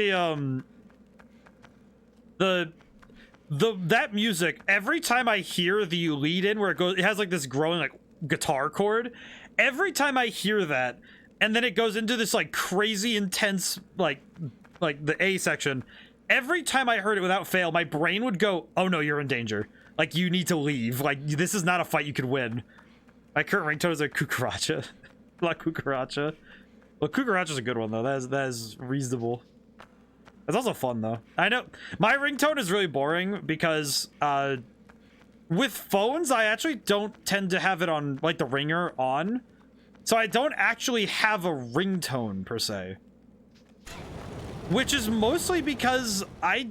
that music, every time I hear the lead in where it has like this growing like guitar chord, every time I hear that and then it goes into this like crazy intense like the A section, every time I heard it without fail, my brain would go, oh no, you're in danger, like you need to leave, like this is not a fight you could win. My current ringtone is a Cucaracha. La Cucaracha. Well, Cucaracha's a good one though. That is reasonable. It's also fun though. I know my ringtone is really boring because with phones I actually don't tend to have it on like the ringer on, so I don't actually have a ringtone per se, which is mostly because I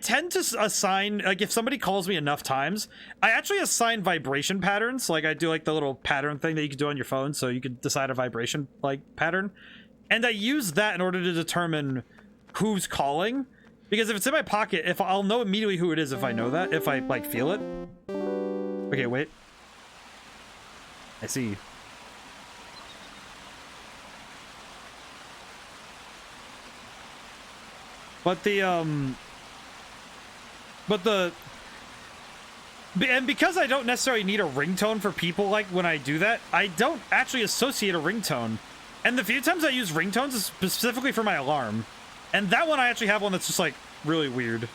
tend to assign, like if somebody calls me enough times, I actually assign vibration patterns. Like I do like the little pattern thing that you can do on your phone, so you can decide a vibration like pattern, and I use that in order to determine who's calling, because if it's in my pocket, if I'll know immediately who it is if I know that, if I like feel it. Okay, wait. I see. But and because I don't necessarily need a ringtone for people, like when I do that, I don't actually associate a ringtone. And the few times I use ringtones is specifically for my alarm. And that one I actually have one that's just like really weird.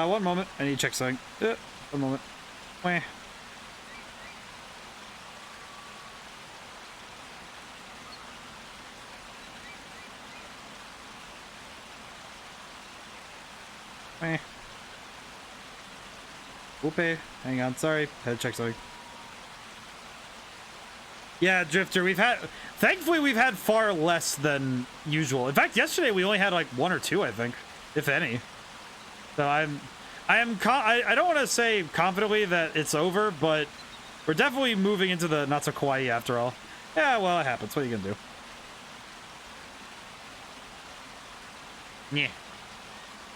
One moment. I need to check something. One moment. Wah. Wah. Whoopee. Hang on. Sorry. Had to check something. Yeah, Drifter, thankfully we've had far less than usual. In fact, yesterday we only had like 1 or 2, I think, if any. So I don't want to say confidently that it's over, but we're definitely moving into the not so kawaii after all. Yeah, well, it happens. What are you gonna do? Yeah.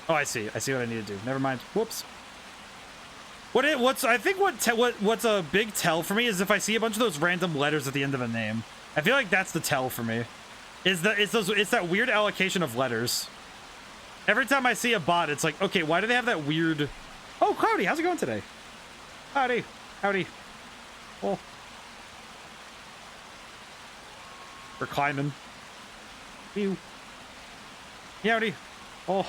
Oh, I see. I see what I need to do. Never mind. Whoops. What's a big tell for me is if I see a bunch of those random letters at the end of a name. I feel like that's the tell for me. It's that weird allocation of letters. Every time I see a bot, it's like, okay, why do they have that weird... Oh, Cloudy, how's it going today? Howdy. Howdy. Oh. We're climbing. Ew. Howdy. Oh.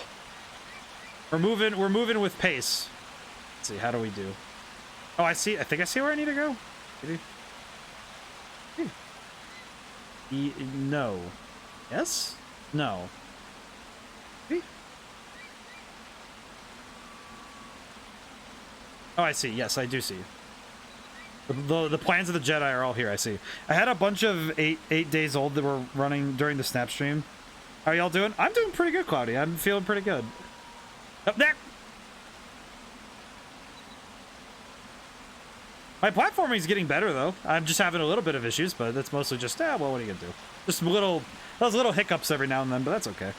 We're moving with pace. Let's see, how do we do? Oh, I see. I think I see where I need to go. Maybe. No. Yes? No. Maybe. Oh, I see. Yes, I do see. The plans of the Jedi are all here. I see. I had a bunch of 8 days old that were running during the snap stream. How are y'all doing? I'm doing pretty good, Cloudy. I'm feeling pretty good. Up there. My platforming is getting better though. I'm just having a little bit of issues, but that's mostly just well, what are you gonna do? Just those little hiccups every now and then, but that's okay.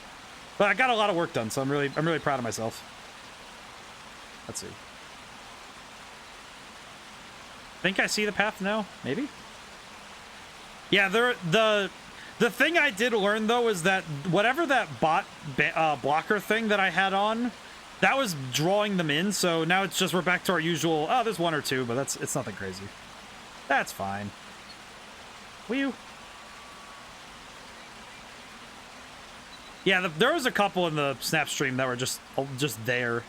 But I got a lot of work done, so I'm really proud of myself. Let's see. I think I see the path now, maybe? Yeah, the thing I did learn though is that whatever that bot blocker thing that I had on, that was drawing them in, so now it's just we're back to our usual, oh, there's one or two, but it's nothing crazy. That's fine. Whew. Yeah, there was a couple in the snap stream that were just there.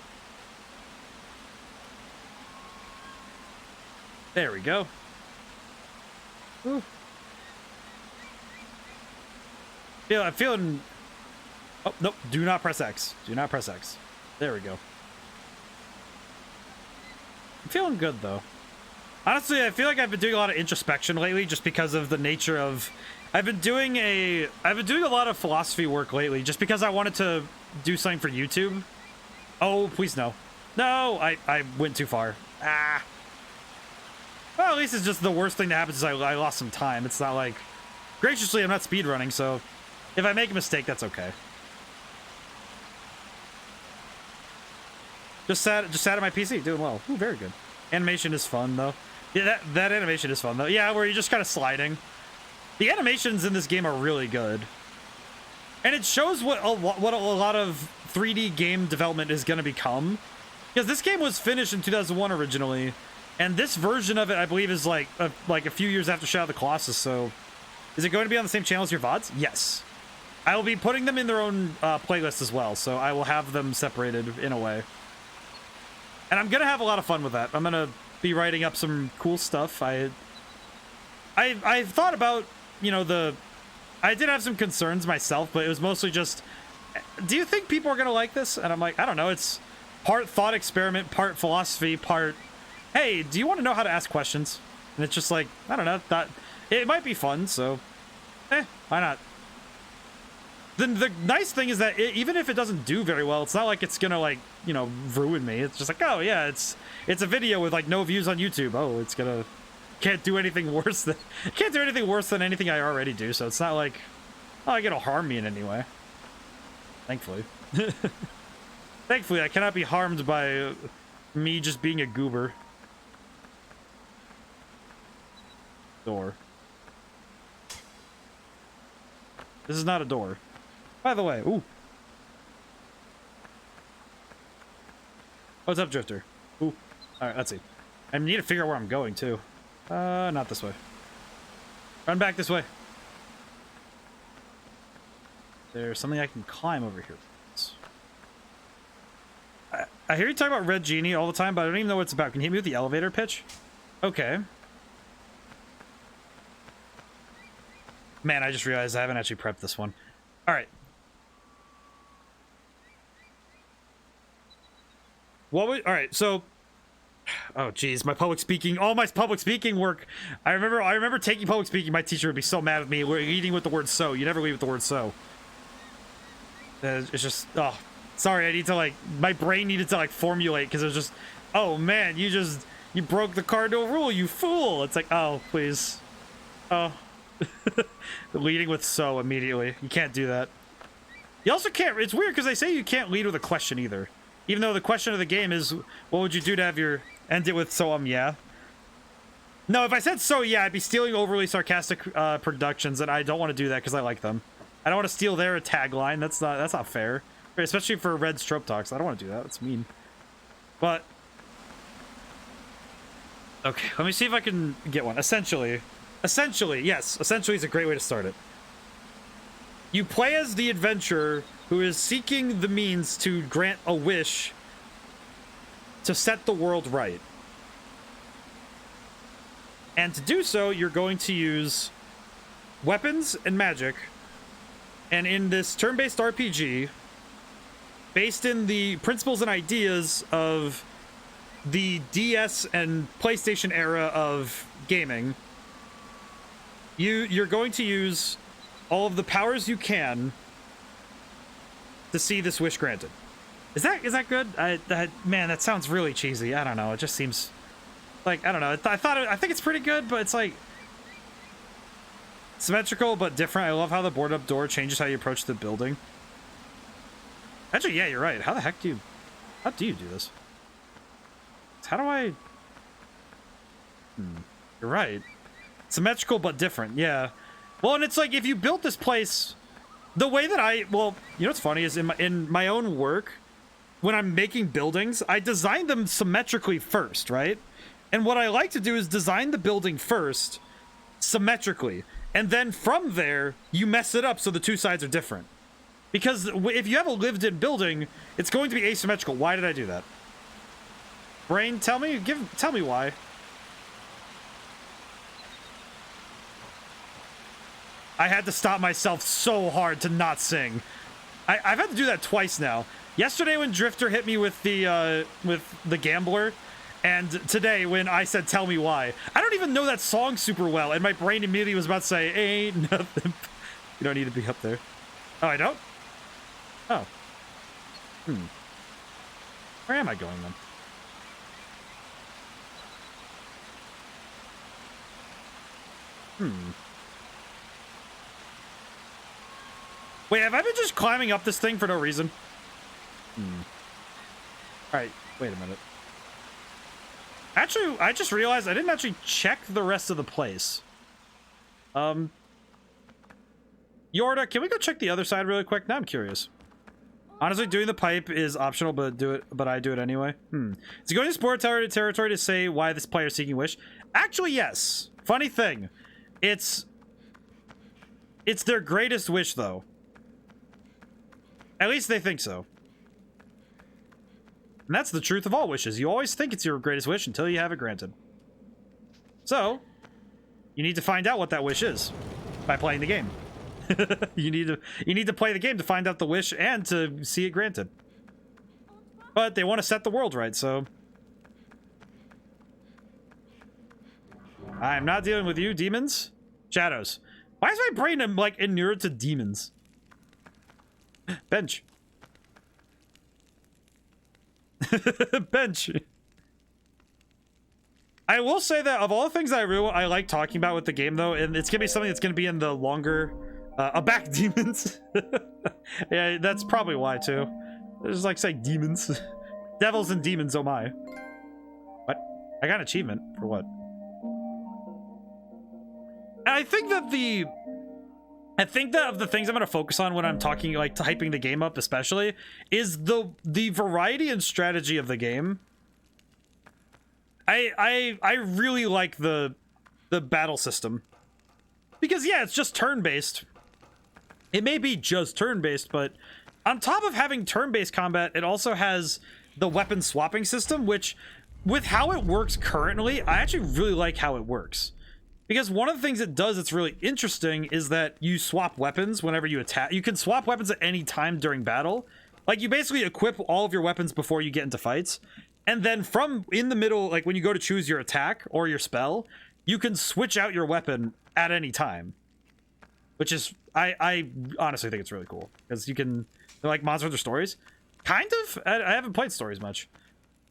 There we go. Ooh. I'm feeling... Oh, nope. Do not press X. Do not press X. There we go. I'm feeling good, though. Honestly, I feel like I've been doing a lot of introspection lately just because of the nature of... I've been doing a lot of philosophy work lately just because I wanted to do something for YouTube. Oh, please no. No, I went too far. Ah. Well, at least it's just the worst thing that happens is I lost some time. It's not like... Graciously, I'm not speedrunning, so if I make a mistake, that's okay. Just sat at my PC, doing well. Ooh, very good. Animation is fun, though. Yeah, that animation is fun, though. Yeah, where you're just kind of sliding. The animations in this game are really good. And it shows what a lot of 3D game development is going to become. Because this game was finished in 2001 originally. And this version of it, I believe, is like a few years after Shadow of the Colossus, so... Is it going to be on the same channel as your VODs? Yes. I will be putting them in their own playlist as well, so I will have them separated in a way. And I'm going to have a lot of fun with that. I'm going to be writing up some cool stuff. I've thought about, you know, I did have some concerns myself, but it was mostly just, do you think people are going to like this? And I'm like, I don't know. It's part thought experiment, part philosophy, part, hey, do you want to know how to ask questions? And it's just like, I don't know. It might be fun, so, why not? The nice thing is that even if it doesn't do very well, it's not like it's gonna, like, you know, ruin me. It's just like, oh yeah, it's a video with like no views on YouTube. Oh, it's gonna can't do anything worse than anything I already do. So it's not like, oh, it'll harm me in any way. Thankfully, thankfully, I cannot be harmed by me just being a goober. Door. This is not a door. By the way, ooh. What's up, Drifter? Ooh. Alright, let's see. I need to figure out where I'm going, too. Not this way. Run back this way. There's something I can climb over here. I hear you talk about Red Genie all the time, but I don't even know what it's about. Can you hit me with the elevator pitch? Okay. Man, I just realized I haven't actually prepped this one. Alright. Alright, so... Oh, geez, my public speaking... All my public speaking work... I remember taking public speaking, my teacher would be so mad at me. We're leading with the word so. You never lead with the word so. It's just... Oh, sorry, I need to, like... My brain needed to, like, formulate, because it was just... Oh, man, you broke the cardinal rule, you fool! It's like, oh, please. Oh... Leading with so immediately. You can't do that. You also can't, it's weird because they say you can't lead with a question either. Even though the question of the game is, what would you do to have your, end it with so yeah? No, if I said so yeah, I'd be stealing overly sarcastic productions, and I don't want to do that because I like them. I don't want to steal their tagline. That's not fair. Especially for Red's Trope Talks. I don't want to do that. That's mean. But okay, let me see if I can get one. Essentially, yes. Essentially is a great way to start it. You play as the adventurer who is seeking the means to grant a wish to set the world right. And to do so, you're going to use weapons and magic. And in this turn-based RPG, based in the principles and ideas of the DS and PlayStation era of gaming, you're going to use all of the powers you can to see this wish granted. Is that good? Man, that sounds really cheesy. I don't know. It just seems like, I don't know. I think it's pretty good, but it's like symmetrical but different. I love how the board up door changes how you approach the building. Actually, yeah, you're right. How the heck do you do this? How do I? You're right. Symmetrical but different. Yeah. Well, and it's like if you built this place, the way that well, you know what's funny is in my own work, when I'm making buildings, I design them symmetrically first, right? And what I like to do is design the building first, symmetrically, and then from there you mess it up so the two sides are different. Because if you have a lived-in building, it's going to be asymmetrical. Why did I do that? Brain, tell me why. I had to stop myself so hard to not sing. I've had to do that twice now. Yesterday when Drifter hit me with the Gambler, and today when I said "Tell me why." I don't even know that song super well, and my brain immediately was about to say, "Ain't nothing." You don't need to be up there. Oh, I don't? Oh. Where am I going then? Wait, have I been just climbing up this thing for no reason? Alright, wait a minute. Actually, I just realized I didn't actually check the rest of the place. Yorda, can we go check the other side really quick? Now I'm curious. Honestly, doing the pipe is optional, but I do it anyway. Is it going to explore territory to say why this player is seeking wish? Actually, yes. Funny thing. It's their greatest wish, though. At least they think so. And that's the truth of all wishes. You always think it's your greatest wish until you have it granted. So, you need to find out what that wish is by playing the game. you need to play the game to find out the wish and to see it granted. But they want to set the world right, so I'm not dealing with you, demons. Shadows. Why is my brain like inured to demons? Bench. Bench. I will say that of all the things I like talking about with the game, though, and it's gonna be something that's gonna be in the longer back demons. Yeah, that's probably why too. There's like say demons. Devils and demons, oh my. What? I got an achievement for what? And I think that of the things I'm going to focus on when I'm talking, like, hyping the game up especially, is the variety and strategy of the game. I really like the battle system. Because, yeah, it's just turn-based. It may be just turn-based, but on top of having turn-based combat, it also has the weapon swapping system, which, with how it works currently, I actually really like how it works. Because one of the things it does that's really interesting is that you swap weapons whenever you attack. You can swap weapons at any time during battle. Like, you basically equip all of your weapons before you get into fights. And then from in the middle, like when you go to choose your attack or your spell, you can switch out your weapon at any time. Which is, I honestly think it's really cool. Because you can, like Monster Hunter Stories. Kind of? I haven't played Stories much.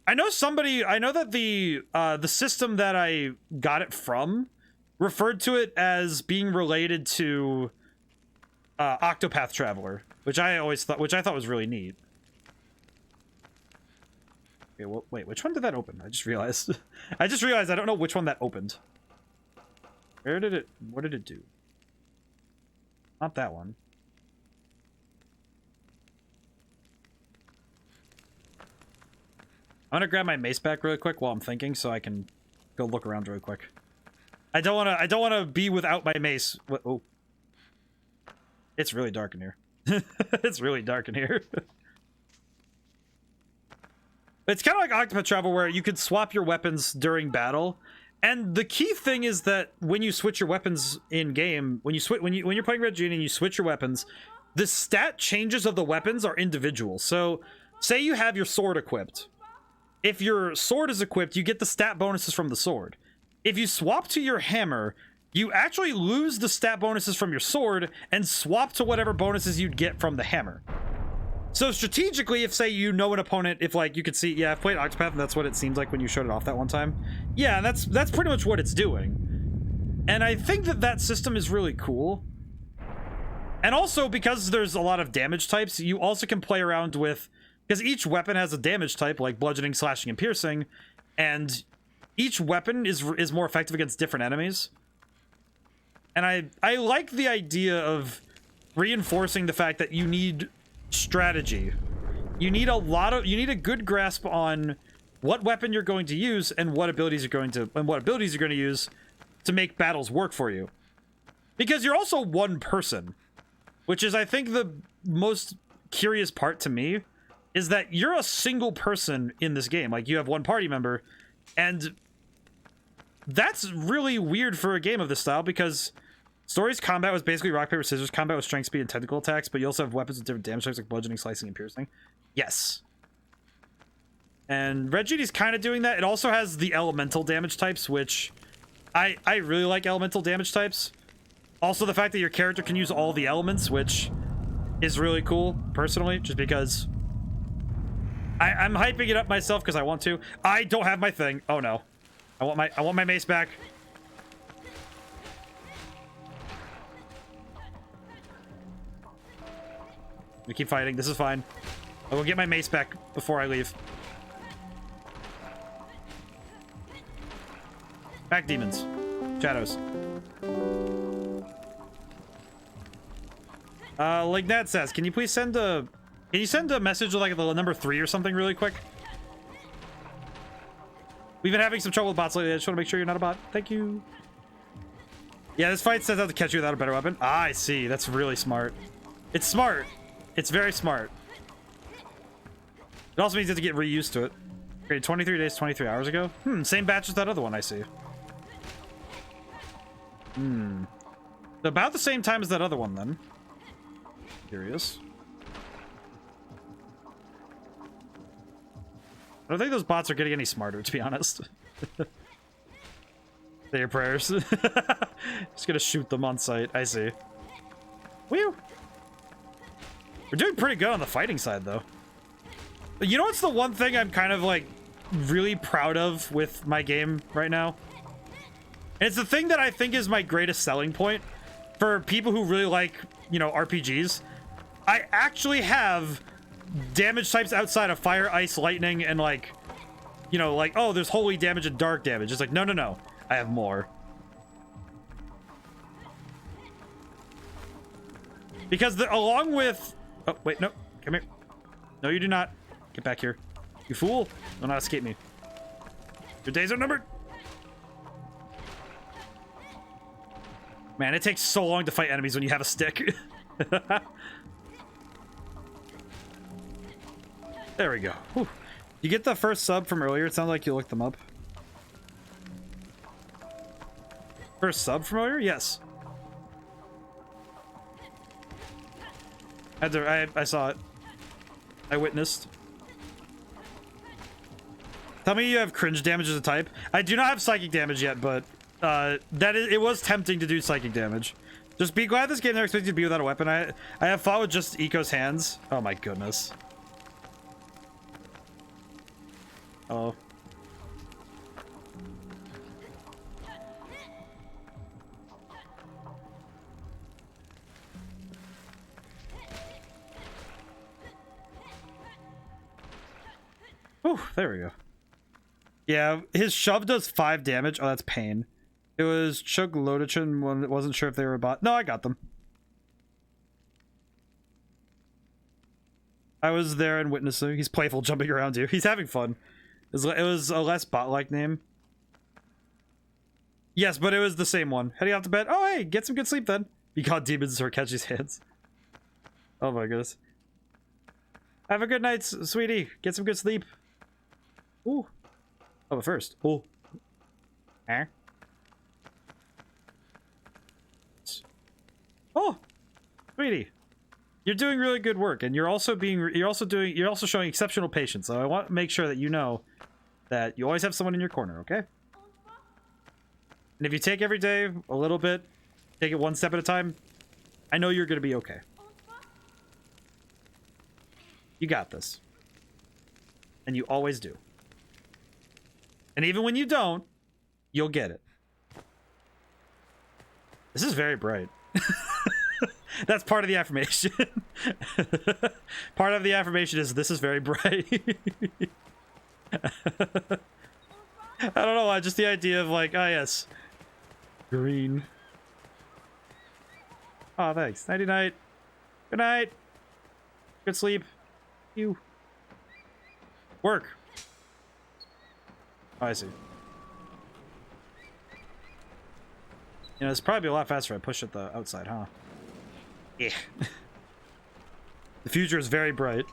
I know that the system that I got it from referred to it as being related to Octopath Traveler, which I thought was really neat. Okay, well, wait, which one did that open? I just realized. I just realized I don't know which one that opened. What did it do? Not that one. I'm gonna grab my mace back really quick while I'm thinking, so I can go look around really quick. I don't wanna be without my mace. What, oh, it's really dark in here. It's really dark in here. It's kind of like Octopath Travel, where you could swap your weapons during battle, and the key thing is that when you switch your weapons in game, when you're playing Red Genie and you switch your weapons, the stat changes of the weapons are individual. So, say you have your sword equipped. If your sword is equipped, you get the stat bonuses from the sword. If you swap to your hammer, you actually lose the stat bonuses from your sword and swap to whatever bonuses you'd get from the hammer. So strategically, if say you know an opponent, if like you could see, yeah, I've played Octopath and that's what it seems like when you showed it off that one time. Yeah, that's pretty much what it's doing. And I think that system is really cool. And also because there's a lot of damage types, you also can play around with, because each weapon has a damage type like bludgeoning, slashing, and piercing, and each weapon is more effective against different enemies. And I like the idea of reinforcing the fact that you need strategy. You need a good grasp on what weapon you're going to use and what abilities you're going to use to make battles work for you. Because you're also one person, which is I think the most curious part to me, is that you're a single person in this game. Like, you have one party member, and that's really weird for a game of this style, because Story's combat was basically rock, paper, scissors. Combat with strength, speed, and tentacle attacks, but you also have weapons with different damage types like bludgeoning, slicing, and piercing. Yes. And Red Genie's kind of doing that. It also has the elemental damage types, which I really like elemental damage types. Also, the fact that your character can use all the elements, which is really cool, personally, just because I'm hyping it up myself because I want to. I don't have my thing. Oh no. I want my mace back. We keep fighting. This is fine. I will get my mace back before I leave. Back, demons. Shadows. Like Nat says, can you please send a... Can you send a message with like the number 3 or something really quick? We've been having some trouble with bots lately. I just want to make sure you're not a bot. Thank you. Yeah, this fight sets out to catch you without a better weapon. Ah, I see. That's really smart. It's smart. It's very smart. It also means you have to get reused to it. Okay, 23 days, 23 hours ago. Same batch as that other one I see. About the same time as that other one, then. Curious. I don't think those bots are getting any smarter, to be honest. Say your prayers. Just gonna shoot them on sight. I see. Whew. We're doing pretty good on the fighting side, though. You know what's the one thing I'm kind of, like, really proud of with my game right now? And it's the thing that I think is my greatest selling point for people who really like, you know, RPGs. I actually have damage types outside of fire, ice, lightning, and, like, you know, like, oh, there's holy damage and dark damage. It's like, no, no, no. I have more. Because along with... Oh, wait, no. Come here. No, you do not. Get back here. You fool. Do not escape me. Your days are numbered. Man, it takes so long to fight enemies when you have a stick. There we go. Whew. You get the first sub from earlier. It sounds like you looked them up. First sub from earlier? Yes. I saw it. I witnessed. Tell me you have cringe damage as a type. I do not have psychic damage yet, but it was tempting to do psychic damage. Just be glad this game never expects you to be without a weapon. I have fought with just Ico's hands. Oh my goodness. Oh. Oh, there we go. Yeah, his shove does 5 damage. Oh, that's pain. It was Chug Lodichin. Wasn't sure if they were a bot. No, I got them. I was there and witnessing. He's playful, jumping around you. He's having fun. It was a less bot-like name. Yes, but it was the same one. Heading off to bed. Oh, hey, get some good sleep then. He caught demons in Horkenshi's hands. Oh my goodness. Have a good night, sweetie. Get some good sleep. Ooh. Oh, but first. Ooh. Eh? Oh, sweetie. You're doing really good work, and you're also showing exceptional patience. So I want to make sure that you know that you always have someone in your corner, okay? And if you take every day a little bit, take it one step at a time, I know you're going to be okay. You got this. And you always do. And even when you don't, you'll get it. This is very bright. That's part of the affirmation. Part of the affirmation is this is very bright. I don't know why, just the idea of like, oh yes. Green. Oh, thanks. Nighty night. Good night. Good sleep. You. Work. Oh, I see. You know, it's probably a lot faster if I push it the outside, huh? Yeah. The future is very bright.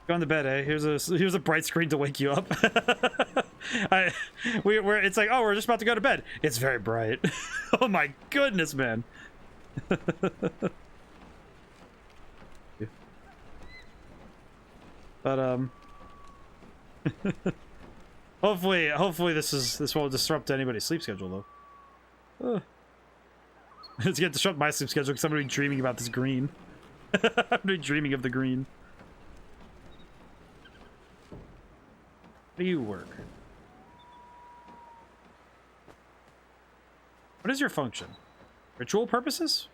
Go on to bed, eh? Here's a bright screen to wake you up. It's like, oh, we're just about to go to bed. It's very bright. Oh my goodness, man. But hopefully this won't disrupt anybody's sleep schedule though. It's gonna disrupt my sleep schedule because I'm gonna be dreaming about this green. I'm gonna be dreaming of the green. How do you work? What is your function? Ritual purposes?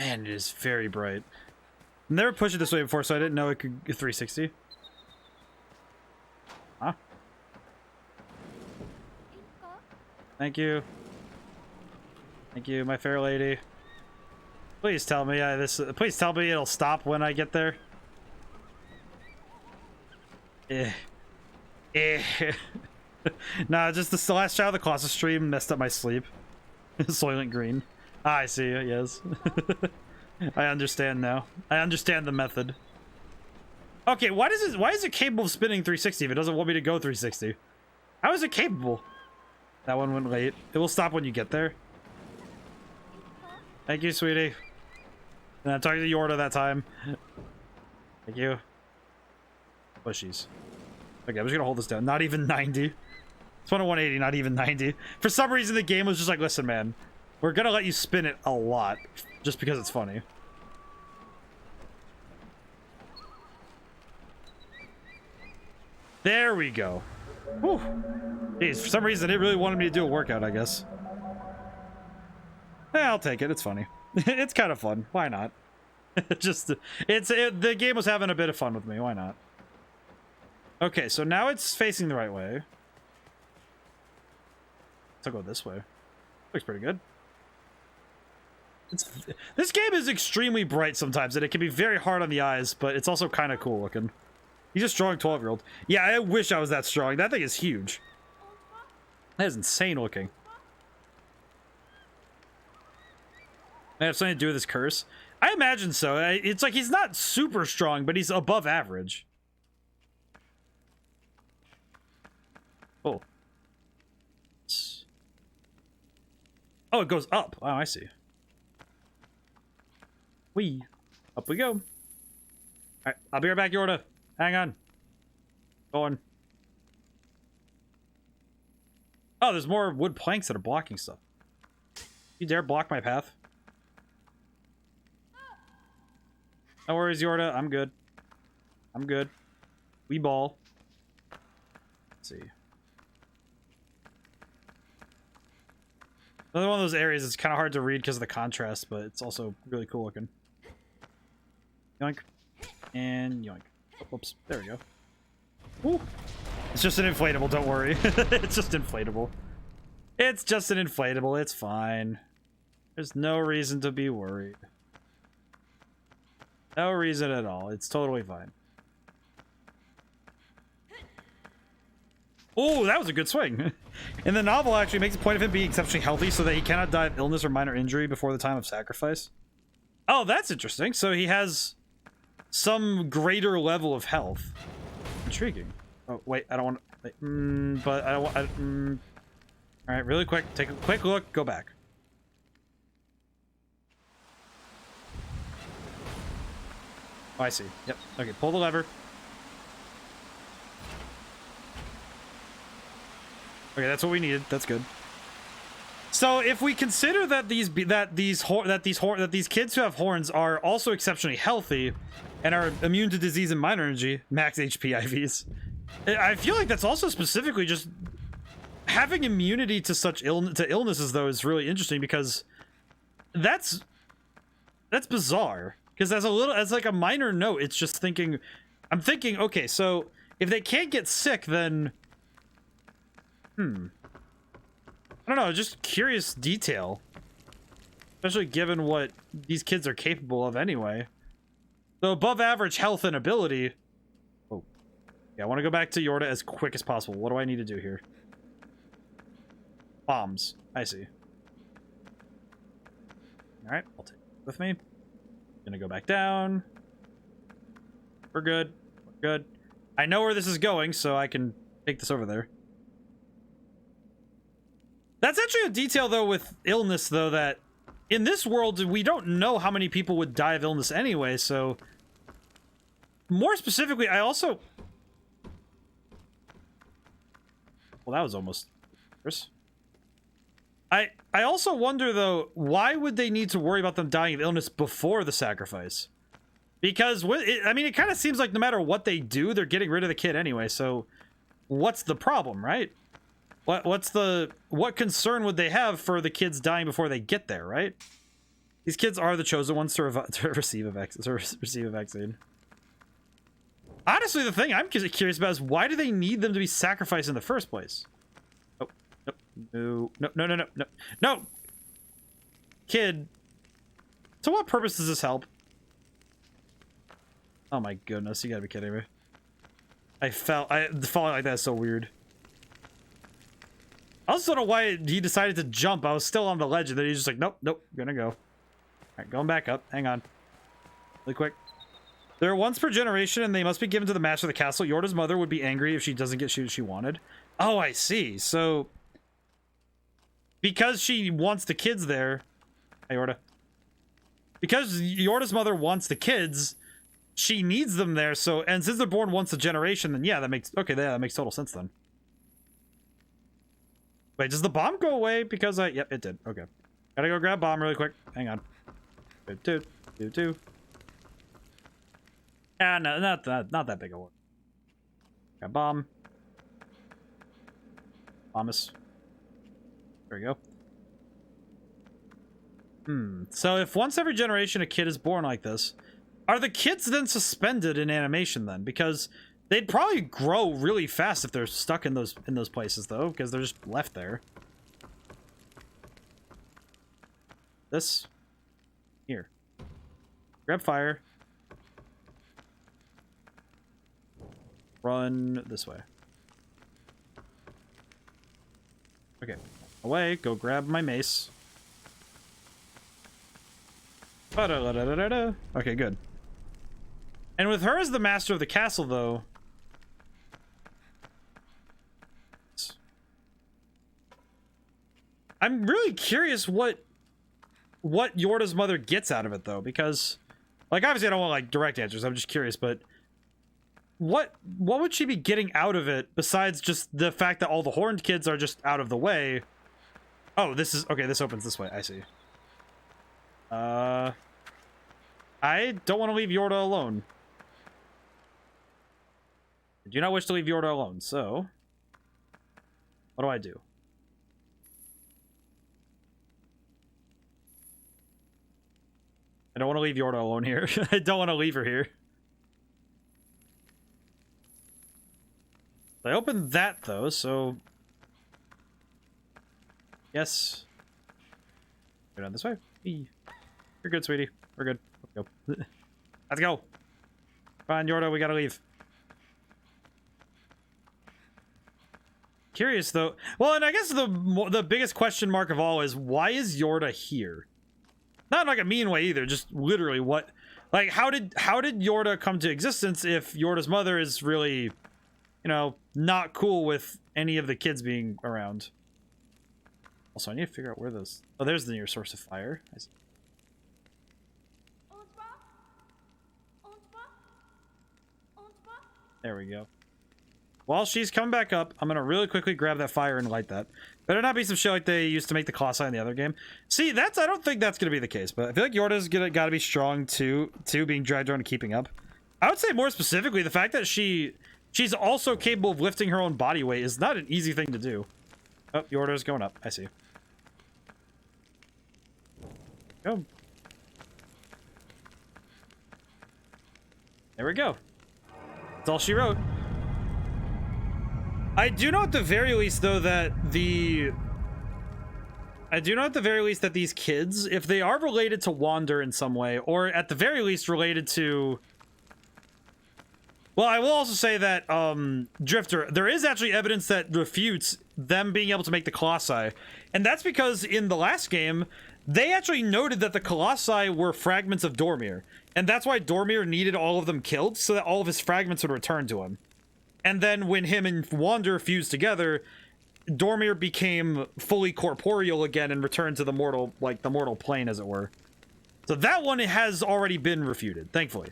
Man, it is very bright. I've never pushed it this way before, so I didn't know it could 360. Huh? Thank you. Thank you, my fair lady. Please tell me please tell me it'll stop when I get there. Nah, just the last shot of the Colossus stream messed up my sleep. Soylent Green. Ah, I see it, yes. I understand now. I understand the method. Okay, why is it capable of spinning 360 if it doesn't want me to go 360? How is it capable? That one went late. It will stop when you get there. Thank you, sweetie. And I'm talking to Yorda that time. Thank you. Pushies. Okay, I'm just gonna hold this down. Not even 90. It's 180, not even 90. For some reason, the game was just like, listen, man. We're gonna let you spin it a lot. Just because it's funny. There we go. Whew. Jeez, for some reason, it really wanted me to do a workout, I guess. Yeah, I'll take it. It's funny. It's kind of fun. Why not? The game was having a bit of fun with me. Why not? Okay, so now it's facing the right way. Let's go this way. Looks pretty good. This game is extremely bright sometimes, and it can be very hard on the eyes, but it's also kind of cool looking. He's a strong 12-year-old. Yeah, I wish I was that strong. That thing is huge. That is insane looking. I have something to do with his curse. I imagine so. It's like he's not super strong, but he's above average. Oh. Oh, it goes up. Oh, I see. Whee. Up we go. Alright, I'll be right back, Yorda. Hang on. Going. Oh, there's more wood planks that are blocking stuff. You dare block my path? No worries, Yorda. I'm good. I'm good. We ball. Let's see. Another one of those areas that's kind of hard to read because of the contrast, but it's also really cool looking. Yoink. And yoink. Oh, whoops. There we go. Woo. It's just an inflatable, don't worry. It's just inflatable. It's just an inflatable, it's fine. There's no reason to be worried. No reason at all. It's totally fine. Oh, that was a good swing. And the novel actually makes a point of him being exceptionally healthy so that he cannot die of illness or minor injury before the time of sacrifice. Oh, that's interesting. So he has some greater level of health. Intriguing. Oh, wait, I don't want to... but I don't want... Alright, really quick. Take a quick look. Go back. Oh, I see. Yep. Okay, pull the lever. Okay, that's what we needed. That's good. So if we consider that these kids who have horns are also exceptionally healthy and are immune to disease and minor injury, max HP IVs, I feel like that's also specifically just having immunity to such illnesses though is really interesting because that's bizarre. Because as like a minor note, it's just thinking, I'm thinking, okay, so if they can't get sick, then I don't know, just curious detail. Especially given what these kids are capable of anyway. So above average health and ability. Oh. Yeah, I want to go back to Yorda as quick as possible. What do I need to do here? Bombs. I see. Alright, I'll take it with me. Gonna go back down. We're good. We're good. I know where this is going, so I can take this over there. That's actually a detail, though, with illness, though, that in this world, we don't know how many people would die of illness anyway, so... More specifically, I also... Well, that was almost... I also wonder, though, why would they need to worry about them dying of illness before the sacrifice? Because, I mean, it kind of seems like no matter what they do, they're getting rid of the kid anyway, so... What's the problem, right? What concern would they have for the kids dying before they get there, right? These kids are the chosen ones to receive a vaccine. Honestly, the thing I'm curious about is why do they need them to be sacrificed in the first place? Oh, no. Kid, to what purpose does this help? Oh my goodness, you gotta be kidding me. Falling like that is so weird. I also don't know why he decided to jump. I was still on the ledge, and then he's just like, nope, gonna go. Alright, going back up. Hang on. Really quick. There are once per generation, and they must be given to the master of the castle. Yorda's mother would be angry if she doesn't get what she wanted. Oh, I see. So, because she wants the kids there... Hey, Yorda. Because Yorda's mother wants the kids, she needs them there, so... And since they're born once a generation, then yeah, that makes... Okay, that makes total sense, then. Wait, does the bomb go away? Because yep, it did. Okay. Gotta go grab bomb really quick. Hang on. Do. Ah, no, not that big a one. Grab bomb. Thomas. There we go. So if once every generation a kid is born like this, are the kids then suspended in animation then? Because they'd probably grow really fast if they're stuck in those places though, because they're just left there. This here. Grab fire. Run this way. Okay. Away, go grab my mace. Okay, good. And with her as the master of the castle, though... I'm really curious what Yorda's mother gets out of it, though, because... Like, obviously I don't want, like, direct answers, I'm just curious, but... What would she be getting out of it, besides just the fact that all the horned kids are just out of the way? Oh, this is... Okay, this opens this way, I see. I don't want to leave Yorda alone. I do not wish to leave Yorda alone, so... What do I do? I don't want to leave Yorda alone here. I don't want to leave her here. I opened that, though, so... Yes. Go down this way. Eee. You're good, sweetie. We're good. Let's go. Let's go. Fine, Yorda, we gotta leave. Curious, though. Well, and I guess the biggest question mark of all is, why is Yorda here? Not in like a mean way either, just literally what... Like, how did Yorda come to existence if Yorda's mother is really... You know, not cool with any of the kids being around. Also, I need to figure out where those... Oh, there's the near source of fire. I see. There we go. While she's coming back up, I'm going to really quickly grab that fire and light that. Better not be some shit like they used to make the Colossi in the other game. See, I don't think that's going to be the case, but I feel like Yorda's got to be strong too, being dragged around and keeping up. I would say more specifically, the fact that she's also capable of lifting her own body weight is not an easy thing to do. Oh, Yorda's going up. I see. Go. There we go. That's all she wrote. I do know at the very least, though, that these kids, if they are related to Wander in some way, or at the very least related to... Well, I will also say that, Drifter, there is actually evidence that refutes them being able to make the Colossi. And that's because in the last game, they actually noted that the Colossi were fragments of Dormir. And that's why Dormir needed all of them killed, so that all of his fragments would return to him. And then when him and Wander fused together, Dormir became fully corporeal again and returned to the mortal, like the mortal plane, as it were. So that one has already been refuted, thankfully.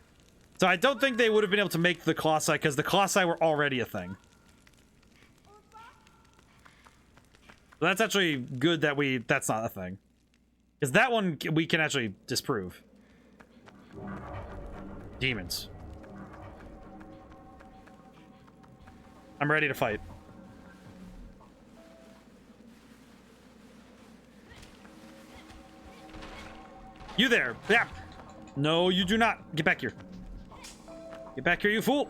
So I don't think they would have been able to make the Colossi because the Colossi were already a thing. So that's actually good that that's not a thing. Because that one we can actually disprove. Demons. I'm ready to fight. You there. Yeah. No, you do not. Get back here. Get back here, you fool.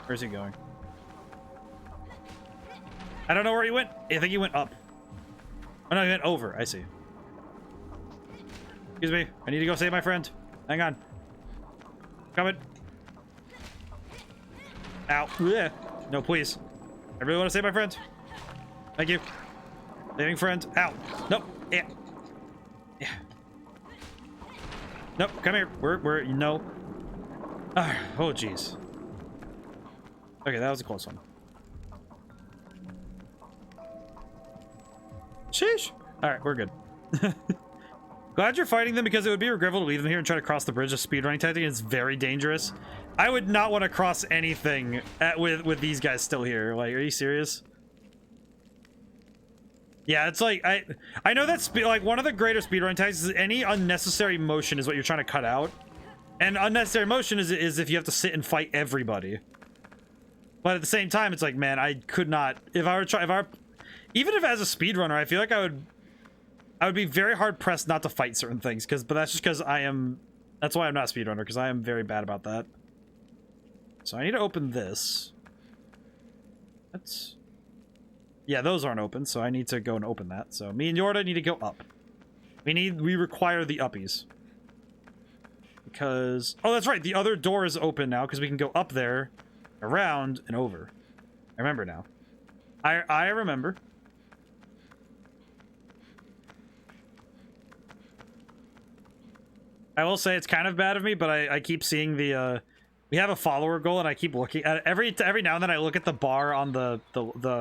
Where's he going? I don't know where he went. I think he went up. Oh, no, he went over. I see. Excuse me. I need to go save my friend. Hang on. Coming. Ow. Blech. No, please. I really want to save my friend. Thank you. Saving friend. Ow. Nope. Yeah. Yeah. Nope. Come here. We're no. Oh, jeez. Okay, that was a close one. Sheesh. All right, we're good. Glad you're fighting them because it would be regrettable to leave them here and try to cross the bridge. A speedrunning tactic is very dangerous. I would not want to cross anything with these guys still here. Like, are you serious? Yeah, it's like I know that's like one of the greater speedrunning tactics is any unnecessary motion is what you're trying to cut out, and unnecessary motion is if you have to sit and fight everybody. But at the same time, it's like, man, I could not even if as a speedrunner, I feel like I would be very hard pressed not to fight certain things but that's just because that's why I'm not a speedrunner, because I am very bad about that. So I need to open this. Yeah, those aren't open, so I need to go and open that. So me and Yorda need to go up. We require the uppies. Because... Oh, that's right, the other door is open now, because we can go up there, around, and over. I remember now. I remember. I will say it's kind of bad of me, but I keep seeing the... We have a follower goal, and I keep looking at it. Every now and then I look at the bar on the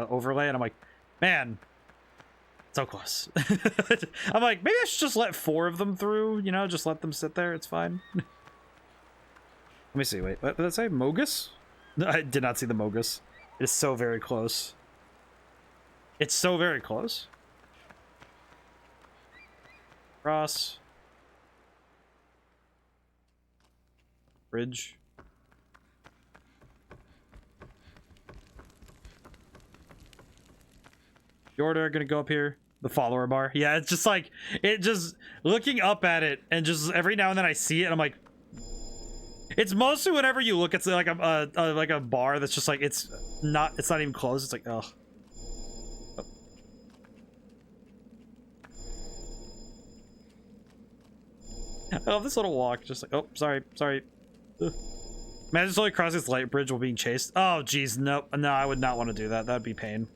overlay, and I'm like, man, so close. I'm like, maybe I should just let 4 of them through, you know, just let them sit there. It's fine. Let me see. Wait, what did that say? Mogus? I did not see the Mogus. It is so very close. It's so very close. Cross. Bridge. Yorda are gonna go up here. The follower bar. Yeah, it's just like, it just, looking up at it, and just every now and then I see it, and I'm like, it's mostly whenever you look at like a bar that's just like, it's not even closed. It's like, ugh. I love this little walk. Just like, oh, sorry. Ugh. Man, just only cross this light bridge while being chased. Oh, geez, no, I would not want to do that. That would be pain.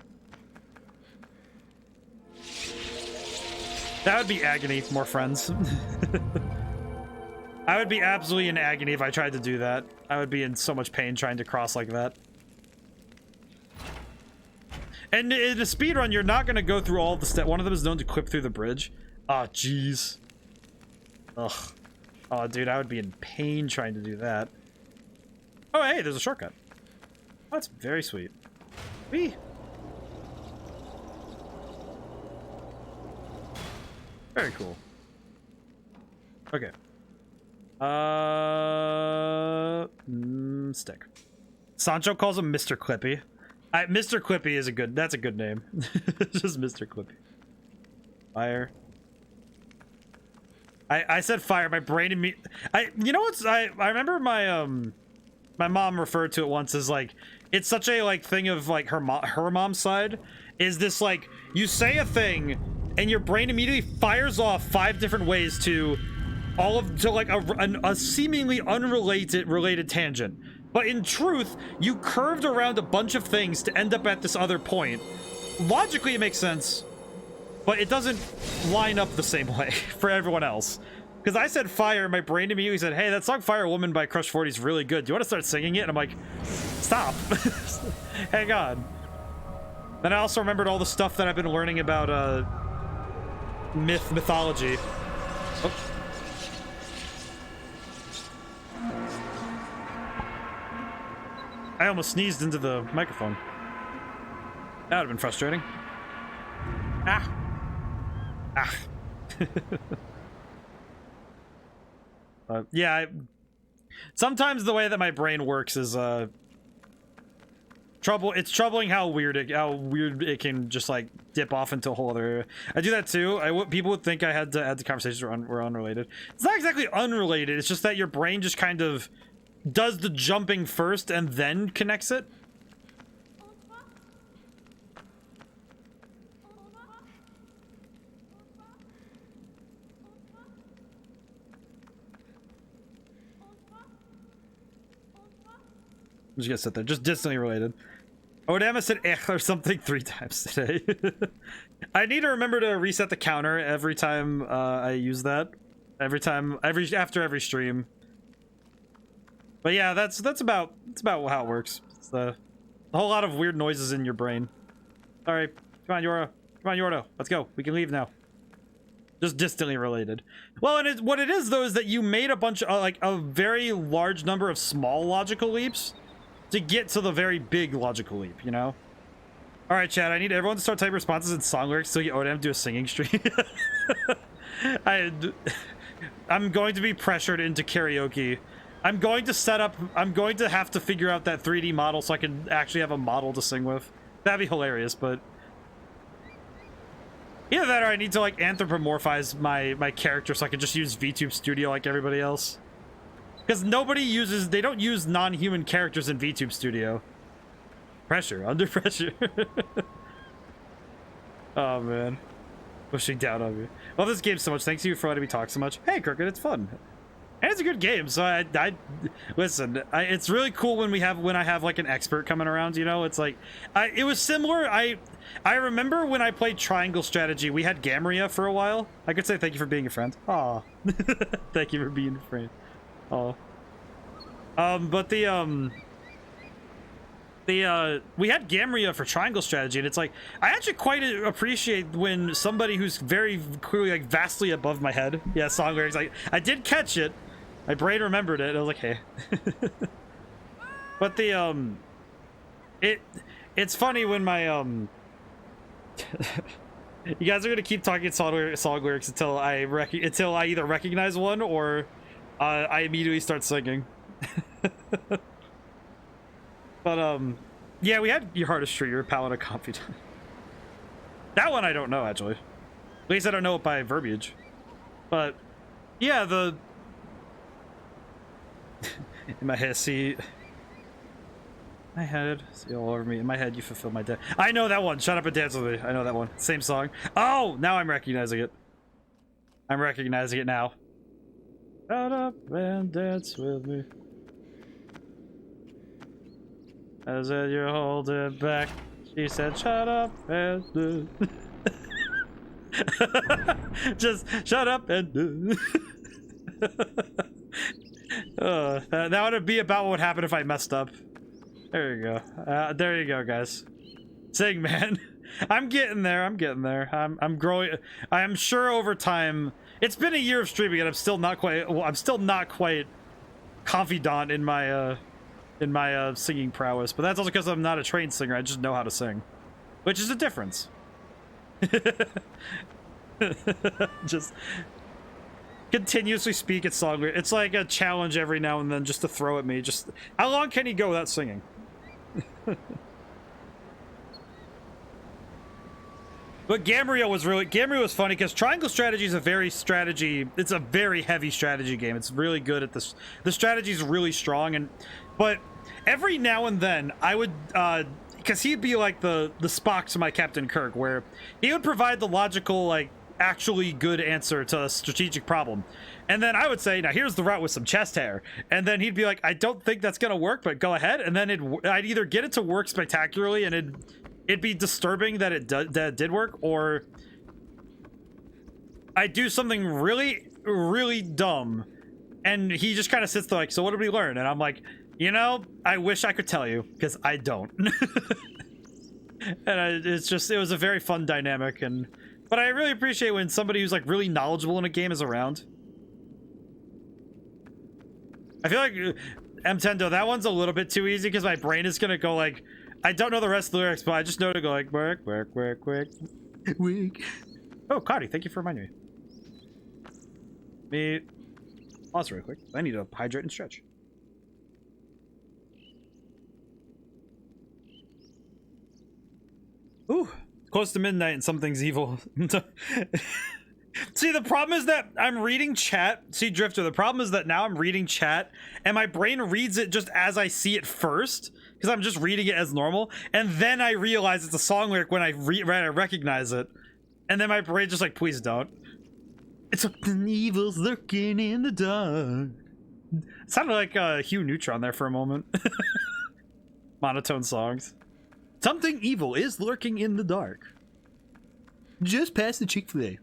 That would be agony, more friends. I would be absolutely in agony if I tried to do that. I would be in so much pain trying to cross like that. And in a speedrun, you're not going to go through all of the steps. One of them is known to clip through the bridge. Oh, jeez. Ugh. Oh, dude, I would be in pain trying to do that. Oh, hey, there's a shortcut. Oh, that's very sweet. Whee! Very cool. Okay. Stick. Sancho calls him Mr. Clippy. Mr. Clippy is that's a good name. Just Mr. Clippy. Fire. I said fire. My brain and me. You know what's I remember my my mom referred to it once as like, it's such a like thing of like her mom's side is this like, you say a thing and your brain immediately fires off 5 different ways to like a seemingly related tangent, but in truth you curved around a bunch of things to end up at this other point. Logically it makes sense, but it doesn't line up the same way for everyone else. Because I said fire, my brain immediately said, hey, that song Fire Woman by Crush 40 is really good. Do you want to start singing it? And I'm like, stop. Hang on. Then I also remembered all the stuff that I've been learning about mythology. Oh. I almost sneezed into the microphone. That would have been frustrating. Ah. Ah. Yeah, sometimes the way that my brain works is it's troubling how weird it can just like dip off into a whole other area. I do that too. People would think I had to add the conversations were unrelated. It's not exactly unrelated. It's just that your brain just kind of does the jumping first and then connects it. I'm just gonna sit there, just distantly related. ODaM said "ech" or something 3 times today. I need to remember to reset the counter every time I use that. After every stream. But yeah, that's about how it works. It's a whole lot of weird noises in your brain. All right, come on, Yorda. Come on, Yorda. Let's go. We can leave now. Just distantly related. Well, and what it is though is that you made a bunch of like a very large number of small logical leaps to get to the very big logical leap, you know? All right, chat, I need everyone to start typing responses in song lyrics so you ODaM do a singing stream. I'm going to be pressured into karaoke. I'm going to have to figure out that 3D model so I can actually have a model to sing with. That'd be hilarious, but either that or I need to like anthropomorphize my character so I can just use VTube Studio like everybody else. Because they don't use non-human characters in VTube Studio. Pressure, under pressure. Oh man. Pushing down on me. Love this game so much. Thanks to you for letting me talk so much. Hey, Crooked, it's fun. And it's a good game, so I listen, it's really cool when I have like an expert coming around, you know? It's like, it was similar. I remember when I played Triangle Strategy, we had Gamria for a while. I could say thank you for being a friend. Aw. Thank you for being a friend. Oh, but we had Gamria for Triangle Strategy, and it's like I actually quite appreciate when somebody who's very clearly like vastly above my head, yeah, song lyrics. Like I did catch it, my brain remembered it. I was like, hey, but it's funny when my you guys are gonna keep talking song lyrics until I either recognize one or I immediately start singing. But yeah, we had Your Heart is True, Your Palette of Confidant. That one I don't know actually. At least I don't know it by verbiage. But yeah, the in my head, see all over me. In my head, you fulfill my debt. I know that one. Shut up and dance with me. I know that one. Same song. Oh, now I'm recognizing it. I'm recognizing it now. Shut up and dance with me. I said you're holding back. She said, "Shut up and just shut up and." That would be about what would happen if I messed up. There you go. There you go, guys. Sing, man. I'm getting there. I'm getting there. I'm growing. I am sure over time. It's been a year of streaming, and I'm still not quite. Well, I'm still not quite confident in my singing prowess. But that's also because I'm not a trained singer. I just know how to sing, which is a difference. Just continuously speak at song. It's like a challenge every now and then just to throw at me. Just how long can he go without singing? But Gamrio was funny because Triangle Strategy is a very heavy strategy game. It's really good at this. The strategy is really strong, but every now and then I would because he'd be like the Spock to my Captain Kirk, where he would provide the logical, like, actually good answer to a strategic problem, and then I would say, now here's the route with some chest hair, and then he'd be like, I don't think that's gonna work, but go ahead, and then I'd either get it to work spectacularly and it'd be disturbing that it did work, or I do something really, really dumb, and he just kind of sits there like, so what did we learn? And I'm like, you know, I wish I could tell you, because I don't. And it was a very fun dynamic, but I really appreciate when somebody who's like really knowledgeable in a game is around. I feel like Mtendo, that one's a little bit too easy because my brain is gonna go like, I don't know the rest of the lyrics, but I just know to go like, work, work, work, work, work. Oh, Cody, thank you for reminding me. Pause real quick. I need to hydrate and stretch. Ooh, close to midnight and something's evil. See, the problem is that I'm reading chat. See, Drifter, the problem is that now I'm reading chat and my brain reads it just as I see it first, because I'm just reading it as normal, and then I realize it's a song lyric when I recognize it, and then my brain just like, please don't. It's something evil's lurking in the dark. It sounded like Hugh Neutron there for a moment. Monotone songs. Something evil is lurking in the dark. Just past the Chick-fil-A.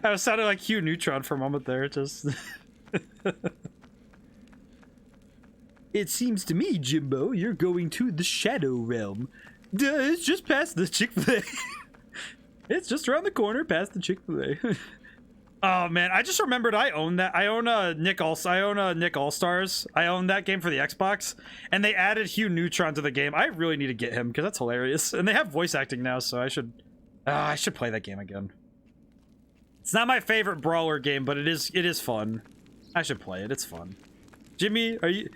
I was sounding like Hugh Neutron for a moment there. Just. It seems to me, Jimbo, you're going to the Shadow Realm. Duh, it's just past the Chick-fil-A. It's just around the corner past the Chick-fil-A. Oh man, I just remembered I own that. I own Nick All-Stars. I own that game for the Xbox, and they added Hugh Neutron to the game. I really need to get him because that's hilarious. And they have voice acting now, so I should play that game again. It's not my favorite brawler game, but it is fun. I should play it. It's fun. Jimmy, are you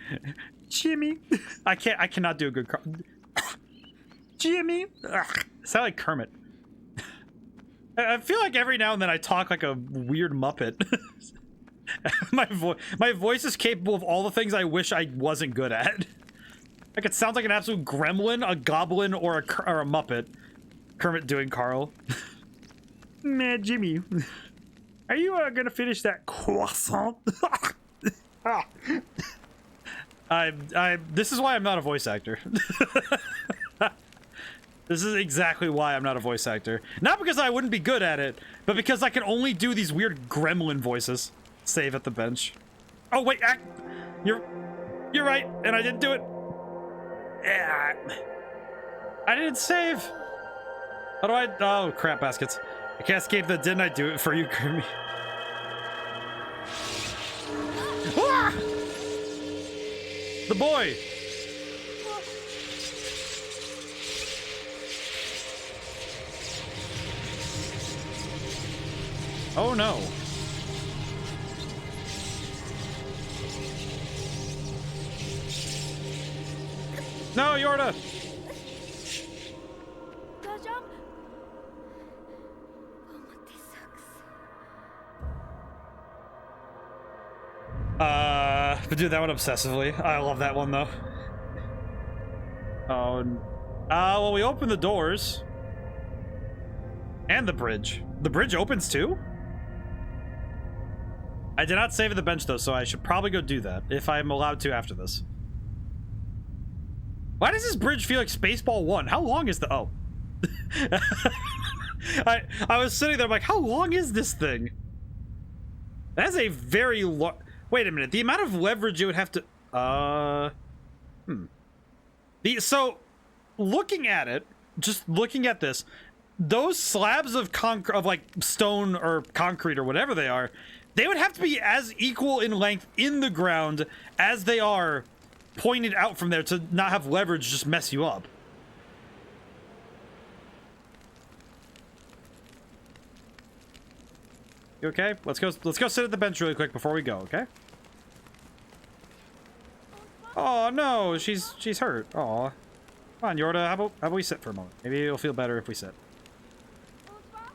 Jimmy? I cannot do a good Jimmy. Ugh, sound like Kermit. I feel like every now and then I talk like a weird Muppet. My voice is capable of all the things I wish I wasn't good at. Like, it sounds like an absolute gremlin, a goblin, or a Muppet. Kermit doing Carl. Man, Jimmy, are you gonna finish that croissant? This is why I'm not a voice actor. This is exactly why I'm not a voice actor. Not because I wouldn't be good at it, but because I can only do these weird gremlin voices. Save at the bench. Oh wait, you're right, and I didn't do it. Yeah, I didn't save. How do I? Oh crap, baskets. I can't escape that. Didn't I do it for you, Kirby? Ah! The boy. Oh no. No, Yorda. But do that one obsessively. I love that one though. Oh, well, we opened the doors and the bridge. The bridge opens too? I did not save at the bench though, so I should probably go do that if I'm allowed to after this. Why does this bridge feel like Spaceball 1? How long is the... Oh. I was sitting there, I'm like, how long is this thing? That's a very long... Wait a minute, the amount of leverage it would have to... So, looking at it, just looking at this, those slabs of like stone or concrete or whatever they are, they would have to be as equal in length in the ground as they are pointed out from there to not have leverage just mess you up. You okay? Let's go sit at the bench really quick before we go, okay? Oh no, she's hurt. Aw. Come on, Yorda, how about we sit for a moment? Maybe you'll feel better if we sit.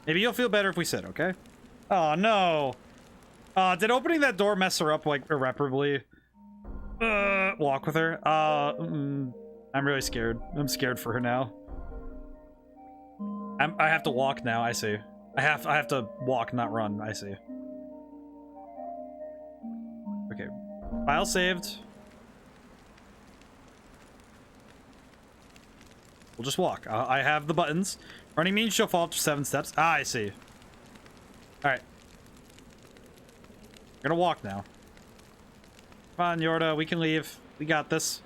Maybe you'll feel better if we sit, okay? Oh no. Did opening that door mess her up like irreparably? Walk with her. I'm really scared. I'm scared for her now. I have to walk now, I see. I have to walk, not run, I see. Okay. File saved. We'll just walk. I have the buttons. Running means she'll fall after 7 steps. Ah, I see. Alright. We're gonna walk now. Come on, Yorda, we can leave. We got this.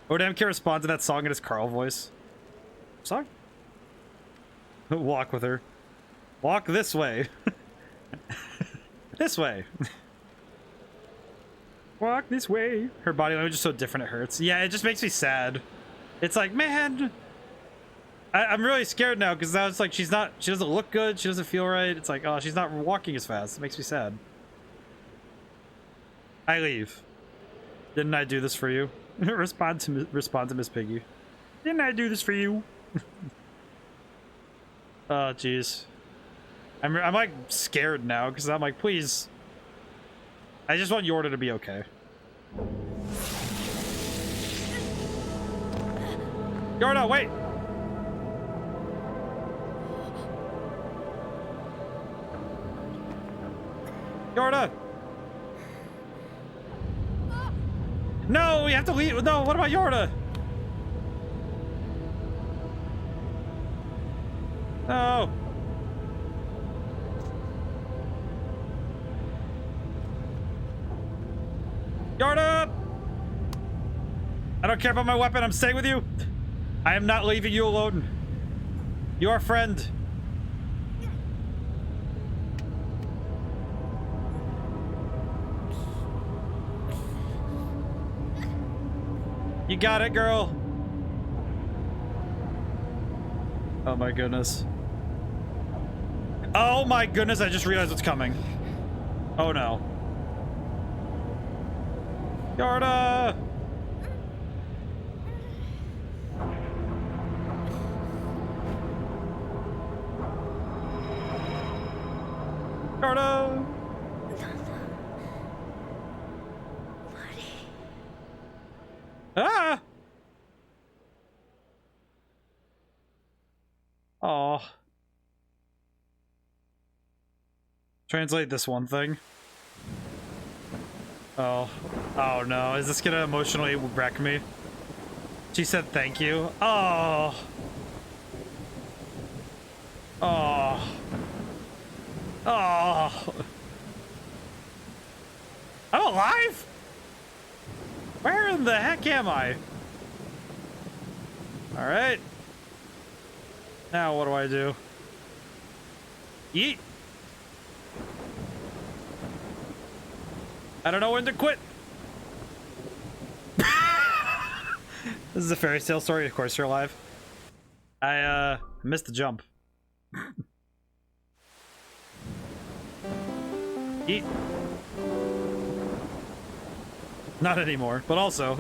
ODaM can respond to that song in his Carl voice. Song? Walk with her. Walk this way. This way. Walk this way. Her body language is so different it hurts. Yeah, it just makes me sad. It's like, man... I'm really scared now because now it's like she doesn't look good, she doesn't feel right. It's like, oh, she's not walking as fast. It makes me sad. I leave. Didn't I do this for you? respond to Miss Piggy. Didn't I do this for you? Oh, jeez. I'm like scared now because I'm like, please. I just want Yorda to be okay. Yorda, wait! Yorda! No, we have to leave. No, what about Yorda? No. Yorda! I don't care about my weapon. I'm staying with you. I am not leaving you alone. Your friend. You got it, girl. Oh my goodness. Oh my goodness, I just realized what's coming. Oh no. Yorda! Yorda! Ah! Oh. Translate this one thing. Oh. Oh no. Is this gonna emotionally wreck me? She said thank you. Oh. Oh. Oh. I'm alive? Where in the heck am I? Alright. Now what do I do? Yeet. I don't know when to quit. This is a fairy tale story. Of course you're alive. I missed the jump. Yeet. Not anymore, but also.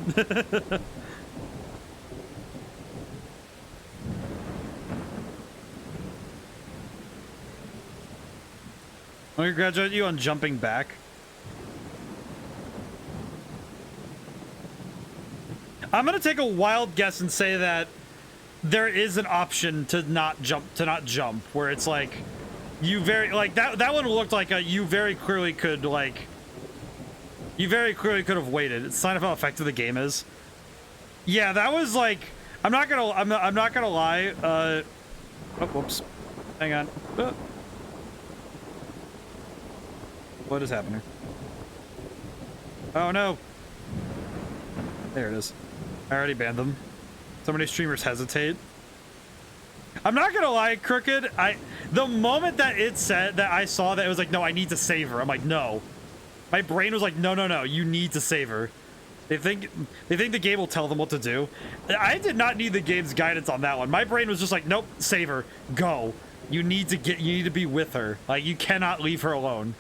I congratulate you on jumping back. I'm gonna take a wild guess and say that there is an option to not jump, where it's like you very like that one looked like you very clearly could have waited. It's a sign of how effective the game is. Yeah, that was like I'm not gonna lie. Oh, whoops. Hang on. What is happening? Oh no. There it is. I already banned them. So many streamers hesitate. I'm not gonna lie, Crooked. The moment that it said that I saw that, it was like, no, I need to save her. I'm like, no. My brain was like, no, no, no, you need to save her. They think the game will tell them what to do. I did not need the game's guidance on that one. My brain was just like, nope, save her. Go. You need to be with her. Like, you cannot leave her alone.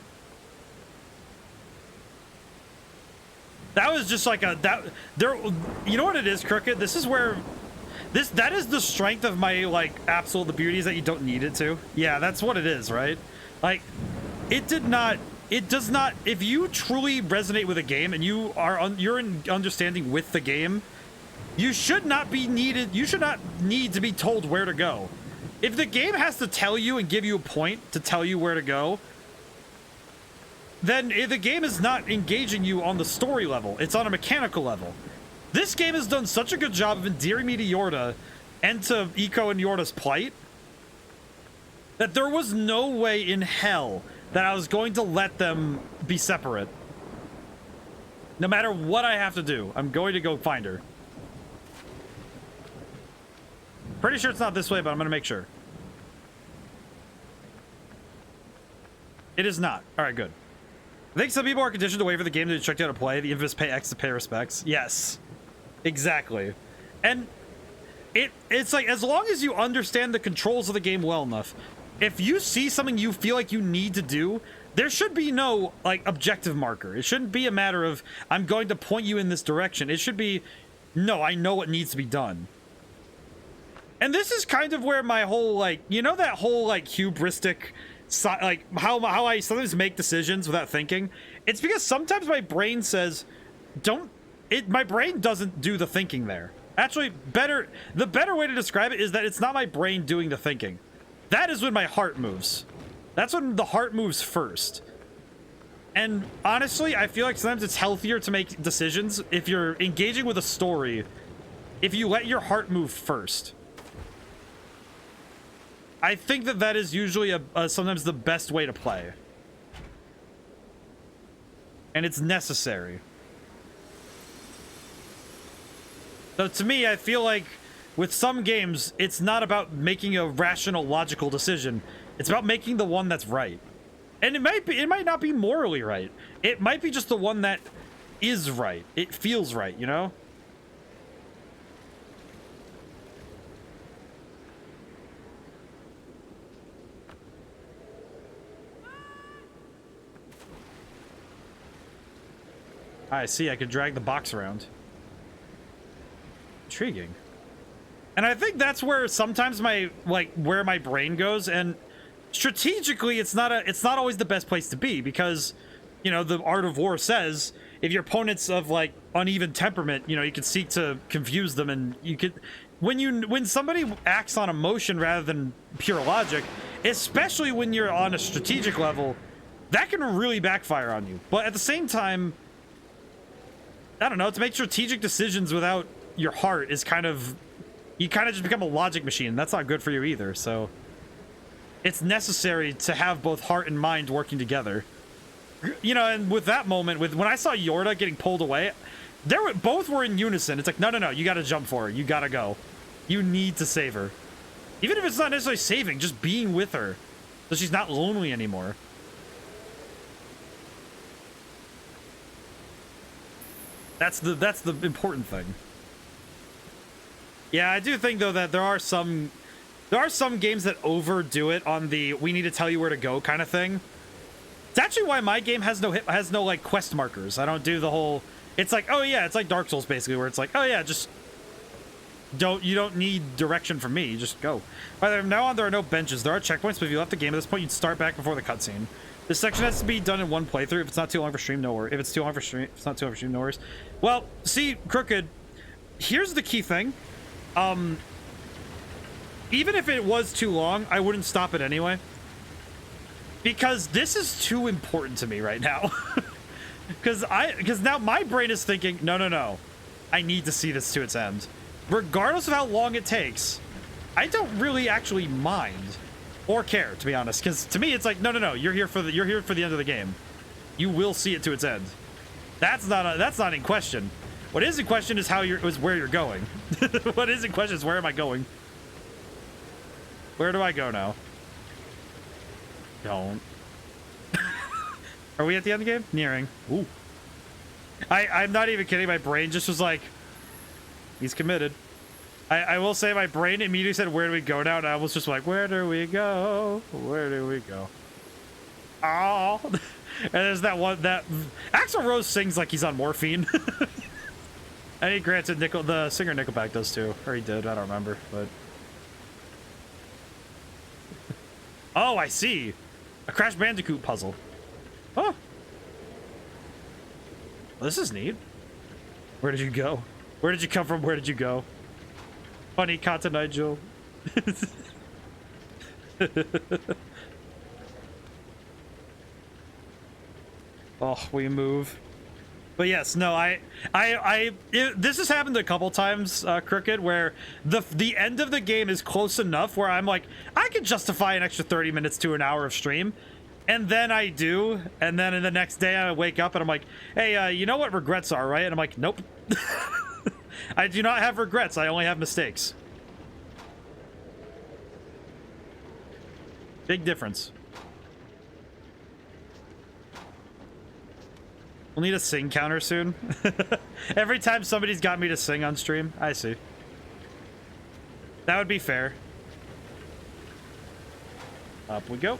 That was just like you know what it is, Crooked? This is where that is the strength of my like absolute beauty, is that you don't need it to. Yeah, that's what it is, right? Like it does not, if you truly resonate with a game and you're in understanding with the game, you should not need to be told where to go. If the game has to tell you and give you a point to tell you where to go, then the game is not engaging you on the story level. It's on a mechanical level. This game has done such a good job of endearing me to Yorda and to Ico and Yorda's plight that there was no way in hell that I was going to let them be separate. No matter what I have to do, I'm going to go find her. Pretty sure it's not this way, but I'm going to make sure. It is not. All right, good. I think some people are conditioned to wait for the game to instruct you how to play. The infamous pay X to pay respects. Yes, exactly. And it's like, as long as you understand the controls of the game well enough, if you see something you feel like you need to do, there should be no like objective marker. It shouldn't be a matter of I'm going to point you in this direction. It should be, no, I know what needs to be done. And this is kind of where my whole like, you know, that whole like hubristic, like how I sometimes make decisions without thinking. It's because sometimes my brain says, my brain doesn't do the thinking there. Actually, the better way to describe it is that it's not my brain doing the thinking. That is when my heart moves. That's when the heart moves first. And honestly, I feel like sometimes it's healthier to make decisions if you're engaging with a story, if you let your heart move first. I think that is usually sometimes the best way to play. And it's necessary. So to me, I feel like with some games, it's not about making a rational, logical decision. It's about making the one that's right. And it might not be morally right. It might be just the one that is right. It feels right, you know? I see, I could drag the box around. Intriguing. And I think that's where sometimes where my brain goes, and strategically it's not always the best place to be, because, you know, the Art of War says if your opponent's of like uneven temperament, you know, you can seek to confuse them, and you could when somebody acts on emotion rather than pure logic, especially when you're on a strategic level, that can really backfire on you. But at the same time, I don't know, to make strategic decisions without your heart is you kind of just become a logic machine. That's not good for you either, so it's necessary to have both heart and mind working together. You know, and with that moment, when I saw Yorda getting pulled away, both were in unison. It's like, no, no, no, you gotta jump for her. You gotta go. You need to save her. Even if it's not necessarily saving, just being with her, so she's not lonely anymore. That's the important thing. Yeah, I do think though that there are some games that overdo it on the we need to tell you where to go kind of thing. It's actually why my game has no like quest markers. I don't do the whole, it's like, oh yeah, it's like Dark Souls basically, where it's like, oh yeah, just you don't need direction from me, just go. From now on, there are no benches. There are checkpoints, but if you left the game at this point, you'd start back before the cutscene. This section has to be done in one playthrough. If it's not too long for stream, no worries. If it's not too long for stream, no worries. Well, see, Crooked, here's the key thing. Even if it was too long, I wouldn't stop it anyway. Because this is too important to me right now. Because now my brain is thinking, no. I need to see this to its end. Regardless of how long it takes, I don't really actually mind or care, to be honest. Because to me, it's like, no. You're here for the end of the game. You will see it to its end. That's not in question. What is in question is where you're going. What is in question is where am I going? Where do I go now? Don't. Are we at the end of the game? Nearing. Ooh. I'm not even kidding. My brain just was like, he's committed. I will say my brain immediately said, where do we go now? And I was just like, where do we go? Where do we go? Oh. And there's that one that Axl Rose sings like he's on morphine. And he granted the singer Nickelback does too. Or he did, I don't remember, but. Oh, I see. A Crash Bandicoot puzzle. Oh. Well, this is neat. Where did you go? Where did you come from? Where did you go? Funny Kata Nigel. Oh, we move. But yes, no, this has happened a couple times, Crooked, where the end of the game is close enough where I'm like, I could justify an extra 30 minutes to an hour of stream. And then I do, and then in the next day I wake up and I'm like, hey, you know what regrets are, right? And I'm like, nope. I do not have regrets, I only have mistakes. Big difference. We'll need a sing counter soon. Every time somebody's got me to sing on stream. I see. That would be fair. Up we go.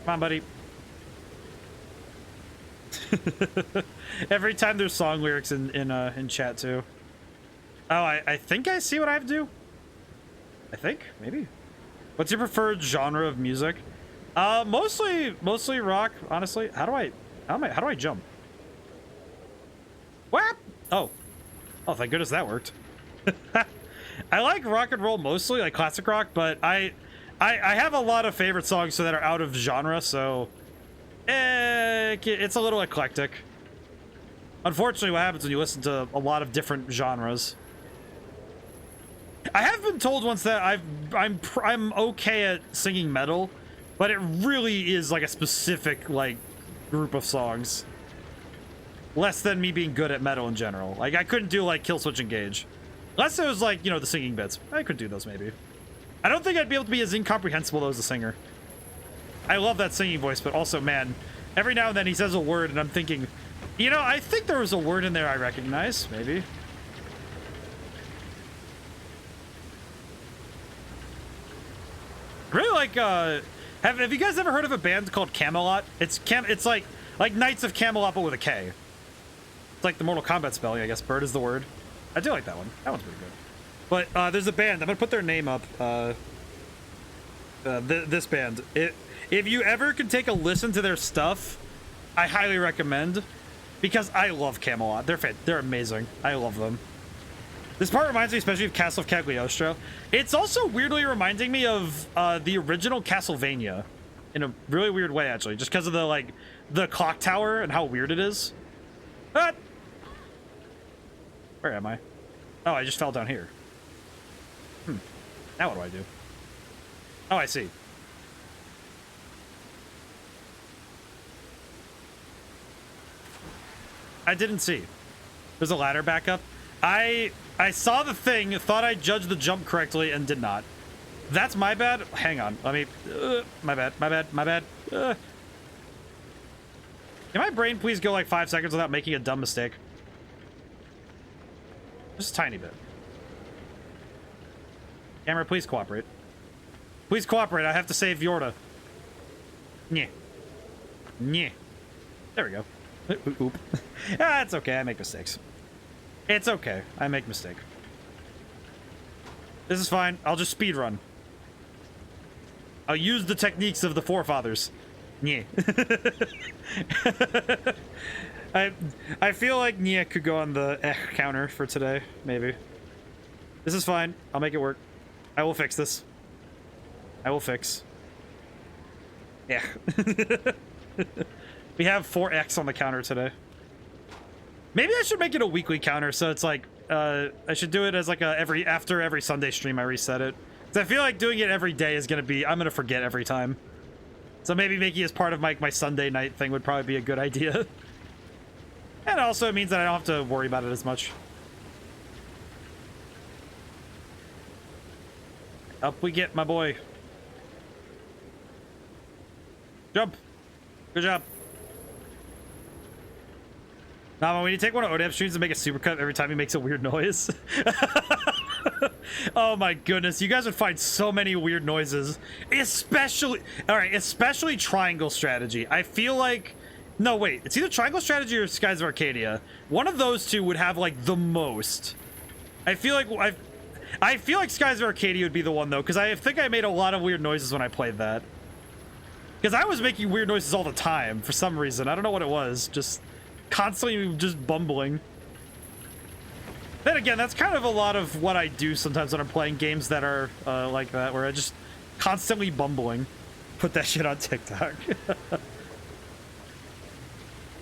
Come on, buddy. Every time there's song lyrics in chat too. Oh, I think I see what I have to do. I think, maybe. What's your preferred genre of music? Mostly rock, honestly. How do I jump? What? Oh, thank goodness that worked. I like rock and roll mostly, like classic rock, but I have a lot of favorite songs that are out of genre, so it's a little eclectic. Unfortunately, what happens when you listen to a lot of different genres? I have been told once that I'm okay at singing metal, but it really is like a specific like group of songs. Less than me being good at metal in general. Like I couldn't do like Kill Switch Engage. Unless it was like, you know, the singing bits. I could do those maybe. I don't think I'd be able to be as incomprehensible though as a singer. I love that singing voice, but also, man, every now and then he says a word and I'm thinking, you know, I think there was a word in there I recognize, maybe. Really like, have you guys ever heard of a band called Camelot? It's like Knights of Camelot, but with a K. It's like the Mortal Kombat spelling, I guess. Bird is the word. I do like that one. That one's pretty good. But there's a band. I'm gonna put their name up. This band. If you ever can take a listen to their stuff, I highly recommend, because I love Camelot. They're amazing. I love them. This part reminds me especially of Castle of Cagliostro. It's also weirdly reminding me of the original Castlevania in a really weird way, actually, just because of the clock tower and how weird it is. But where am I? Oh, I just fell down here. Now what do I do? Oh, I see. I didn't see. There's a ladder back up. I saw the thing, thought I judged the jump correctly, and did not. That's my bad. Hang on. Let me... my bad. Can my brain please go like 5 seconds without making a dumb mistake? Just a tiny bit. Camera, please cooperate. Please cooperate. I have to save Yorda. Nyeh. Nyeh. There we go. Oop. Ah, it's okay. I make mistakes. It's okay. I make mistake. This is fine. I'll just speed run. I'll use the techniques of the forefathers. Yeah. I feel like Nia could go on the counter for today, maybe. This is fine. I'll make it work. I will fix this. I will fix. Yeah. We have 4x on the counter today. Maybe I should make it a weekly counter, so it's like, I should do it as like a after every Sunday stream I reset it. Because I feel like doing it every day is gonna be, I'm gonna forget every time. So maybe making it as part of my Sunday night thing would probably be a good idea. And also it means that I don't have to worry about it as much. Up we get, my boy. Jump. Good job. Now, when you take one of ODaM streams and make a supercut every time he makes a weird noise. Oh my goodness, you guys would find so many weird noises. Especially, alright, especially Triangle Strategy. I feel like, no wait, it's either Triangle Strategy or Skies of Arcadia. One of those two would have like the most. I feel like Skies of Arcadia would be the one though, because I think I made a lot of weird noises when I played that. Because I was making weird noises all the time for some reason. I don't know what it was, just constantly just bumbling. Then again, that's kind of a lot of what I do sometimes when I'm playing games that are like that, where I just constantly bumbling. Put that shit on TikTok.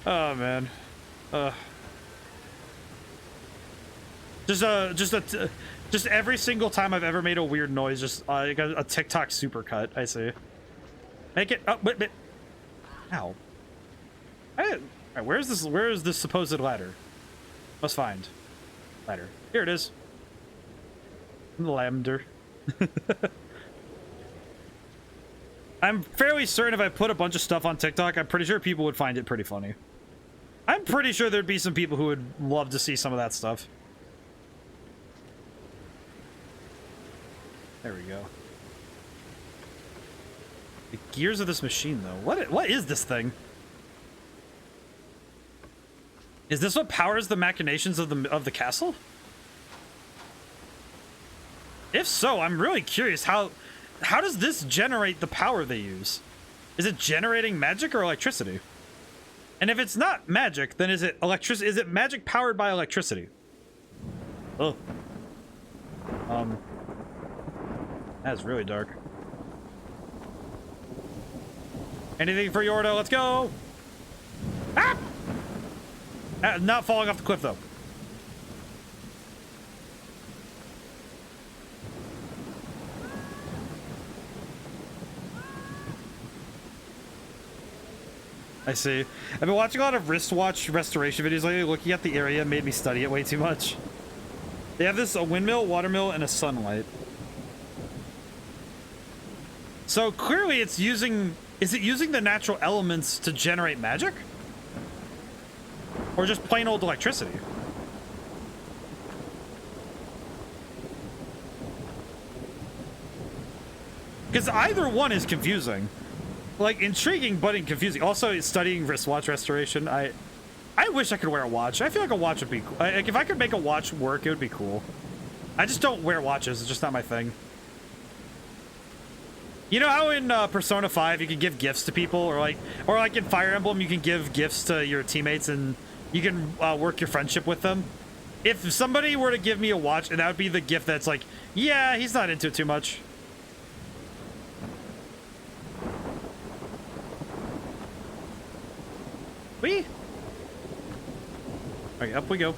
Oh man. Just every single time I've ever made a weird noise, just like a TikTok supercut. I see. Make it. Oh, wait. Ow. Alright, where is this supposed ladder? Must find ladder. Here it is. Lavender. I'm fairly certain if I put a bunch of stuff on TikTok, I'm pretty sure people would find it pretty funny. I'm pretty sure there'd be some people who would love to see some of that stuff. There we go. The gears of this machine, though. What is this thing? Is this what powers the machinations of the castle? If so, I'm really curious how does this generate the power they use? Is it generating magic or electricity? And if it's not magic, then is it electricity? Is it magic powered by electricity? Oh. That's really dark. Anything for Yorda? Let's go! Ah! Not falling off the cliff, though. I see. I've been watching a lot of wristwatch restoration videos lately. Looking at the area made me study it way too much. They have a windmill, watermill, and a sunlight. So clearly it's using... Is it using the natural elements to generate magic? Or just plain old electricity? Because either one is confusing. Like, intriguing, but confusing. Also, studying wristwatch restoration, I wish I could wear a watch. I feel like a watch would be cool. Like, if I could make a watch work, it would be cool. I just don't wear watches. It's just not my thing. You know how in Persona 5 you can give gifts to people, or like in Fire Emblem you can give gifts to your teammates and you can work your friendship with them? If somebody were to give me a watch, and that would be the gift that's like, yeah, he's not into it too much. Whee! Alright, up we go.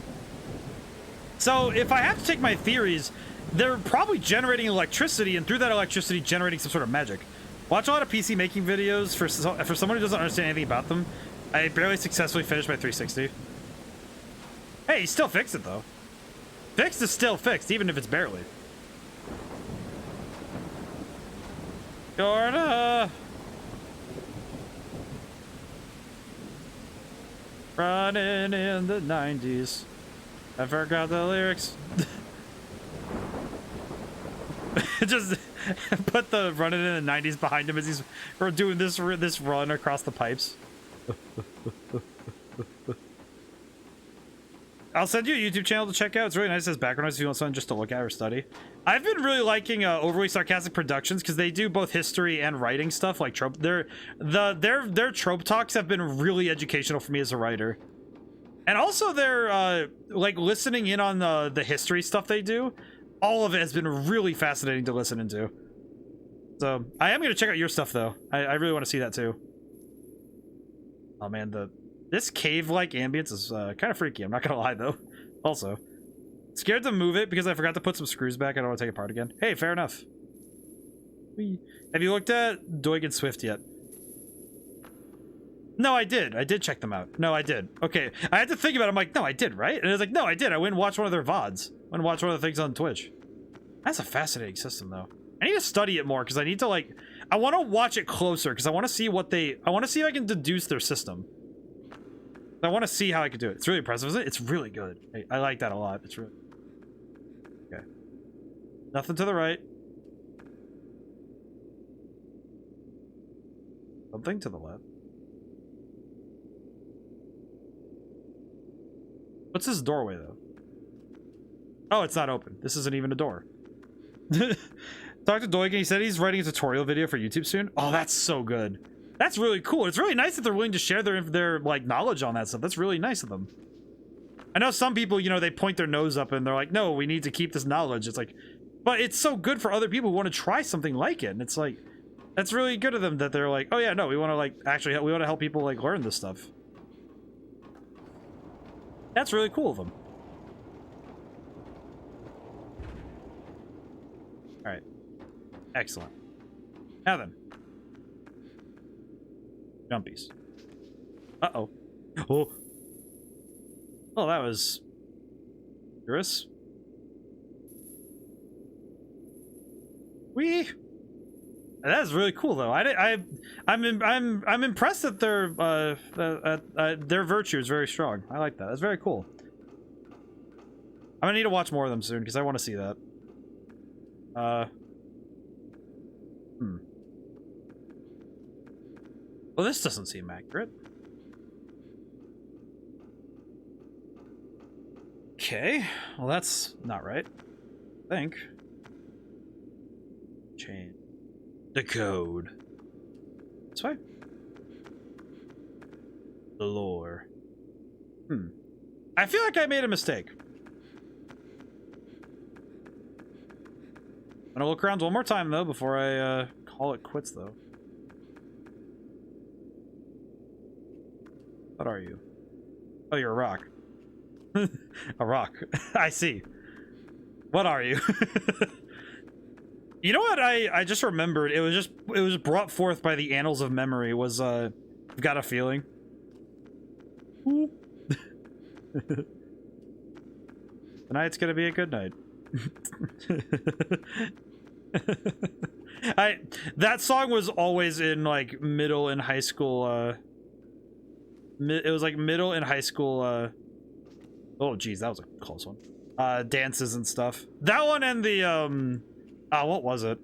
So, if I have to take my theories, they're probably generating electricity, and through that electricity generating some sort of magic. Watch a lot of PC making videos for someone who doesn't understand anything about them. I barely successfully finished my 360. Hey, he still fixed it, though. Fixed is still fixed, even if it's barely. Yorda! Running in the 90s. I forgot the lyrics. Just put the running in the 90s behind him as he's doing this run across the pipes. I'll send you a YouTube channel to check out. It's really nice as background noise if you want something just to look at or study. I've been really liking Overly Sarcastic Productions because they do both history and writing stuff like trope. Their trope talks have been really educational for me as a writer. And also they're like listening in on the history stuff they do. All of it has been really fascinating to listen into. So I am gonna check out your stuff though. I really want to see that too. Oh man, this cave-like ambience is kind of freaky. I'm not gonna lie though. Also, scared to move it because I forgot to put some screws back. I don't want to take it apart again. Hey, fair enough. Have you looked at Doig and Swift yet? No, I did. I did check them out. No, I did. Okay, I had to think about it. I'm like, no, I did, right? And I was like, no, I did. I went and watched one of their VODs. I went and watched one of the things on Twitch. That's a fascinating system, though. I need to study it more because I need to, like, I want to watch it closer because I want to see what they, I want to see if I can deduce their system. I want to see how I can do it. It's really impressive, isn't it? It's really good. I like that a lot. It's really... Okay. Nothing to the right. Something to the left. What's this doorway, though? Oh, it's not open. This isn't even a door. Talk to Doig and he said he's writing a tutorial video for YouTube soon. Oh, that's so good. That's really cool. It's really nice that they're willing to share their like knowledge on that stuff. That's really nice of them. I know some people, you know, they point their nose up and they're like, no, we need to keep this knowledge. It's like, but it's so good for other people who want to try something like it. And it's like, that's really good of them that they're like, oh yeah, no, we want to like, actually, we want to help people like learn this stuff. That's really cool of them. All right. Excellent. Now then. Jumpies. Uh-oh. Oh. Oh, that was... Curious. Whee! That's really cool, though. I'm impressed that their virtue is very strong. I like that. That's very cool. I'm gonna need to watch more of them soon because I want to see that. Well, this doesn't seem accurate. Okay. Well, that's not right. I think. Change the code. This way. The lore. I feel like I made a mistake. I'm gonna look around one more time though before I call it quits though. What are you? Oh, you're a rock. A rock. I see. What are you? You know what I just remembered? It was brought forth by the annals of memory. Was I've got a feeling. Tonight's gonna be a good night. That song was always in like middle and high school. It was like middle and high school. Oh geez, that was a close one. Dances and stuff. That one and the what was it?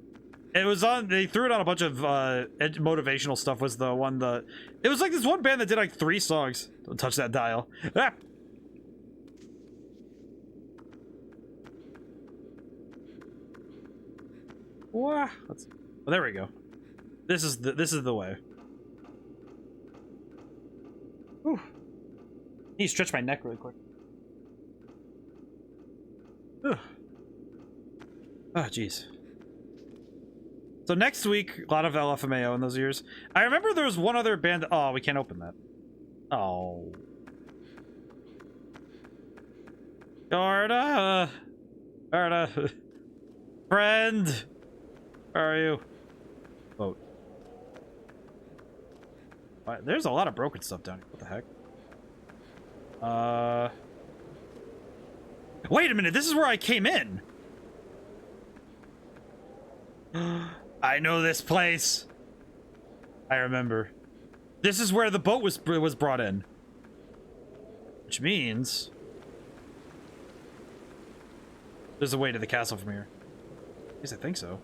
It was on. They threw it on a bunch of motivational stuff. Was the one that it was like this one band that did like 3 songs. Don't touch that dial. Ah! Well, there we go. This is the way. Whew. Need to stretch my neck really quick. Ugh. Oh, jeez. So next week, a lot of LFMAO in those years. I remember there was one other band. Oh, we can't open that. Oh. Yorda. Yorda. Friend. Where are you? Boat. There's a lot of broken stuff down here. What the heck? Wait a minute. This is where I came in. I know this place. I remember. This is where the boat was brought in. Which means there's a way to the castle from here. At least I think so.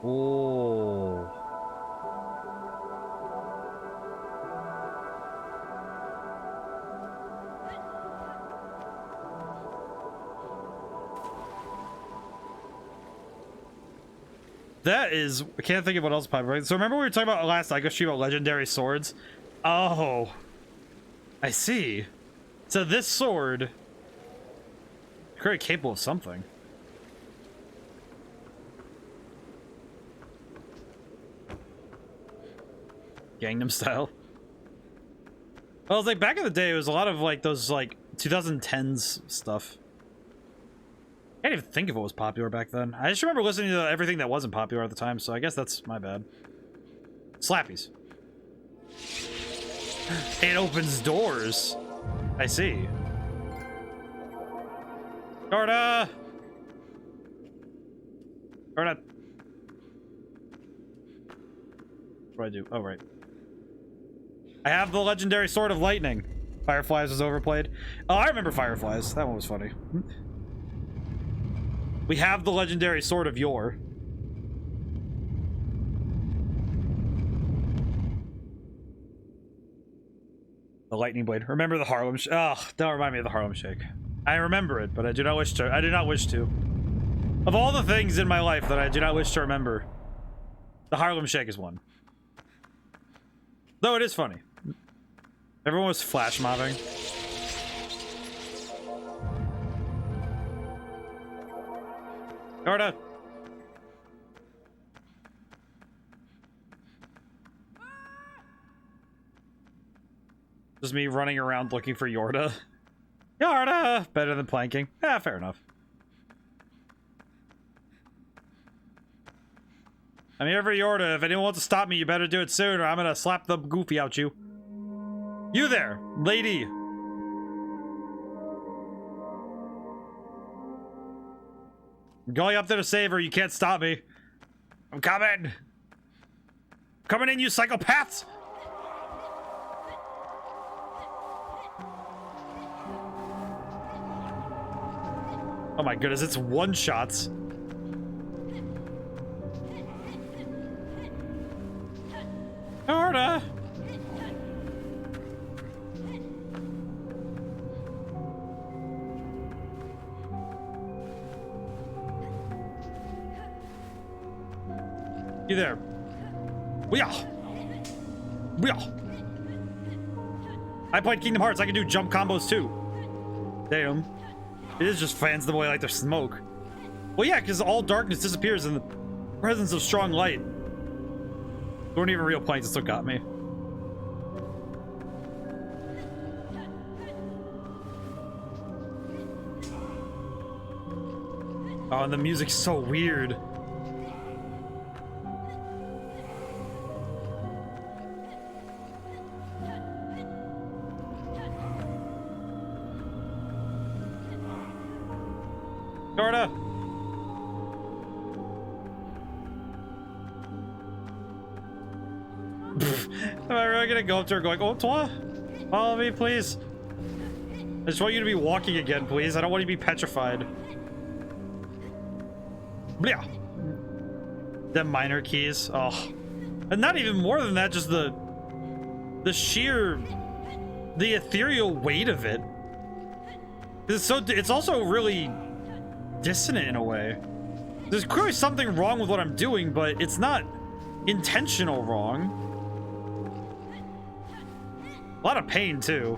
Oh. That is, I can't think of what else. So remember we were talking about last Ico stream about legendary swords? Oh, I see. So this sword is very capable of something. Gangnam Style. Well, it's like back in the day, it was a lot of like those like 2010s stuff. I can't even think of what was popular back then. I just remember listening to everything that wasn't popular at the time, so I guess that's my bad. Slappies. It opens doors. I see. Yorda! Yorda! What do I do? Oh, right. I have the legendary Sword of Lightning. Fireflies was overplayed. Oh, I remember Fireflies. That one was funny. We have the legendary Sword of Yore. The Lightning Blade. Remember the Harlem Shake? Oh, don't remind me of the Harlem Shake. I remember it, but I do not wish to. I do not wish to. Of all the things in my life that I do not wish to remember, the Harlem Shake is one. Though it is funny. Everyone was flash mobbing. Yorda! Just me running around looking for Yorda. Yorda! Better than planking. Yeah, fair enough. I'm here for Yorda. If anyone wants to stop me, you better do it soon, or I'm gonna slap the goofy out you. You there, lady! I'm going up there to save her. You can't stop me. I'm coming! Coming in, you psychopaths! Oh my goodness, it's one-shots. Yorda! You there? Weeah! I played Kingdom Hearts. I can do jump combos too. Damn. It is just fans the way like their smoke. Well, yeah, because all darkness disappears in the presence of strong light. They weren't even real planes. It still got me. Oh, and the music's so weird. Yorda! Am I really gonna go up to her going, oh, toi? Follow me, please. I just want you to be walking again, please. I don't want you to be petrified. Blah. Them minor keys. Oh. And not even more than that, just the sheer, the ethereal weight of it. It's also really dissonant in a way. There's clearly something wrong with what I'm doing, but it's not intentional wrong. A lot of pain too.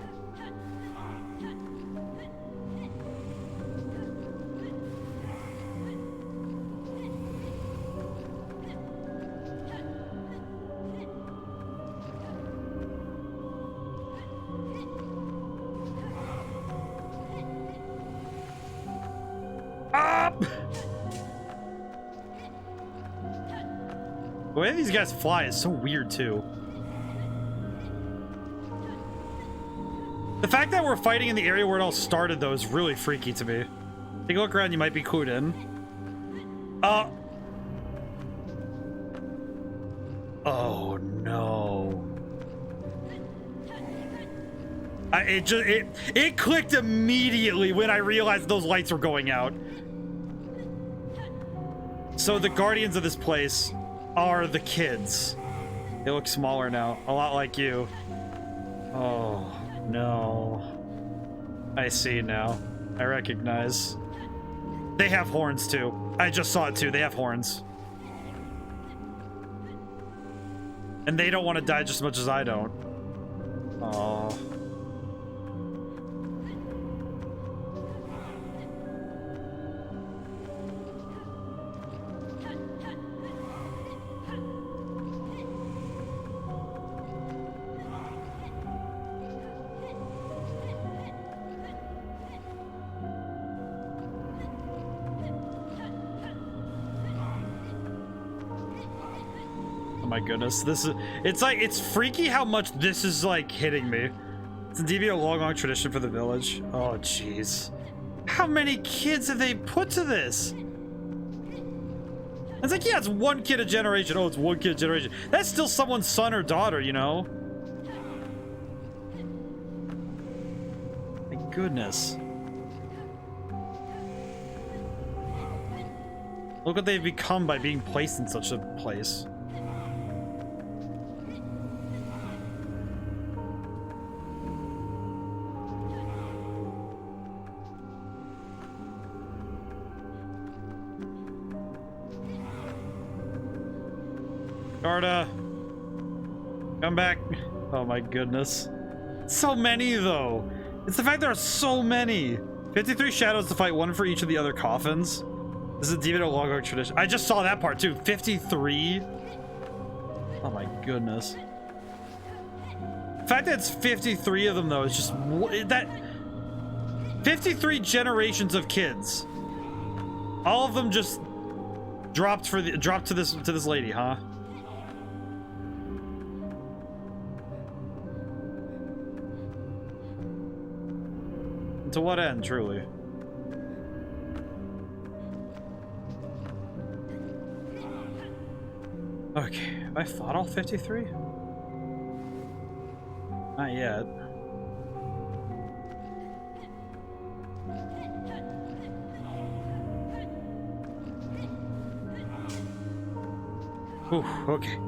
The way these guys fly is so weird too. The fact that we're fighting in the area where it all started though is really freaky to me. Take a look around, you might be clued in. Oh no. It clicked immediately when I realized those lights were going out. So the guardians of this place are the kids. They look smaller now, a lot like you. Oh no. I see now. I recognize. They have horns too. I just saw it too. They have horns. And they don't want to die just as much as I don't. Oh. Oh my goodness, this is, it's freaky how much this is like hitting me. It's indeed a long tradition for the village. Oh jeez. How many kids have they put to this? It's like, yeah, it's one kid a generation. Oh, it's one kid a generation. That's still someone's son or daughter, you know? My goodness. Look what they've become by being placed in such a place. Yorda, come back. Oh my goodness. So many though. It's the fact there are so many. 53 shadows to fight, one for each of the other coffins. This is a demon long tradition. I just saw that part too. 53. Oh my goodness. The fact that it's 53 of them though is just that 53 generations of kids. All of them just dropped to this lady, huh? To what end, truly? Okay, have I fought all 53? Not yet. Ooh, okay.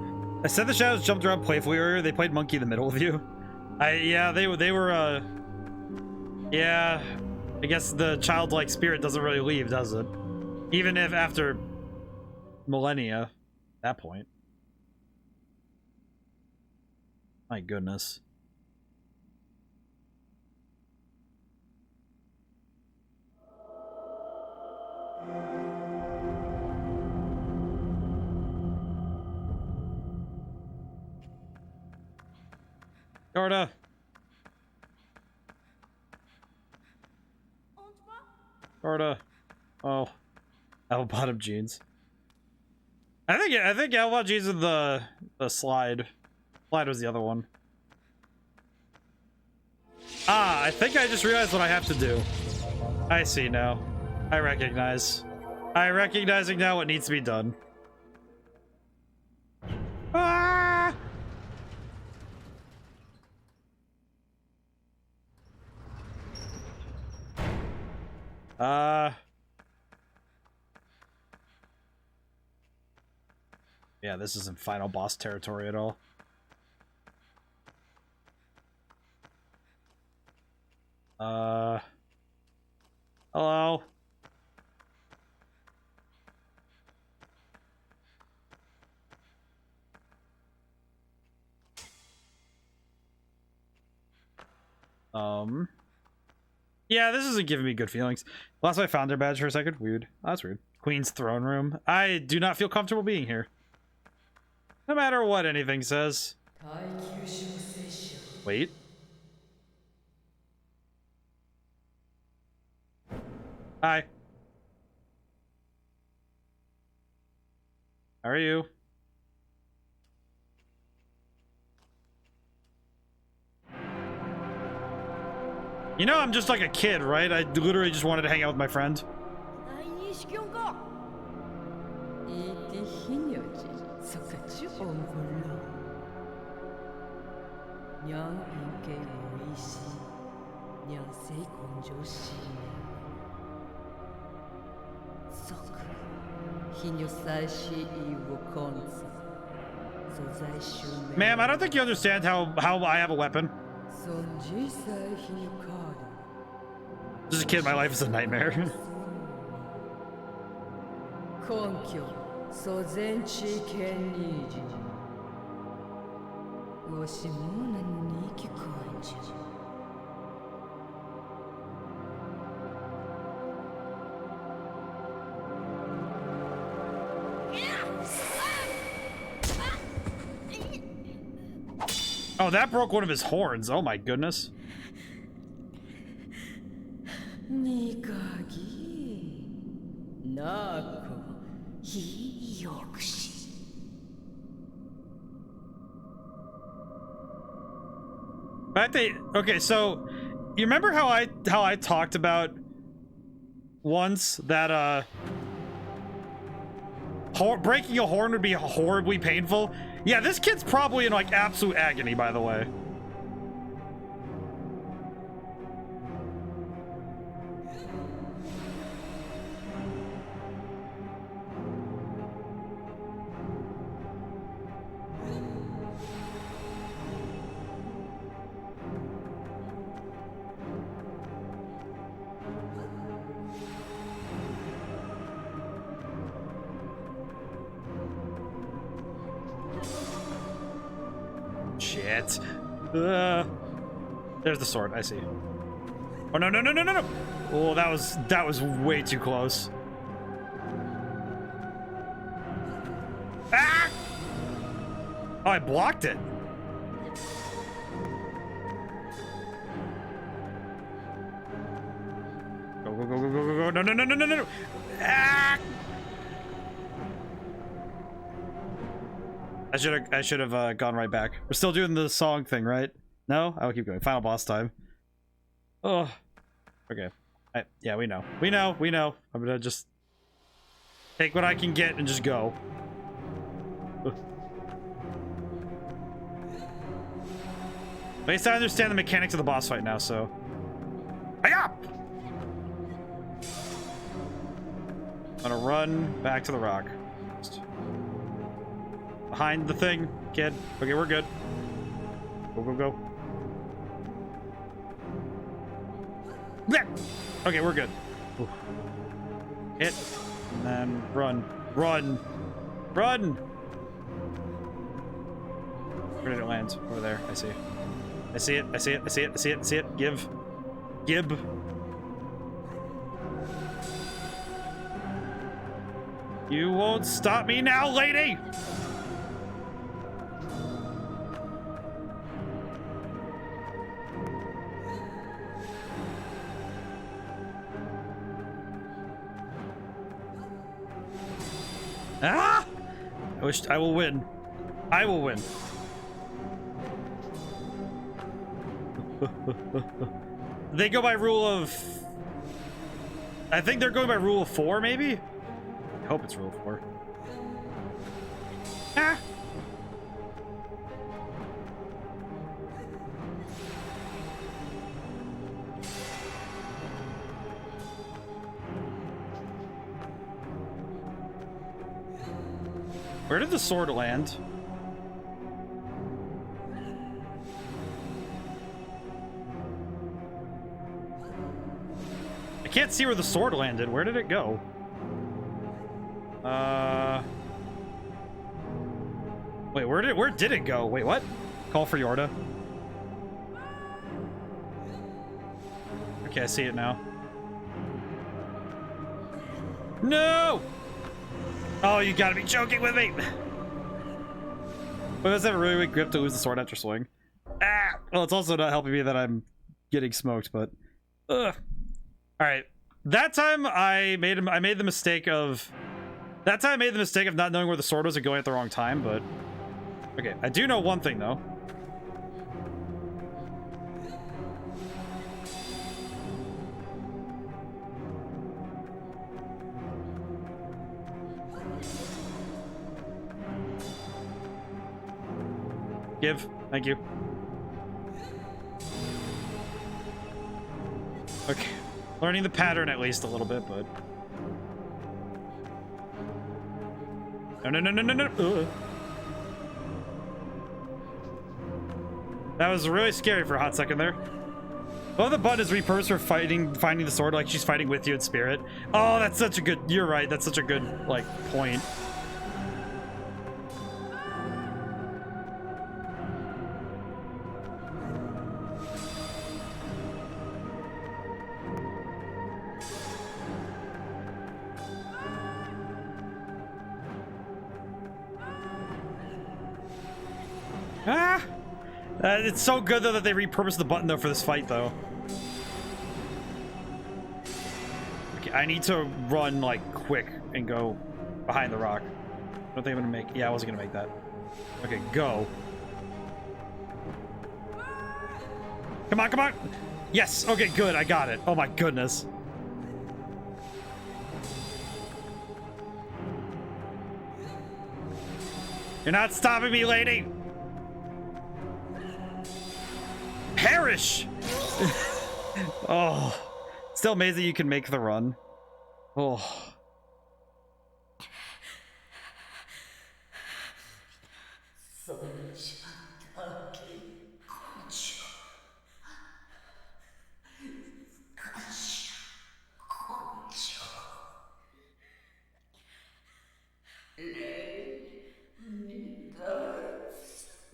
I said the shadows jumped around playfully earlier. They played monkey in the middle of you. Yeah, they were, yeah, I guess the childlike spirit doesn't really leave, does it? Even if after millennia, at that point. My goodness. Yorda. Yorda. Oh. Apple bottom jeans. I think apple bottom jeans is the slide. Slide was the other one. Ah, I think I just realized what I have to do. I see now. I recognize. I'm recognizing now what needs to be done. Ah! Yeah, this isn't final boss territory at all. Hello? Yeah, this isn't giving me good feelings. Lost my founder badge for a second. Weird. Oh, that's weird. Queen's throne room. I do not feel comfortable being here. No matter what anything says. Wait. Hi. How are you? You know, I'm just like a kid, right? I literally just wanted to hang out with my friend. Ma'am, I don't think you understand how I have a weapon. Just a kid, my life is a nightmare. Oh, that broke one of his horns. Oh my goodness. Okay, so you remember how I talked about once that breaking a horn would be horribly painful? Yeah, this kid's probably in like absolute agony, by the way. Shit. There's the sword. I see. Oh no no no no no no! Oh, that was way too close. Ah! Oh, I blocked it. Go go go go go go go! No no no no no no! Ah! I should have gone right back. We're still doing the song thing, right? No? I'll keep going. Final boss time. Oh. Okay. Yeah, we know. We know. We know. I'm gonna just take what I can get and just go. At least I understand the mechanics of the boss fight now, so. Hi-ya! I'm gonna run back to the rock. Behind the thing, kid. Okay, we're good. Go, go, go. Blech! Okay, we're good. Ooh. Hit. And then run. Run! Run! Where did it land? Over there. I see. I see it. I see it. I see it. I see it. I see it. Give. Gib. You won't stop me now, lady! Ah! I wish I will win. I will win. They go by rule of... I think they're going by rule of 4, maybe? I hope it's rule of 4. Ah! Where did the sword land? I can't see where the sword landed. Where did it go? Wait, where did it go? Wait, what? Call for Yorda. Okay, I see it now. No! Oh, you gotta be joking with me! But does that have a really weak grip to lose the sword after swing? Ah! Well, it's also not helping me that I'm getting smoked, but... Ugh. Alright. That time I made the mistake of... That time I made the mistake of not knowing where the sword was and going at the wrong time, but... Okay, I do know one thing, though. Give. Thank you. Okay. Learning the pattern at least a little bit, but... No, no, no, no, no, no. Ugh. That was really scary for a hot second there. Oh, the button is repurposed for finding the sword, like she's fighting with you in spirit. Oh, that's such a good... You're right. That's such a good, like, point. Ah! It's so good though that they repurposed the button though for this fight though. Okay, I need to run like quick and go behind the rock. I don't think I'm gonna make. Yeah, I wasn't gonna make that. Okay, go. Come on, come on! Yes! Okay, good, I got it. Oh my goodness. You're not stopping me, lady! Perish! Oh. Still amazing you can make the run. Oh.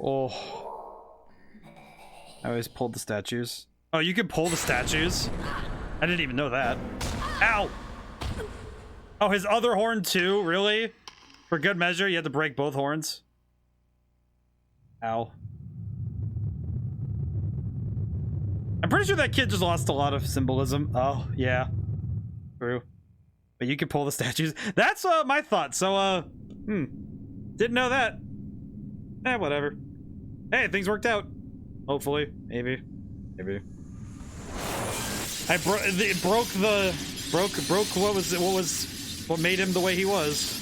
Oh. I always pulled the statues. Oh, you can pull the statues? I didn't even know that. Ow! Oh, his other horn too? Really? For good measure, you had to break both horns? Ow. I'm pretty sure that kid just lost a lot of symbolism. Oh, yeah. True. But you can pull the statues. That's my thought. So, didn't know that. Eh, whatever. Hey, things worked out. Hopefully. Maybe. Maybe. It broke what made him the way he was.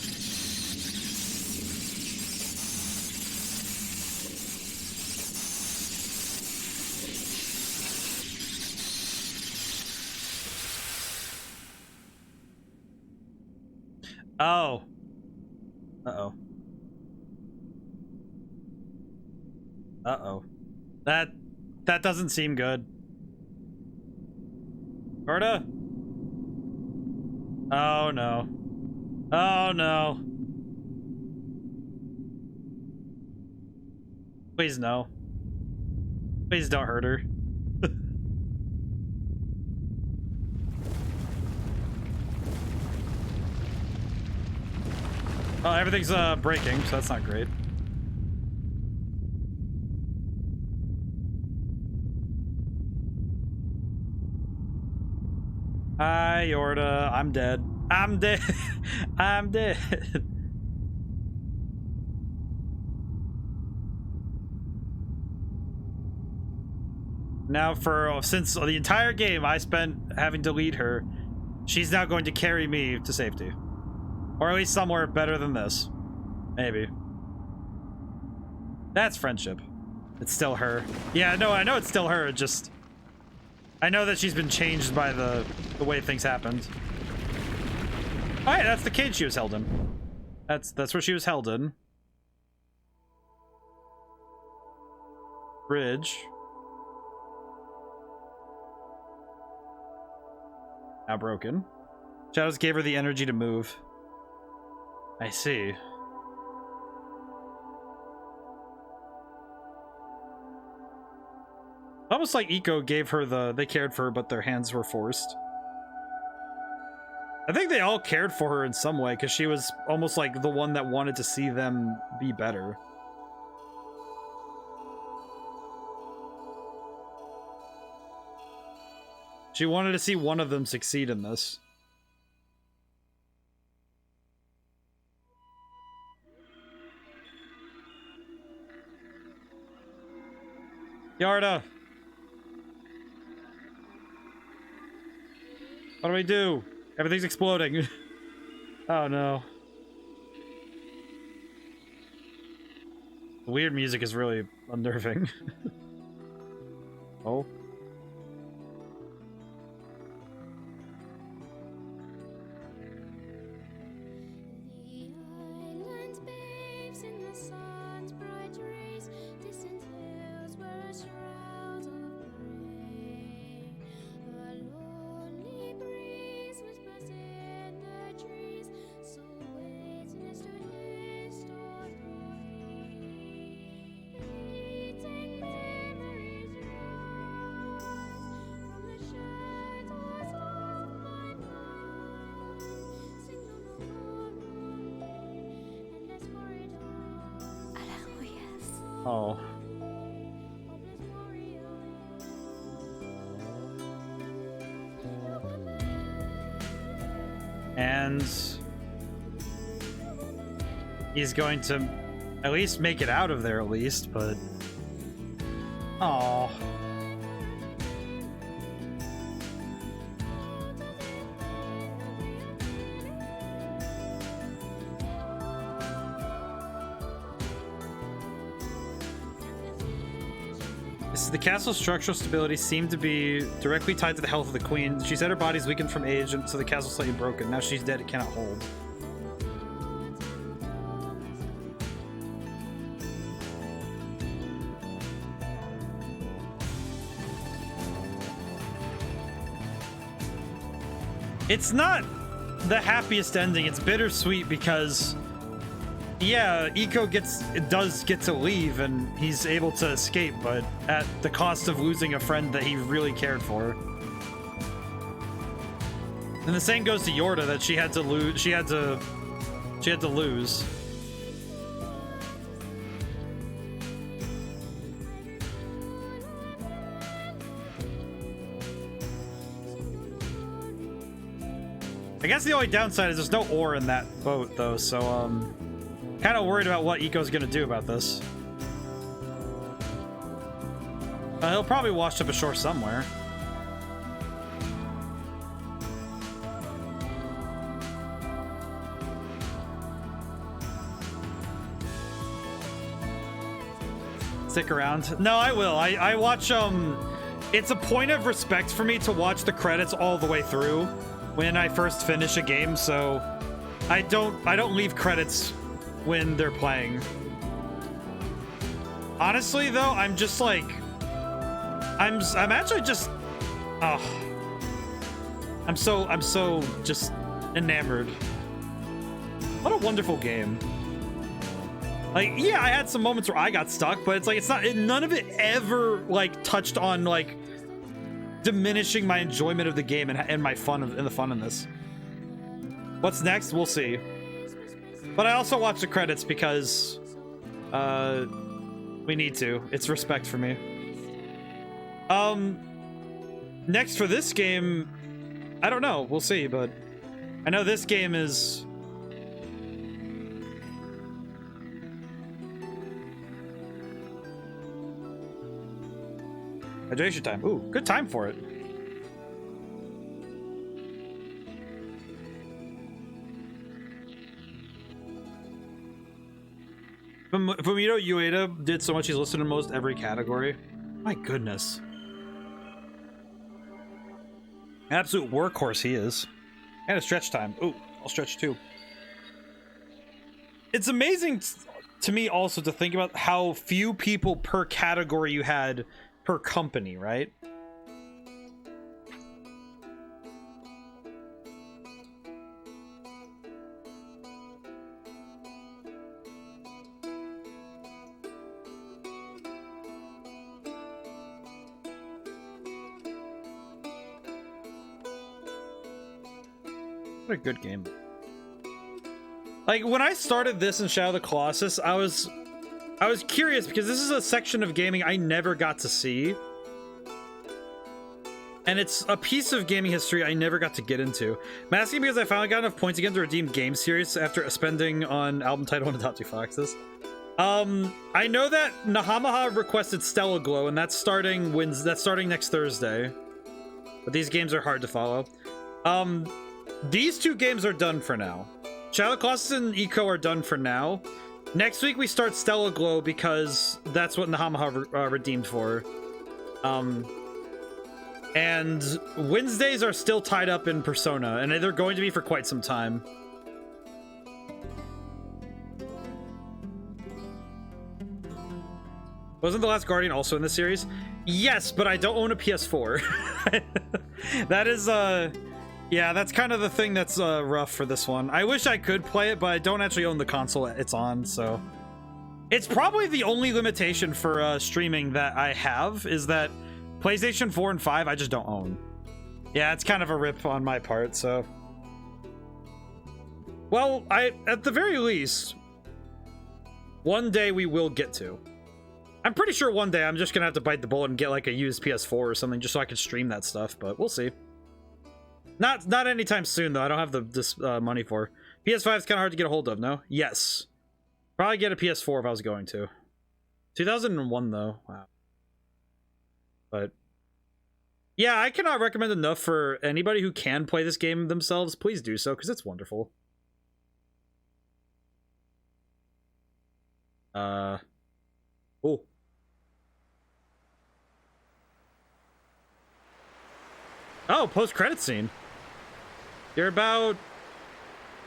Oh. Uh-oh. Uh-oh. That doesn't seem good. Yorda? Oh no. Oh no. Please no. Please don't hurt her. Oh, everything's breaking, so that's not great. Hi, Yorda. I'm dead. I'm dead. I'm dead. Now, since the entire game I spent having to lead her, she's now going to carry me to safety. Or at least somewhere better than this. Maybe. That's friendship. It's still her. Yeah, no, I know it's still her, just... I know that she's been changed by the way things happened. Oh, hey, that's the cage she was held in. That's where she was held in. Bridge. Now broken. Shadows gave her the energy to move. I see. Almost like Ico gave her they cared for her, but their hands were forced. I think they all cared for her in some way, because she was almost like the one that wanted to see them be better. She wanted to see one of them succeed in this. Yorda! What do we do? Everything's exploding. Oh no. The weird music is really unnerving. Oh. Oh. And he's going to at least make it out of there, at least, but... Aww. The castle's structural stability seemed to be directly tied to the health of the queen. She said her body's weakened from age, and so the castle's slightly broken. Now she's dead, it cannot hold. It's not the happiest ending. It's bittersweet because... yeah, Ico does get to leave, and he's able to escape, but at the cost of losing a friend that he really cared for. And the same goes to Yorda, that she had to lose. She had to lose. I guess the only downside is there's no ore in that boat, though, so kind of worried about what Ico's gonna do about this. He'll probably wash up ashore somewhere. Stick around. No, I will. I watch, it's a point of respect for me to watch the credits all the way through when I first finish a game, so I don't leave credits when they're playing. Honestly, though, I'm just like, I'm actually just, oh, I'm so just enamored. What a wonderful game. Like, yeah, I had some moments where I got stuck, but it's like, none of it ever like touched on like diminishing my enjoyment of the game and my fun and the fun in this. What's next? We'll see. But I also watch the credits because we need to. It's respect for me. Next for this game, I don't know. We'll see, but I know this game is... hydration time. Ooh, good time for it. Fumito Ueda did so much he's listed in most every category. My goodness. Absolute workhorse he is. And a stretch time. Ooh, I'll stretch too. It's amazing to me also to think about how few people per category you had per company, right? What a good game. Like, when I started this in Shadow of the Colossus, I was curious because this is a section of gaming I never got to see. And it's a piece of gaming history I never got to get into. I'm asking because I finally got enough points again to redeem Game Series after spending on album title and Adopt 2 Foxes. I know that Nahamaha requested Stella Glow, and that's starting next Thursday. But these games are hard to follow. These two games are done for now. Shadow of the Colossus and Ico are done for now. Next week we start Stella Glow because that's what Nahamaha redeemed for. And Wednesdays are still tied up in Persona, and they're going to be for quite some time. Wasn't The Last Guardian also in this series? Yes, but I don't own a PS4. That is, yeah, that's kind of the thing that's rough for this one. I wish I could play it, but I don't actually own the console it's on, so... It's probably the only limitation for streaming that I have, is that PlayStation 4 and 5 I just don't own. Yeah, it's kind of a rip on my part, so... Well, at the very least, one day we will get to. I'm pretty sure one day I'm just gonna have to bite the bullet and get like a used PS4 or something just so I can stream that stuff, but we'll see. Not anytime soon, though. I don't have this money for. PS5 is kind of hard to get a hold of, no? Yes. Probably get a PS4 if I was going to. 2001, though. Wow. But... yeah, I cannot recommend enough for anybody who can play this game themselves. Please do so, because it's wonderful. Oh. Oh, post-credit scene. You're about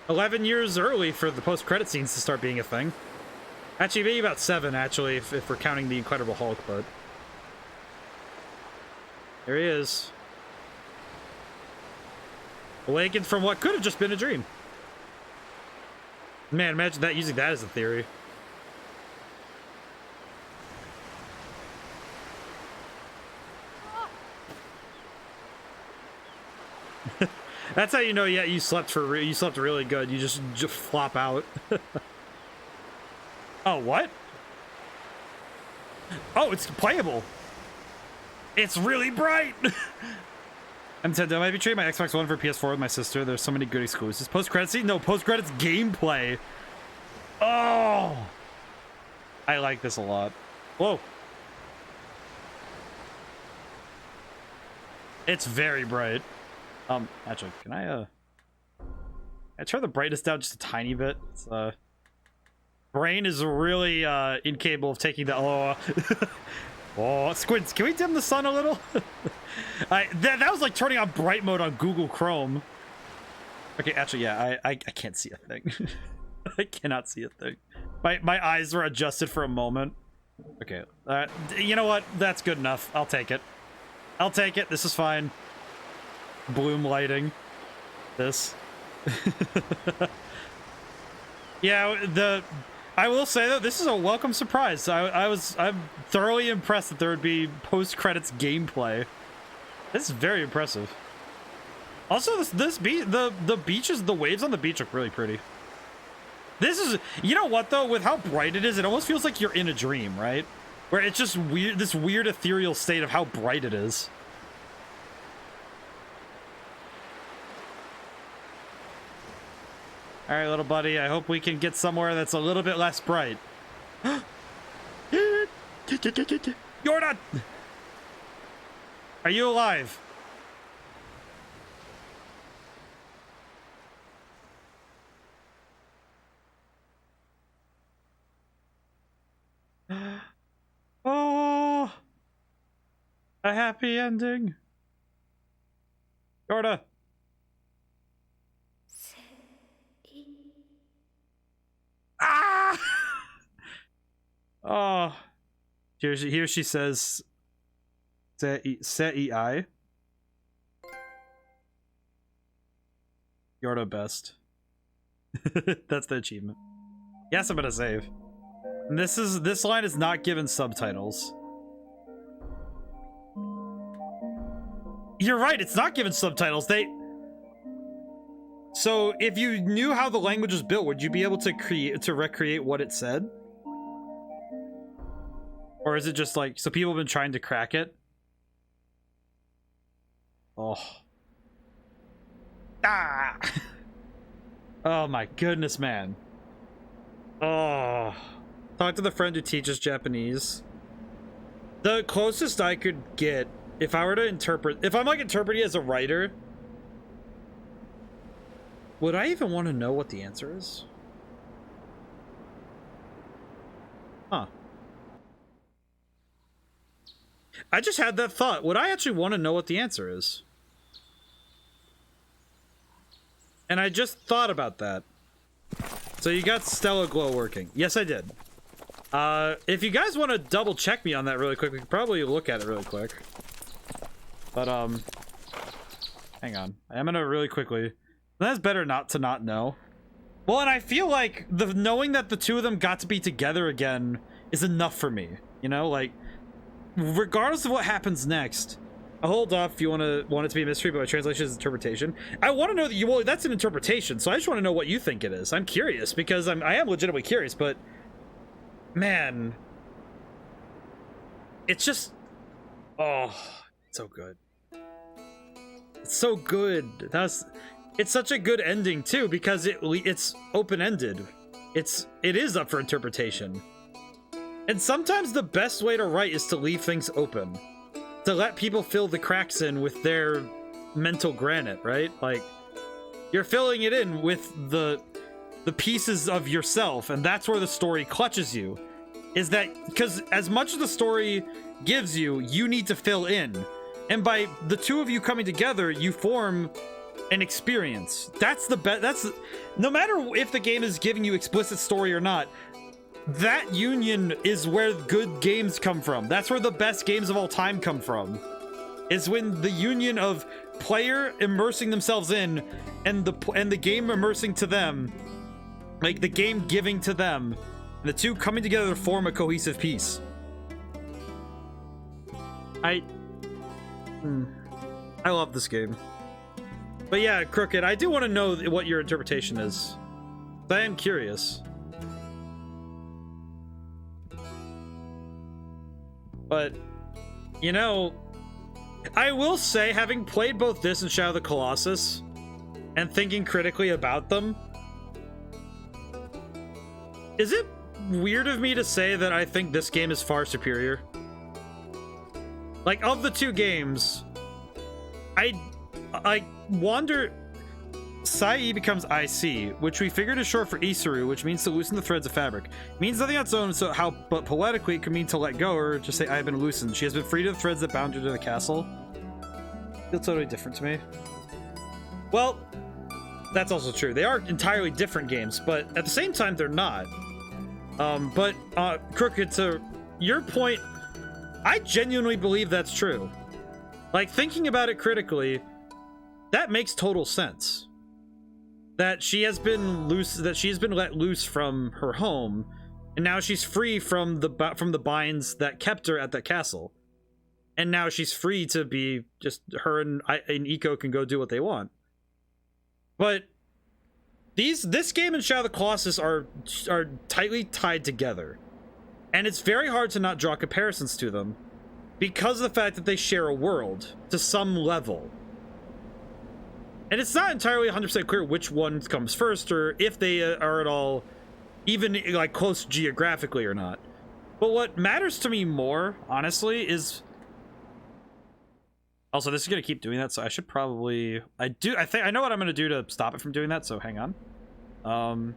11 years early for the post-credit scenes to start being a thing. Actually, maybe about 7, actually, if we're counting the Incredible Hulk, but... there he is. Awakened from what could have just been a dream. Man, imagine that, using that as a theory. That's how you know, yeah, you slept really good. You just flop out. Oh, what? Oh, it's playable. It's really bright. Nintendo, I might be trading my Xbox One for PS4 with my sister. There's so many good exclusives. Post-credits scene? No, post-credits gameplay. Oh, I like this a lot. Whoa. It's very bright. Actually, can I turn the brightness down just a tiny bit? It's, brain is really, incapable of taking the, oh, oh, Squints, can we dim the sun a little? That was like turning on bright mode on Google Chrome. Okay, actually, yeah, I can't see a thing. I cannot see a thing. My eyes were adjusted for a moment. Okay, you know what? That's good enough. I'll take it. I'll take it. This is fine. Bloom lighting. This. Yeah, I will say though, this is a welcome surprise. I'm thoroughly impressed that there would be post-credits gameplay. This is very impressive. Also, the beaches, the waves on the beach look really pretty. This is, you know what though, with how bright it is, it almost feels like you're in a dream, right? Where it's just weird, this weird ethereal state of how bright it is. All right, little buddy, I hope we can get somewhere that's a little bit less bright. Yorda! Are you alive? Oh, a happy ending. Yorda. Ah! Oh, here she says, "Sei." Yorda best. That's the achievement. Yes, I'm gonna save. And this line is not given subtitles. You're right, it's not given subtitles. So if you knew how the language was built, would you be able to recreate what it said? Or is it just like, so people have been trying to crack it? Oh. Ah! Oh my goodness, man. Oh. Talk to the friend who teaches Japanese. The closest I could get, if I were to interpret, if I'm like interpreting as a writer, would I even want to know what the answer is? Huh. I just had that thought. Would I actually want to know what the answer is? And I just thought about that. So you got Stella Glow working. Yes, I did. If you guys want to double check me on that really quick, we could probably look at it really quick. But, hang on. I'm gonna really quickly... That's better not to not know. Well, and I feel like knowing that the two of them got to be together again is enough for me. You know, like, regardless of what happens next, I'll hold off if you want it to be a mystery, but my translation is interpretation. I want to know that well, that's an interpretation, so I just want to know what you think it is. I'm curious, because I am legitimately curious, but man, it's just, oh, it's so good. It's so good. It's such a good ending too, because it's open-ended. It is up for interpretation. And sometimes the best way to write is to leave things open. To let people fill the cracks in with their mental granite, right? Like, you're filling it in with the pieces of yourself, and that's where the story clutches you. Is that, because as much as the story gives you, you need to fill in. And by the two of you coming together, you form an experience. That's the best. No matter if the game is giving you explicit story or not, that union is where good games come from. That's where the best games of all time come from. It's when the union of player immersing themselves in and the game immersing to them, like the game giving to them, and the two coming together to form a cohesive piece. I love this game. But yeah, Crooked, I do want to know what your interpretation is. I am curious. But, you know, I will say, having played both this and Shadow of the Colossus, and thinking critically about them, is it weird of me to say that I think this game is far superior? Like, of the two games, I wonder... Sai becomes IC, which we figured is short for Isuru, which means to loosen the threads of fabric. It means nothing on its own, but poetically it could mean to let go or just say I have been loosened. She has been freed of the threads that bound her to the castle. Feels totally different to me. Well, that's also true. They are entirely different games, but at the same time they're not. Crooked, to your point, I genuinely believe that's true. Like, thinking about it critically, that makes total sense. That she has been let loose from her home, and now she's free from the binds that kept her at that castle, and now she's free to be just her and Ico can go do what they want. But this game and Shadow of the Colossus are tightly tied together, and it's very hard to not draw comparisons to them because of the fact that they share a world to some level. And it's not entirely 100% clear which one comes first, or if they are at all even like close geographically or not. But what matters to me more, honestly, is... Also, this is going to keep doing that, so I should probably... I know what I'm going to do to stop it from doing that, so hang on.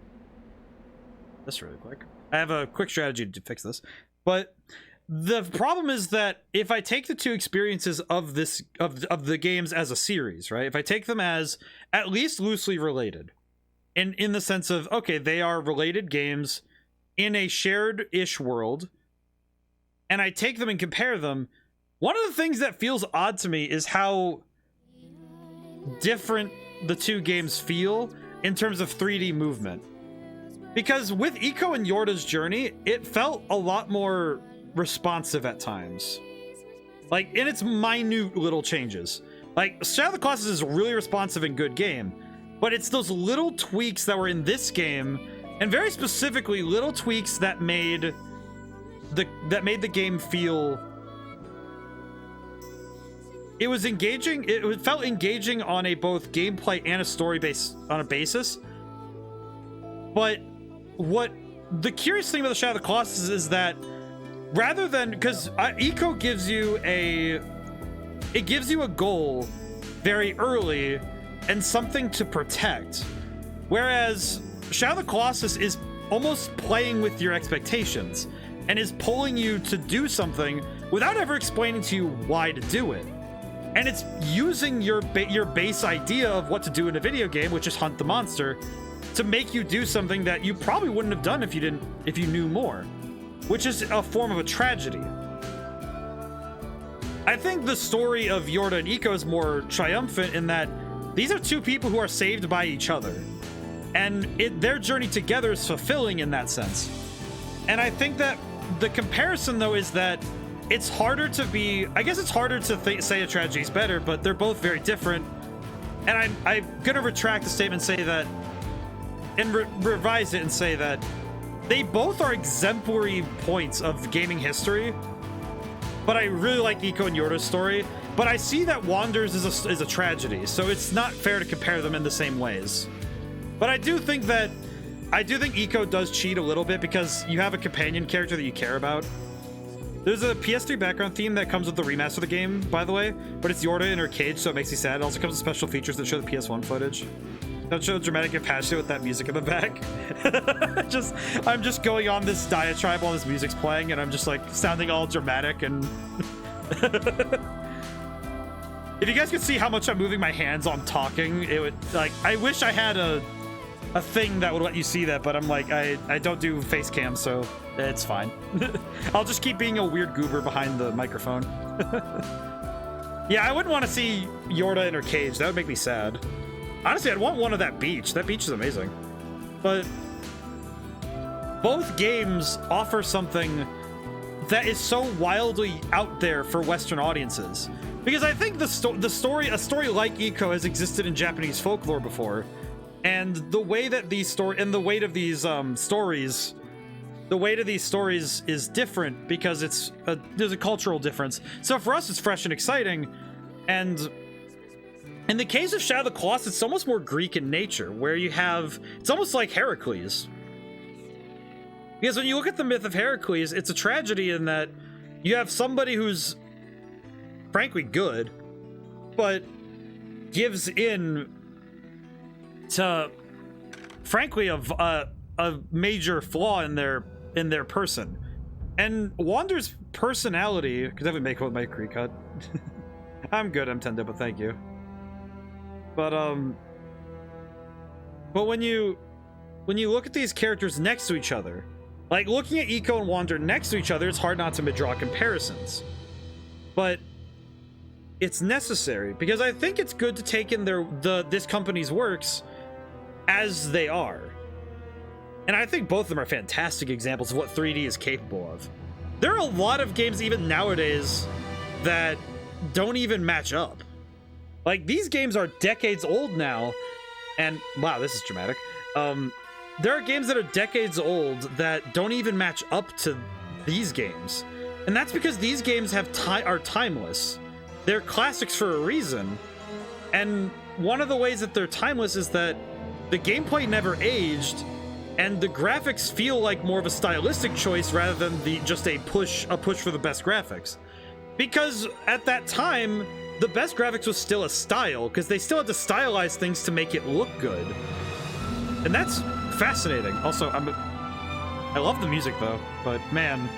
This really quick. I have a quick strategy to fix this. But the problem is that if I take the two experiences of the games as a series, right? If I take them as at least loosely related, in the sense of, okay, they are related games in a shared-ish world, and I take them and compare them, one of the things that feels odd to me is how different the two games feel in terms of 3D movement. Because with Ico and Yorda's journey, it felt a lot more responsive at times, like in its minute little changes. Like Shadow of the Colossus is really responsive and good game, but it's those little tweaks that were in this game, and very specifically little tweaks that made the game feel, it was engaging. It felt engaging on a both gameplay and a story basis. But what the curious thing about the Shadow of the Colossus is that rather than, because Ico gives you a goal very early and something to protect, whereas Shadow of the Colossus is almost playing with your expectations and is pulling you to do something without ever explaining to you why to do it. And it's using your base idea of what to do in a video game, which is hunt the monster, to make you do something that you probably wouldn't have done if you knew more. Which is a form of a tragedy. I think the story of Yorda and Ico is more triumphant in that these are two people who are saved by each other. And their journey together is fulfilling in that sense. And I think that the comparison, though, is that it's harder to be... I guess it's harder to say a tragedy is better, but they're both very different. And I'm going to retract the statement and say that... and revise it and say that they both are exemplary points of gaming history, but I really like Ico and Yorda's story, But I see that Wander's is a tragedy, so it's not fair to compare them in the same ways. But I do think Ico does cheat a little bit because you have a companion character that you care about. There's a PS3 background theme that comes with the remaster of the game, by the way, but it's Yorda in her cage, so it makes me sad. It also comes with special features that show the PS1 footage. Don't show dramatic and passionate with that music in the back. I'm just going on this diatribe while this music's playing, and I'm just like sounding all dramatic and. If you guys could see how much I'm moving my hands on talking, it would like. I wish I had a thing that would let you see that, but I'm like I don't do face cam, so it's fine. I'll just keep being a weird goober behind the microphone. Yeah, I wouldn't want to see Yorda in her cage. That would make me sad. Honestly, I'd want one of that beach. That beach is amazing. But both games offer something that is so wildly out there for Western audiences. Because I think a story like Ico has existed in Japanese folklore before, and the way that these the weight of these stories, the weight of these stories is different because there's a cultural difference. So for us, it's fresh and exciting, and in the case of Shadow of the Colossus, it's almost more Greek in nature, where it's almost like Heracles. Because when you look at the myth of Heracles, it's a tragedy in that you have somebody who's frankly good, but gives in to, frankly, a major flaw in their person. And Wander's personality, because I haven't made my Greek cut. I'm good, M10, but thank you. But when you look at these characters next to each other, like looking at Ico and Wander next to each other, it's hard not to draw comparisons. But it's necessary because I think it's good to take in this company's works as they are. And I think both of them are fantastic examples of what 3D is capable of. There are a lot of games even nowadays that don't even match up. Like, these games are decades old now, and wow, this is dramatic. There are games that are decades old that don't even match up to these games. And that's because these games are timeless. They're classics for a reason. And one of the ways that they're timeless is that the gameplay never aged, and the graphics feel like more of a stylistic choice rather than just a push for the best graphics. Because at that time, the best graphics was still a style, because they still had to stylize things to make it look good. And that's fascinating. Also, I love the music though, but man.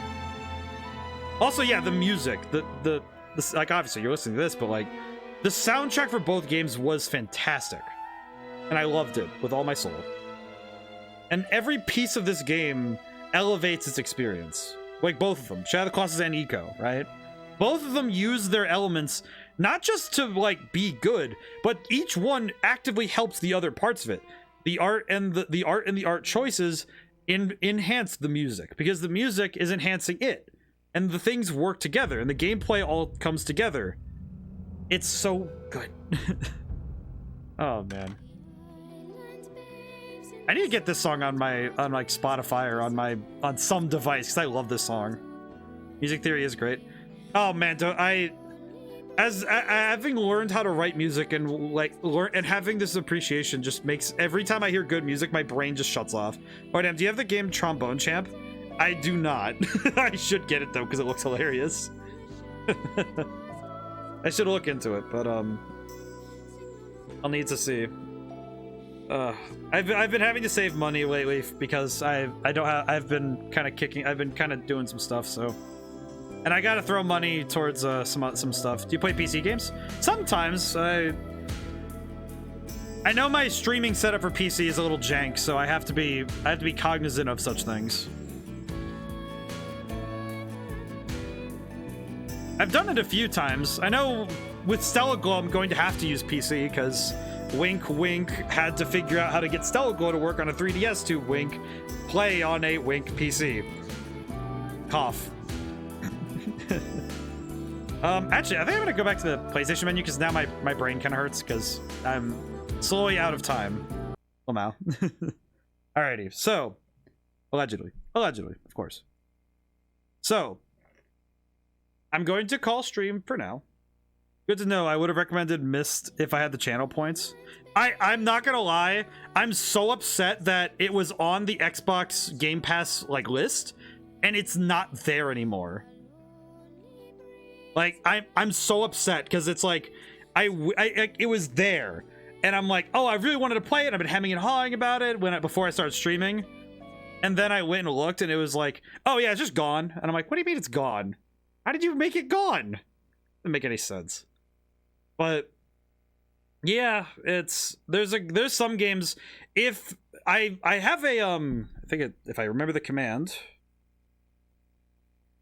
Also, yeah, the music, the like, obviously you're listening to this, but like, the soundtrack for both games was fantastic, and I loved it with all my soul. And every piece of this game elevates its experience, like both of them, Shadow of the Colossus and Ico, right? Both of them use their elements not just to like be good, but each one actively helps the other parts of it. The art and the art choices enhance the music, because the music is enhancing it, and the things work together, and the gameplay all comes together. It's so good. Oh man, I need to get this song on like Spotify or on some device, because I love this song. Music theory is great. Oh man, having learned how to write music and like having this appreciation just makes every time I hear good music, my brain just shuts off. ODaM, do you have the game Trombone Champ? I do not. I should get it though, because it looks hilarious. I should look into it, but I'll need to see. I've been having to save money lately because I've been kind of doing some stuff, so. And I gotta throw money towards some stuff. Do you play PC games? Sometimes. I know my streaming setup for PC is a little jank, so I have to be cognizant of such things. I've done it a few times. I know with Stella Glow I'm going to have to use PC because wink wink had to figure out how to get Stella Glow to work on a 3DS to wink play on a wink PC. Cough. Actually, I think I'm gonna go back to the PlayStation menu because now my brain kind of hurts because I'm slowly out of time. Well, now. Alrighty, so allegedly, of course. So I'm going to call stream for now Good to know. I would have recommended Myst if I had the channel points. I'm not gonna lie. I'm so upset that it was on the Xbox Game Pass like list, and it's not there anymore. Like I'm so upset because it's like it was there, and I'm like, oh, I really wanted to play it. I've been hemming and hawing about it before I started streaming, and then I went and looked, and it was like, oh yeah, it's just gone. And I'm like, what do you mean it's gone? How did you make it gone? Doesn't make any sense. But yeah, there's some games. If I have a if I remember the command,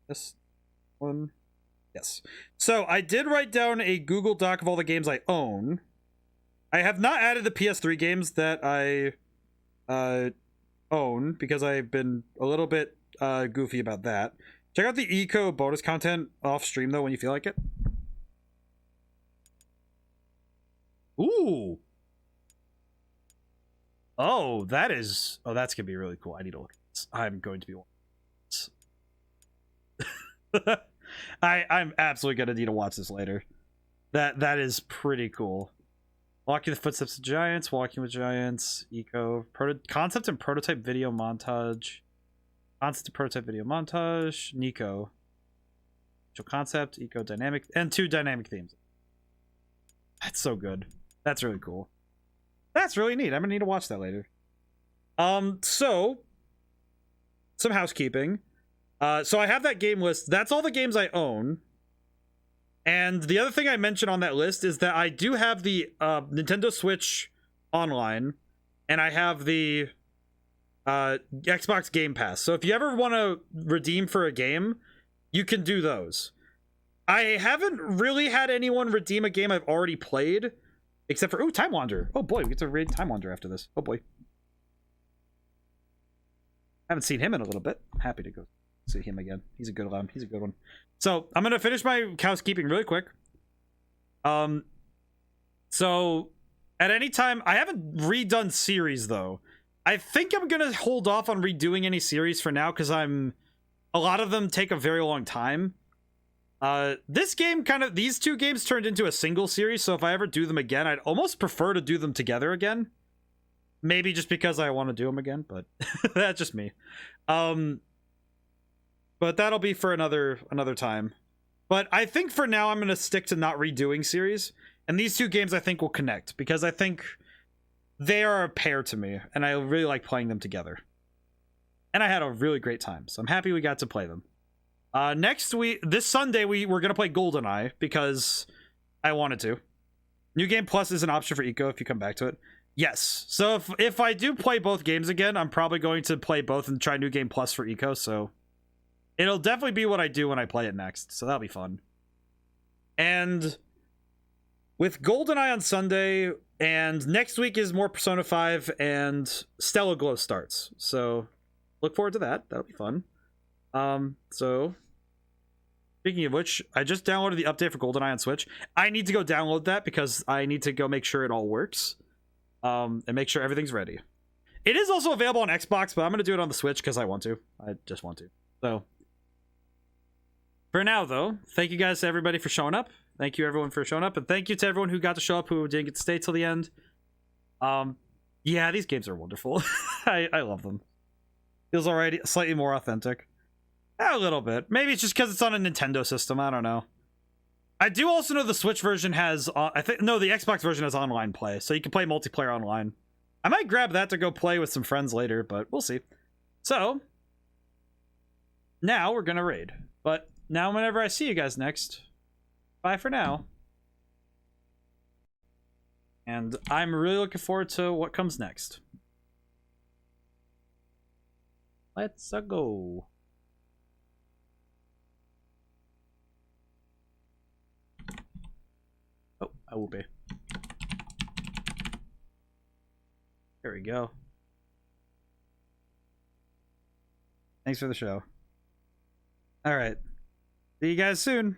this one, yes. So I did write down a Google Doc of all the games I own. I have not added the PS3 games that I own because I've been a little bit goofy about that. Check out the Ico bonus content off stream though when you feel like it. Ooh. Oh, that's gonna be really cool. I need to look at this. I'm going to be I'm absolutely gonna need to watch this later. That is pretty cool. Walking the footsteps of giants, walking with giants, eco concept and prototype video montage. Concept and prototype video montage, Nico. Concept, eco dynamic, and 2 dynamic themes. That's so good. That's really cool. That's really neat. I'm gonna need to watch that later. So some housekeeping. So I have that game list. That's all the games I own. And the other thing I mentioned on that list is that I do have the Nintendo Switch Online, and I have the Xbox Game Pass. So if you ever want to redeem for a game, you can do those. I haven't really had anyone redeem a game I've already played, except for Time Wander. Oh boy, we get to raid Time Wander after this. Oh boy. Haven't seen him in a little bit. Happy to go see him again. He's a good one. He's a good one. So I'm gonna finish my housekeeping really quick. So at any time, I haven't redone series though. I think I'm gonna hold off on redoing any series for now because a lot of them take a very long time. This game these 2 games turned into a single series, so if I ever do them again, I'd almost prefer to do them together again. Maybe just because I want to do them again, but that's just me. But that'll be for another time. But I think for now I'm going to stick to not redoing series, and these 2 games I think will connect because I think they are a pair to me, and I really like playing them together. And I had a really great time, so I'm happy we got to play them. This Sunday, we're going to play GoldenEye because I wanted to. New Game Plus is an option for Eco if you come back to it. Yes. So if I do play both games again, I'm probably going to play both and try New Game Plus for Eco, so it'll definitely be what I do when I play it next, so that'll be fun. And with GoldenEye on Sunday, and next week is more Persona 5 and Stellar Glow starts, so look forward to that. That'll be fun. So speaking of which, I just downloaded the update for GoldenEye on Switch. I need to go download that because I need to go make sure it all works. And make sure everything's ready. It is also available on Xbox, but I'm going to do it on the Switch because I want to. I just want to. So for now, though, thank you guys to everybody for showing up. Thank you, everyone, for showing up. And thank you to everyone who got to show up who didn't get to stay till the end. Yeah, these games are wonderful. I love them. Feels already slightly more authentic. A little bit. Maybe it's just because it's on a Nintendo system. I don't know. I do also know the Switch version has... the Xbox version has online play, so you can play multiplayer online. I might grab that to go play with some friends later, but we'll see. So, now we're gonna raid. But now whenever I see you guys next, bye for now. And I'm really looking forward to what comes next. Let's go. Oh, I will be. There we go. Thanks for the show. All right. See you guys soon.